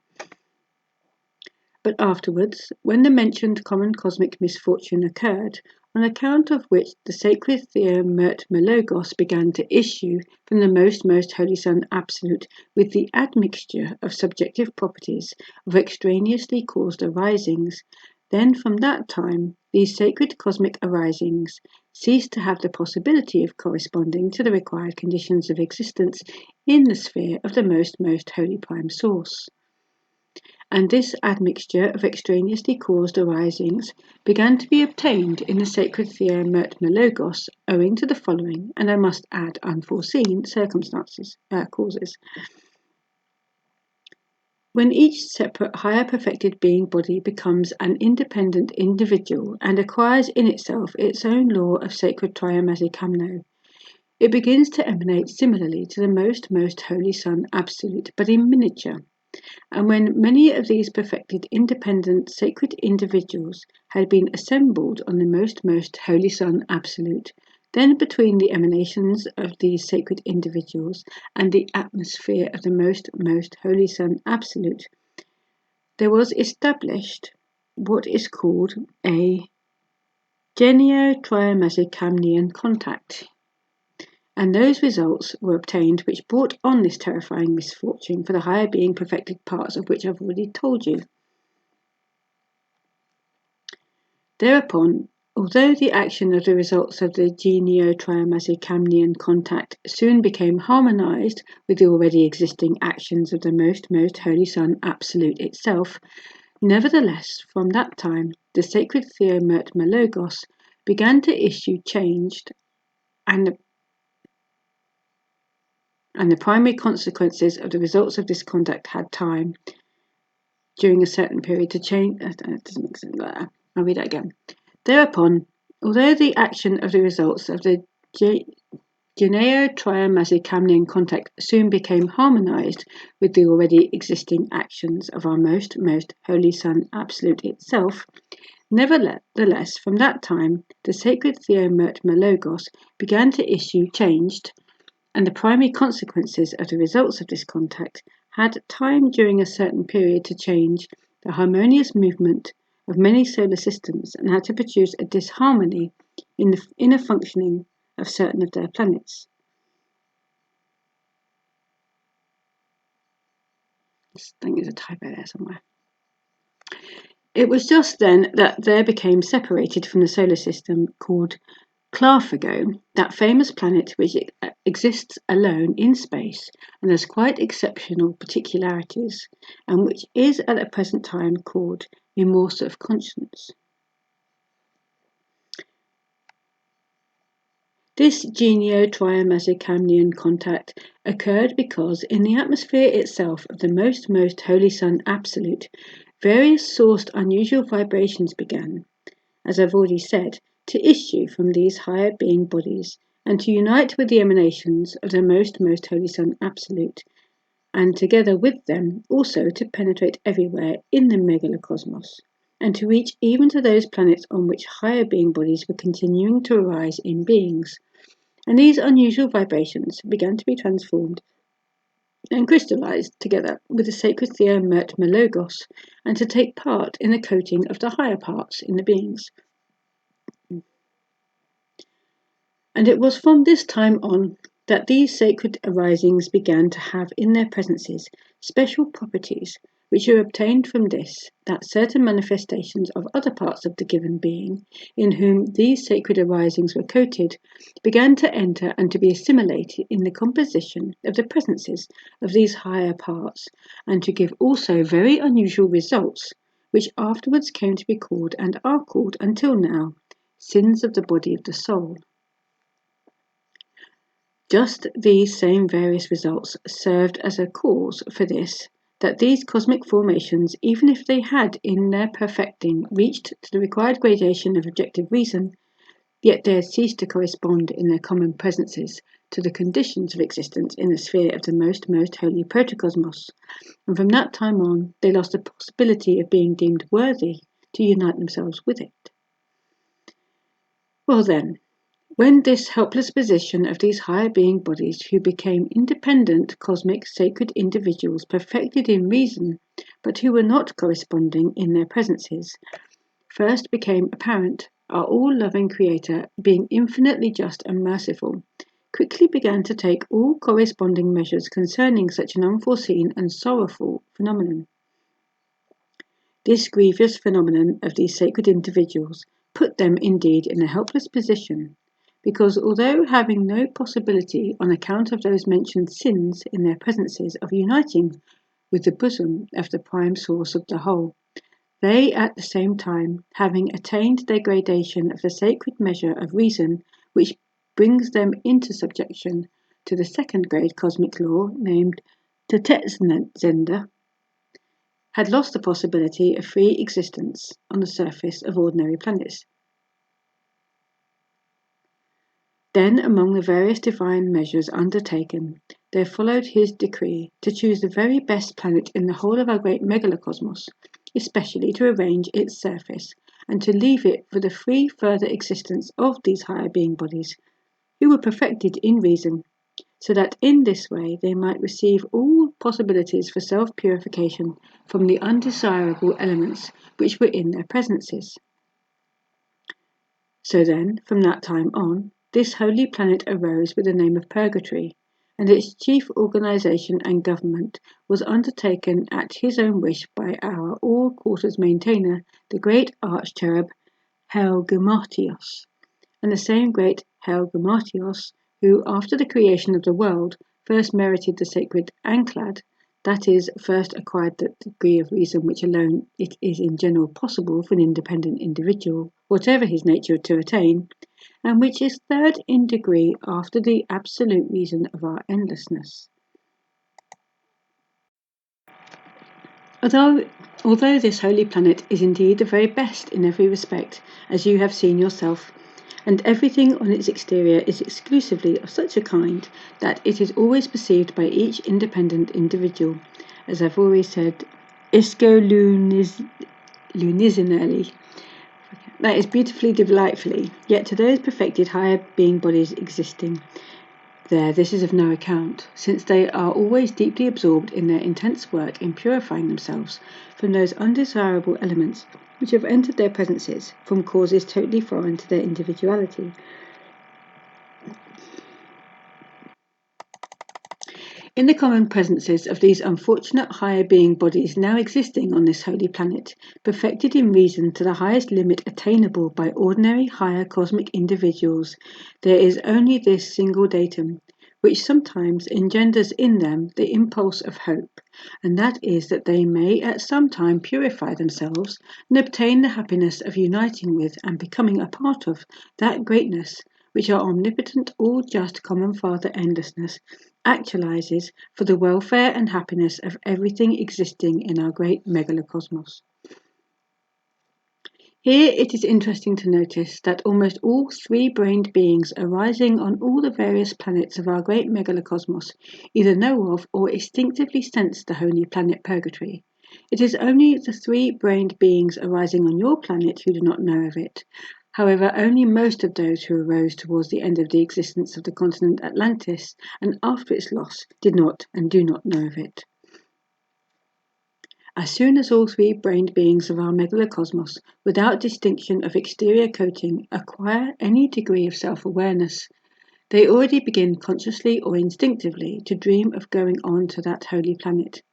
But afterwards, when the mentioned common cosmic misfortune occurred, on account of which the sacred Logos began to issue from the most holy Son Absolute with the admixture of subjective properties of extraneously caused arisings, then from that time these sacred cosmic arisings ceased to have the possibility of corresponding to the required conditions of existence in the sphere of the most holy prime source. And this admixture of extraneously caused arisings began to be obtained in the sacred Logos owing to the following, and I must add unforeseen, causes. When each separate higher perfected being body becomes an independent individual and acquires in itself its own law of sacred triamazikamno, It begins to emanate similarly to the most holy Sun Absolute, but in miniature. And when many of these perfected independent sacred individuals had been assembled on the most holy Sun Absolute, then between the emanations of these sacred individuals and the atmosphere of the most holy Sun Absolute, there was established what is called a genio-triamazicamnian contact. And those results were obtained which brought on this terrifying misfortune for the higher being perfected parts of which I've already told you. Thereupon, although the action of the results of the genio-triamazicamnian contact soon became harmonized with the already existing actions of the most holy Sun Absolute itself, nevertheless, from that time, the sacred Theomert Malogos began to issue changed and the primary consequences of the results of this contact had time during a certain period to change. It doesn't make sense like that. I'll read that again. Thereupon, although the action of the results of the geneo-triamazicamnian contact soon became harmonized with the already existing actions of our most holy Sun Absolute itself, nevertheless, from that time, the sacred Theomert Malogos began to issue changed, and the primary consequences of the results of this contact had time during a certain period to change the harmonious movement of many solar systems and had to produce a disharmony in the inner functioning of certain of their planets. I think there's a typo there somewhere. It was just then that there became separated from the solar system called Clarfigo, that famous planet which exists alone in space and has quite exceptional particularities, and which is at the present time called Mimorsa of Conscience. This genio-triamazicamnian contact occurred because in the atmosphere itself of the most holy Sun Absolute, various sourced unusual vibrations began, as I've already said, to issue from these higher being bodies and to unite with the emanations of the most holy Sun Absolute, and together with them also to penetrate everywhere in the megalocosmos, and to reach even to those planets on which higher being bodies were continuing to arise in beings. And these unusual vibrations began to be transformed and crystallized together with the sacred Theomert Malogos, and to take part in the coating of the higher parts in the beings. And it was from this time on that these sacred arisings began to have in their presences special properties which are obtained from this, that certain manifestations of other parts of the given being, in whom these sacred arisings were coated, began to enter and to be assimilated in the composition of the presences of these higher parts, and to give also very unusual results, which afterwards came to be called, and are called until now, sins of the body of the soul. Just these same various results served as a cause for this, that these cosmic formations, even if they had in their perfecting reached to the required gradation of objective reason, yet they had ceased to correspond in their common presences to the conditions of existence in the sphere of the most holy protocosmos, and from that time on they lost the possibility of being deemed worthy to unite themselves with it. Well then, when this helpless position of these higher being bodies, who became independent cosmic sacred individuals perfected in reason, but who were not corresponding in their presences, first became apparent, our all-loving Creator, being infinitely just and merciful, quickly began to take all corresponding measures concerning such an unforeseen and sorrowful phenomenon. This grievous phenomenon of these sacred individuals put them indeed in a helpless position, because although having no possibility on account of those mentioned sins in their presences of uniting with the bosom of the prime source of the whole, they at the same time, having attained their gradation of the sacred measure of reason which brings them into subjection to the second grade cosmic law named Tetetzender, had lost the possibility of free existence on the surface of ordinary planets. Then, among the various divine measures undertaken, there followed his decree to choose the very best planet in the whole of our great megalocosmos, especially to arrange its surface, and to leave it for the free further existence of these higher being bodies, who were perfected in reason, so that in this way they might receive all possibilities for self-purification from the undesirable elements which were in their presences. So then, from that time on, this holy planet arose with the name of Purgatory, and its chief organization and government was undertaken at his own wish by our all-quarters maintainer, the great arch-cherub Helgematios, and the same great Helgematios who, after the creation of the world, first merited the sacred Anklad, that is, first acquired that degree of reason which alone it is in general possible for an independent individual, whatever his nature, to attain, and which is third in degree after the absolute reason of our endlessness. Although this holy planet is indeed the very best in every respect, as you have seen yourself, and everything on its exterior is exclusively of such a kind that it is always perceived by each independent individual, as I've always said, lunisonally, that is beautifully, delightfully, yet to those perfected higher being bodies existing there, this is of no account, since they are always deeply absorbed in their intense work in purifying themselves from those undesirable elements which have entered their presences from causes totally foreign to their individuality. In the common presences of these unfortunate higher being bodies now existing on this holy planet, perfected in reason to the highest limit attainable by ordinary higher cosmic individuals, there is only this single datum, which sometimes engenders in them the impulse of hope, and that is that they may at some time purify themselves and obtain the happiness of uniting with and becoming a part of that greatness which our omnipotent, all-just common Father Endlessness actualizes for the welfare and happiness of everything existing in our great megalocosmos. Here it is interesting to notice that almost all three-brained beings arising on all the various planets of our great megalocosmos either know of or instinctively sense the holy planet Purgatory. It is only the three-brained beings arising on your planet who do not know of it. However, only most of those who arose towards the end of the existence of the continent Atlantis and after its loss did not and do not know of it. As soon as all three-brained beings of our megalocosmos, without distinction of exterior coating, acquire any degree of self-awareness, they already begin consciously or instinctively to dream of going on to that holy planet,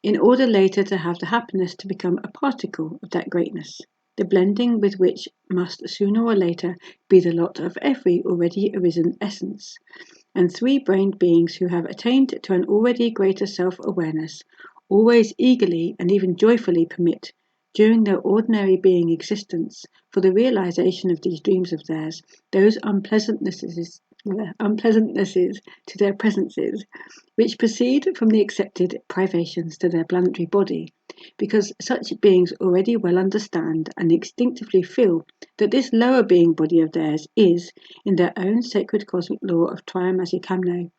in order later to have the happiness to become a particle of that greatness, the blending with which must sooner or later be the lot of every already arisen essence. And three-brained beings who have attained to an already greater self-awareness always eagerly and even joyfully permit, during their ordinary being existence, for the realization of these dreams of theirs, those unpleasantnesses to their presences, which proceed from the accepted privations to their planetary body, because such beings already well understand and instinctively feel that this lower being body of theirs is, in their own sacred cosmic law of Triamazikamno,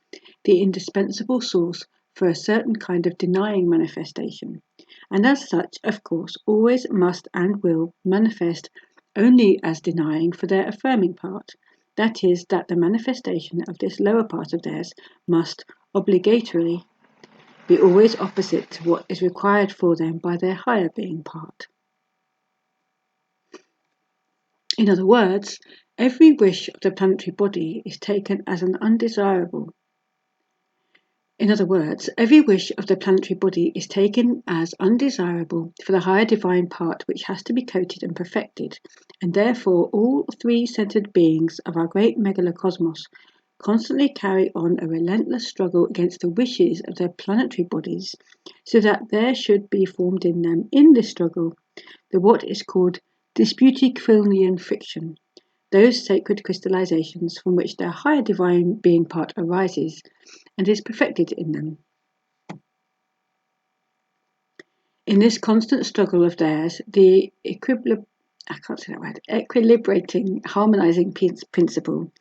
the indispensable source for a certain kind of denying manifestation, and as such, of course, always must and will manifest only as denying for their affirming part, that is, that the manifestation of this lower part of theirs must obligatorily be always opposite to what is required for them by their higher being part. In other words, every wish of the planetary body is taken as an undesirable. Every wish of the planetary body is taken as undesirable for the higher divine part which has to be coated and perfected, and therefore all three-centered beings of our great megalocosmos constantly carry on a relentless struggle against the wishes of their planetary bodies, so that there should be formed in them, in this struggle, the what is called Disputicronian friction, those sacred crystallizations from which their higher divine being part arises and is perfected in them. In this constant struggle of theirs, the equilibrating, harmonizing principle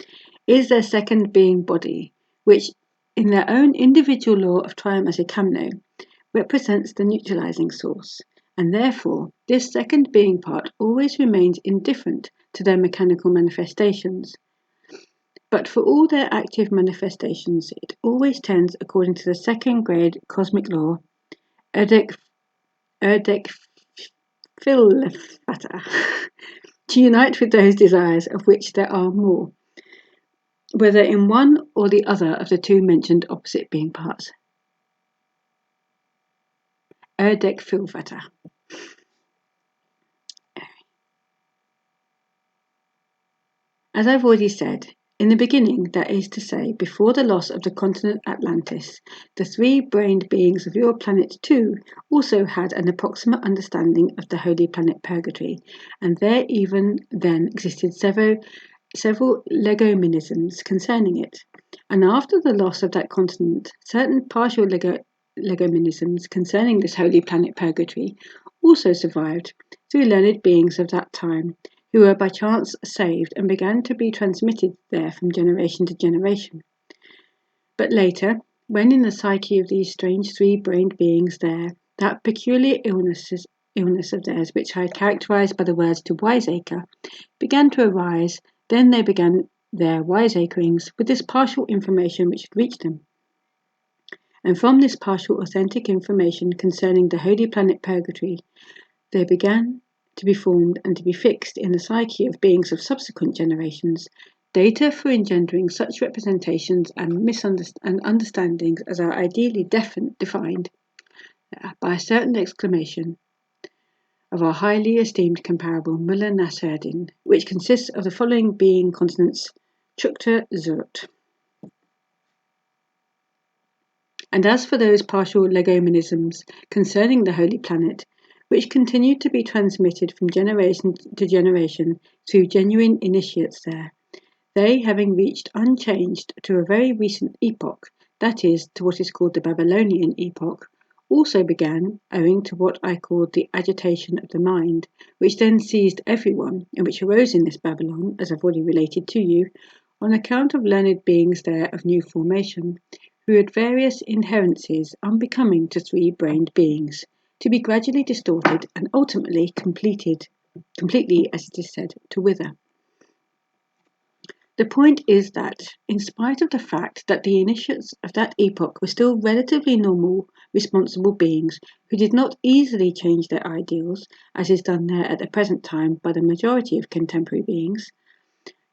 is their second being body, which, in their own individual law of triamasicamno, represents the neutralizing source, and therefore this second being part always remains indifferent to their mechanical manifestations. But for all their active manifestations, it always tends, according to the second grade cosmic law, Erdek Filfata, to unite with those desires of which there are more, whether in one or the other of the two mentioned opposite being parts. Erdek Filfata. As I've already said, in the beginning, that is to say, before the loss of the continent Atlantis, the three-brained beings of your planet too also had an approximate understanding of the holy planet Purgatory, and there even then existed several legomenisms concerning it. And after the loss of that continent, certain partial legomenisms concerning this holy planet Purgatory also survived through learned beings of that time, who were by chance saved and began to be transmitted there from generation to generation. But later, when in the psyche of these strange three-brained beings there, that peculiar illness of theirs, which I characterized by the words to wiseacre, began to arise, then they began their wiseacrings with this partial information which had reached them. And from this partial authentic information concerning the holy planet Purgatory, there began to be formed and to be fixed in the psyche of beings of subsequent generations, data for engendering such representations and understandings as are ideally defined by a certain exclamation of our highly esteemed comparable Muller Nasreddin, which consists of the following being consonants: Chukta Zurt. And as for those partial legomenisms concerning the holy planet, which continued to be transmitted from generation to generation through genuine initiates there, they having reached unchanged to a very recent epoch, that is, to what is called the Babylonian epoch, also began, owing to what I called the agitation of the mind, which then seized everyone, and which arose in this Babylon, as I've already related to you, on account of learned beings there of new formation, who had various inherencies unbecoming to three-brained beings, to be gradually distorted and ultimately completely, as it is said, to wither. The point is that, in spite of the fact that the initiates of that epoch were still relatively normal, responsible beings who did not easily change their ideals, as is done there at the present time by the majority of contemporary beings,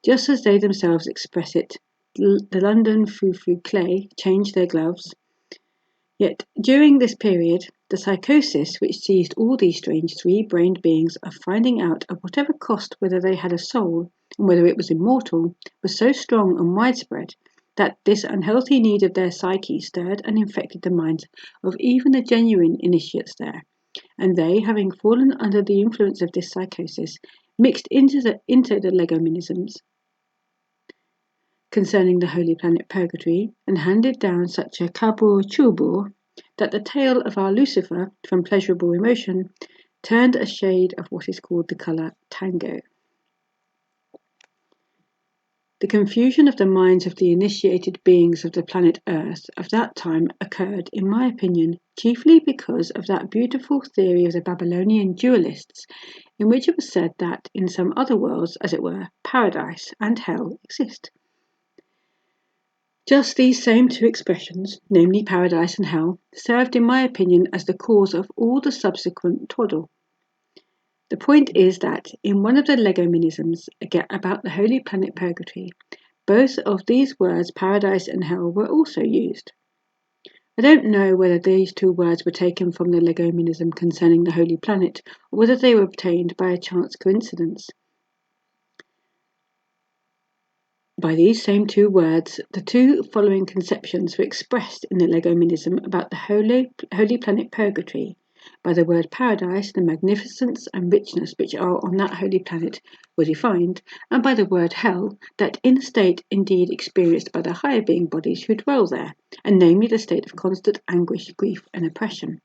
just as they themselves express it, the London frou-frou clay changed their gloves. Yet, during this period, the psychosis which seized all these strange three-brained beings of finding out at whatever cost whether they had a soul and whether it was immortal was so strong and widespread that this unhealthy need of their psyche stirred and infected the minds of even the genuine initiates there, and they, having fallen under the influence of this psychosis, mixed into the legomenisms concerning the holy planet Purgatory, and handed down such a kabur chubur that the tail of our Lucifer, from pleasurable emotion, turned a shade of what is called the colour tango. The confusion of the minds of the initiated beings of the planet Earth of that time occurred, in my opinion, chiefly because of that beautiful theory of the Babylonian dualists, in which it was said that, in some other worlds, as it were, paradise and hell exist. Just these same two expressions, namely paradise and hell, served in my opinion as the cause of all the subsequent twaddle. The point is that, in one of the legomenisms about the holy planet Purgatory, both of these words, paradise and hell, were also used. I don't know whether these two words were taken from the legomenism concerning the holy planet, or whether they were obtained by a chance coincidence. By these same two words, the two following conceptions were expressed in the legomenism about the holy planet Purgatory. By the word paradise, the magnificence and richness which are on that holy planet were defined, and by the word hell, that inner state indeed experienced by the higher being bodies who dwell there, and namely the state of constant anguish, grief, and oppression.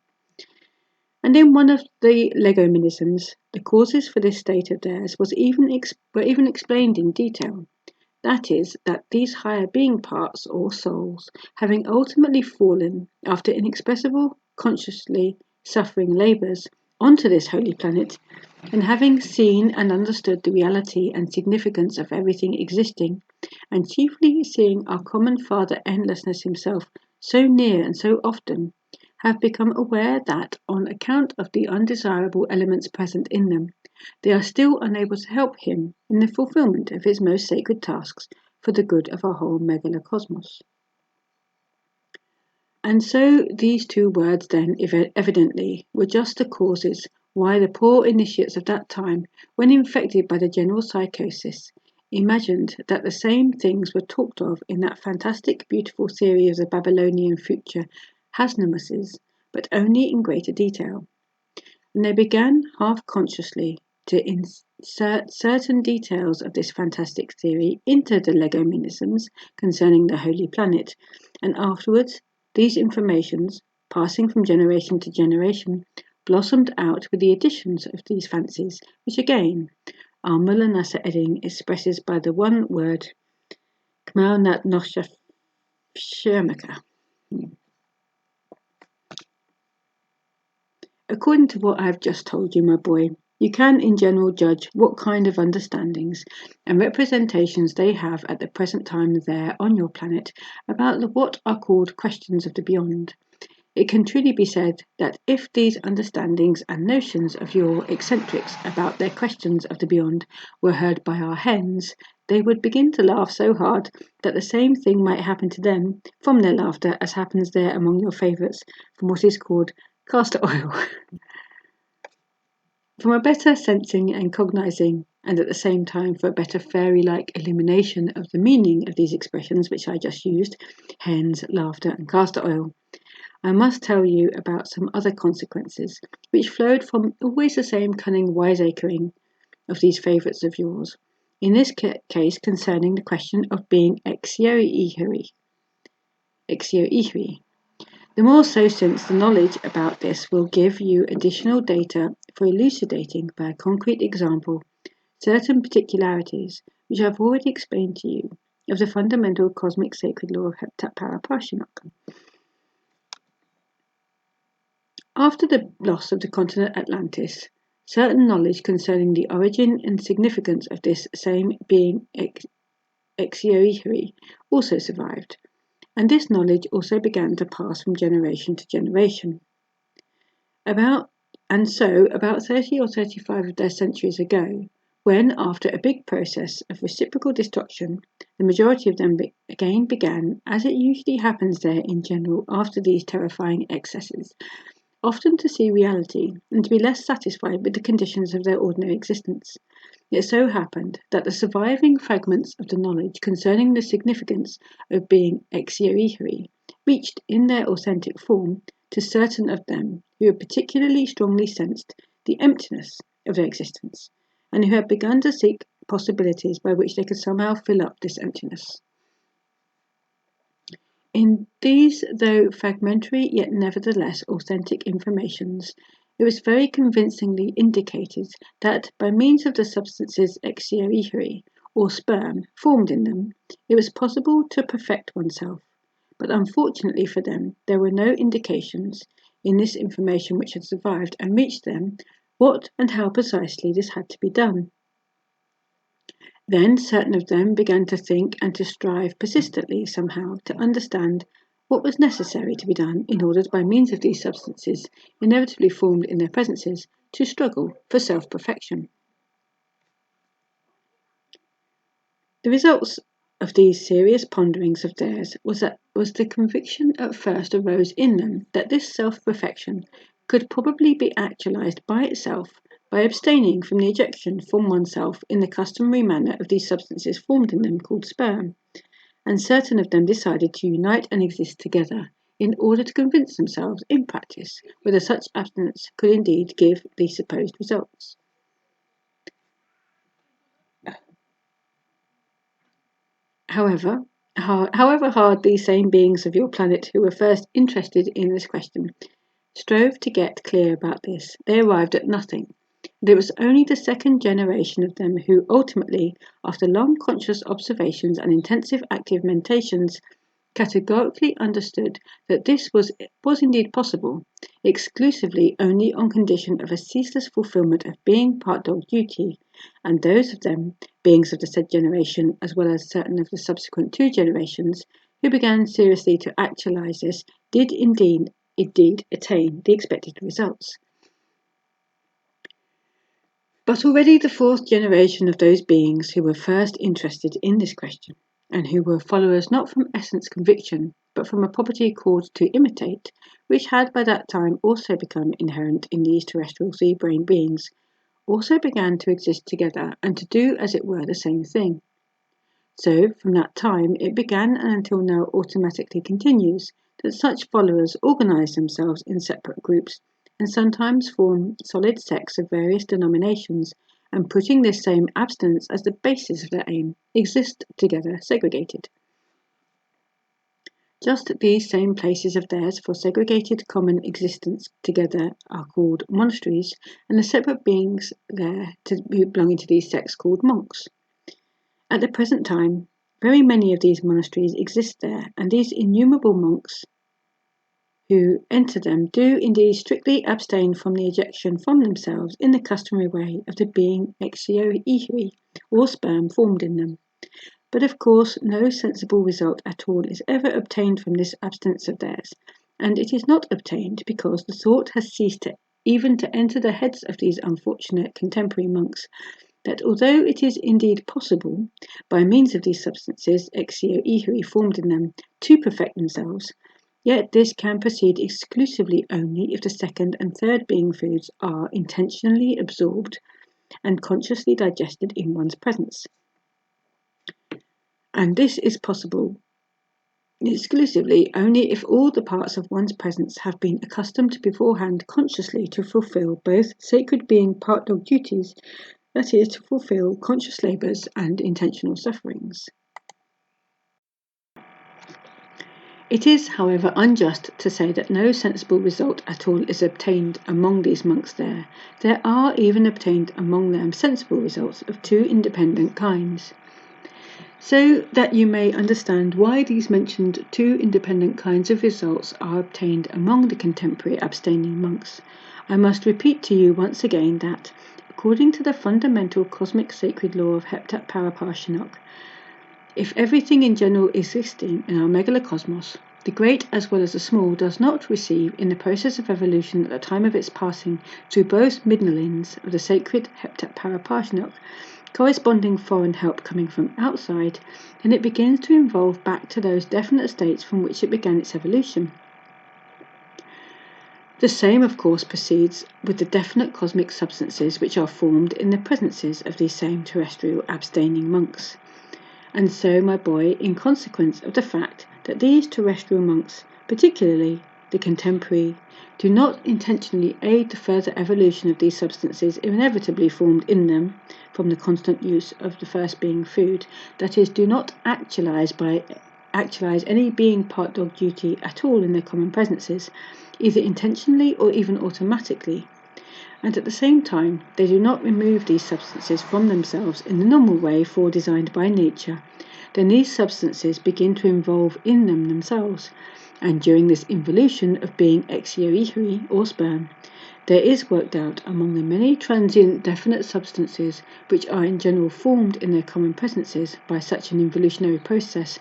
And in one of the legomenisms, the causes for this state of theirs were even explained in detail. That is, that these higher being parts or souls, having ultimately fallen after inexpressible, consciously suffering labours onto this holy planet, and having seen and understood the reality and significance of everything existing, and chiefly seeing our common Father Endlessness himself so near and so often, have become aware that, on account of the undesirable elements present in them, they are still unable to help him in the fulfillment of his most sacred tasks for the good of our whole megalocosmos. And so these two words then evidently were just the causes why the poor initiates of that time, when infected by the general psychosis, imagined that the same things were talked of in that fantastic, beautiful theory of the Babylonian future Hasmoneses, but only in greater detail. And they began half-consciously to insert certain details of this fantastic theory into the legomenisms concerning the Holy Planet, and afterwards these informations, passing from generation to generation, blossomed out with the additions of these fancies, which again our Mulla Nasser Edding expresses by the one word Kmal Nat Nosha Shermaka. According to what I have just told you, my boy, you can in general judge what kind of understandings and representations they have at the present time there on your planet about what are called questions of the beyond. It can truly be said that if these understandings and notions of your eccentrics about their questions of the beyond were heard by our hens, they would begin to laugh so hard that the same thing might happen to them from their laughter as happens there among your favourites from what is called castor oil. From a better sensing and cognizing, and at the same time for a better fairy-like illumination of the meaning of these expressions which I just used, hens, laughter, and castor oil, I must tell you about some other consequences which flowed from always the same cunning wiseacring of these favourites of yours, in this case concerning the question of being exio-ihri. The more so since the knowledge about this will give you additional data for elucidating by a concrete example certain particularities which I have already explained to you of the fundamental cosmic sacred law of Heptat Paraparshinok. After the loss of the continent Atlantis, certain knowledge concerning the origin and significance of this same being exio-ihri also survived, and this knowledge also began to pass from generation to generation. About 30 or 35 of their centuries ago, when, after a big process of reciprocal destruction, the majority of them again began, as it usually happens there in general after these terrifying excesses, often to see reality and to be less satisfied with the conditions of their ordinary existence. It so happened that the surviving fragments of the knowledge concerning the significance of being exio-ihri reached in their authentic form to certain of them who had particularly strongly sensed the emptiness of their existence, and who had begun to seek possibilities by which they could somehow fill up this emptiness. In these, though fragmentary yet nevertheless authentic informations, it was very convincingly indicated that by means of the substances exio-ihri, or sperm, formed in them, it was possible to perfect oneself. But unfortunately for them, there were no indications in this information which had survived and reached them what and how precisely this had to be done. Then certain of them began to think and to strive persistently somehow to understand what was necessary to be done in order by means of these substances, inevitably formed in their presences, to struggle for self-perfection. The results of these serious ponderings of theirs was the conviction at first arose in them that this self-perfection could probably be actualized by itself by abstaining from the ejection from oneself in the customary manner of these substances formed in them called sperm, and certain of them decided to unite and exist together in order to convince themselves in practice whether such abstinence could indeed give the supposed results. However hard these same beings of your planet who were first interested in this question strove to get clear about this, they arrived at nothing, It was only the second generation of them who ultimately, after long conscious observations and intensive active meditations, categorically understood that this was indeed possible, exclusively only on condition of a ceaseless fulfillment of being part dog duty, and those of them, beings of the said generation, as well as certain of the subsequent 2 generations, who began seriously to actualize this, did indeed attain the expected results. But already the 4th generation of those beings who were first interested in this question, and who were followers not from essence conviction, but from a property called to imitate, which had by that time also become inherent in these terrestrial 3-brain beings, also began to exist together and to do as it were the same thing. So from that time it began and until now automatically continues that such followers organize themselves in separate groups and sometimes form solid sects of various denominations, and putting this same abstinence as the basis of their aim, exist together segregated. Just these same places of theirs for segregated common existence together are called monasteries, and the separate beings there belonging to these sects called monks. At the present time, very many of these monasteries exist there, and these innumerable monks who enter them do indeed strictly abstain from the ejection from themselves in the customary way of the being exio-ihri, or sperm formed in them. But of course no sensible result at all is ever obtained from this abstinence of theirs, and it is not obtained because the thought has ceased even to enter the heads of these unfortunate contemporary monks, that although it is indeed possible, by means of these substances exio-ihri formed in them, to perfect themselves, yet this can proceed exclusively only if the 2nd and 3rd being foods are intentionally absorbed and consciously digested in one's presence. And this is possible exclusively only if all the parts of one's presence have been accustomed beforehand consciously to fulfill both sacred being part dog duties, that is, to fulfill conscious labours and intentional sufferings. It is, however, unjust to say that no sensible result at all is obtained among these monks there. There are even obtained among them sensible results of 2 independent kinds. So that you may understand why these mentioned 2 independent kinds of results are obtained among the contemporary abstaining monks, I must repeat to you once again that, according to the fundamental cosmic sacred law of Heptat Paraparshinok, if everything in general existing in our megalocosmos, the great as well as the small, does not receive in the process of evolution at the time of its passing through both midnolins of the sacred Heptat Paraparshinok corresponding foreign help coming from outside, then it begins to evolve back to those definite states from which it began its evolution. The same, of course, proceeds with the definite cosmic substances which are formed in the presences of these same terrestrial abstaining monks. And so, my boy, in consequence of the fact that these terrestrial monks, particularly the contemporary, do not intentionally aid the further evolution of these substances inevitably formed in them from the constant use of the first being food, that is, do not actualize any being part dog duty at all in their common presences, either intentionally or even automatically, and at the same time they do not remove these substances from themselves in the normal way foredesigned by nature, then these substances begin to evolve in them themselves, and during this involution of being exio-ihri, or sperm, there is worked out among the many transient definite substances which are in general formed in their common presences by such an evolutionary process,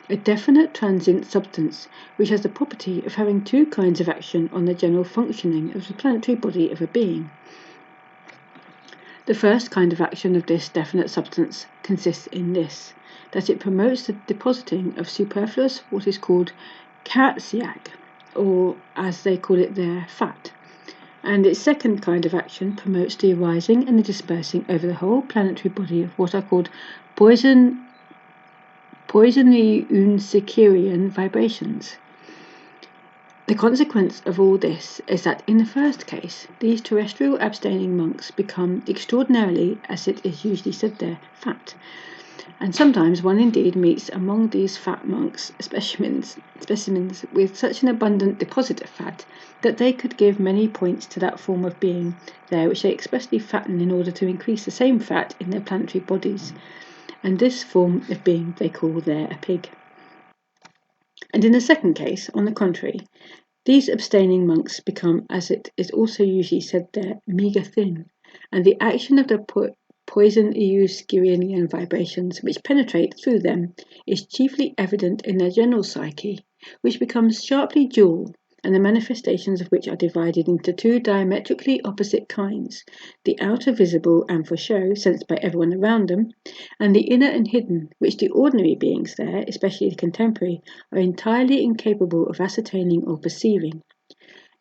a definite transient substance which has the property of having 2 kinds of action on the general functioning of the planetary body of a being. The first kind of action of this definite substance consists in this, that it promotes the depositing of superfluous what is called karatsiak, or as they call it there, fat. And its second kind of action promotes the arising and the dispersing over the whole planetary body of what are called poisony unsicerian vibrations. The consequence of all this is that in the first case, these terrestrial abstaining monks become extraordinarily, as it is usually said there, fat, And sometimes one indeed meets among these fat monks specimens with such an abundant deposit of fat that they could give many points to that form of being there which they expressly fatten in order to increase the same fat in their planetary bodies. And this form of being they call there a pig. And in the second case, on the contrary, these abstaining monks become, as it is also usually said there, meagre thin, and the action of the poison Euskirian vibrations which penetrate through them is chiefly evident in their general psyche, which becomes sharply dual, and the manifestations of which are divided into two diametrically opposite kinds, the outer visible and for show, sensed by everyone around them, and the inner and hidden, which the ordinary beings there, especially the contemporary, are entirely incapable of ascertaining or perceiving.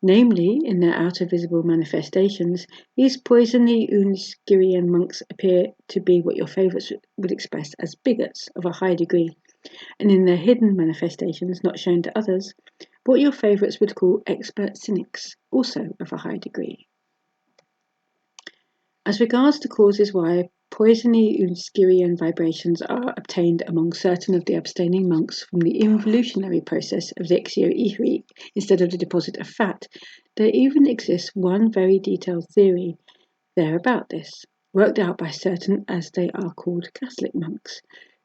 Namely, in their outer visible manifestations, these poisonly Unskirian monks appear to be what your favourites would express as bigots of a high degree, and in their hidden manifestations, not shown to others, what your favourites would call expert cynics, also of a high degree. As regards the causes why poisony Unskirian vibrations are obtained among certain of the abstaining monks from the involutionary process of the ihri instead of the deposit of fat, there even exists one very detailed theory there about this, worked out by certain, as they are called, Catholic monks,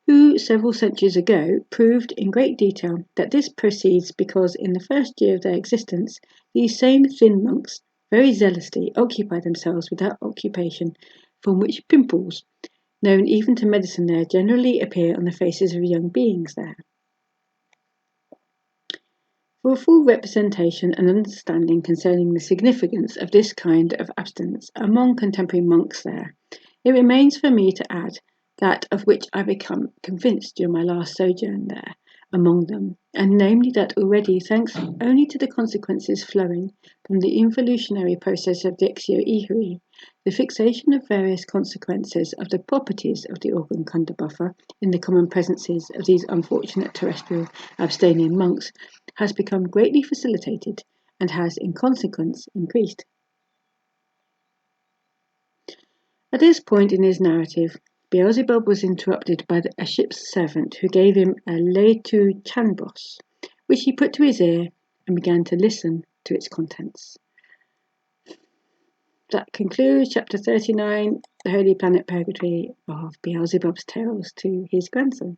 who several centuries ago proved in great detail that this proceeds because in the first year of their existence these same thin monks very zealously occupy themselves with that occupation from which pimples, known even to medicine there, generally appear on the faces of young beings there. For a full representation and understanding concerning the significance of this kind of abstinence among contemporary monks there, it remains for me to add that of which I become convinced during my last sojourn there among them, and namely that already, thanks only to the consequences flowing from the involutionary process of Dixio Ihri, the fixation of various consequences of the properties of the organ kunda buffer in the common presences of these unfortunate terrestrial abstaining monks has become greatly facilitated and has in consequence increased. At this point in his narrative, Beelzebub was interrupted by a ship's servant who gave him a Leitu Chanbos, which he put to his ear and began to listen to its contents. That concludes chapter 39, The Holy Planet Purgatory of Beelzebub's Tales to his grandson.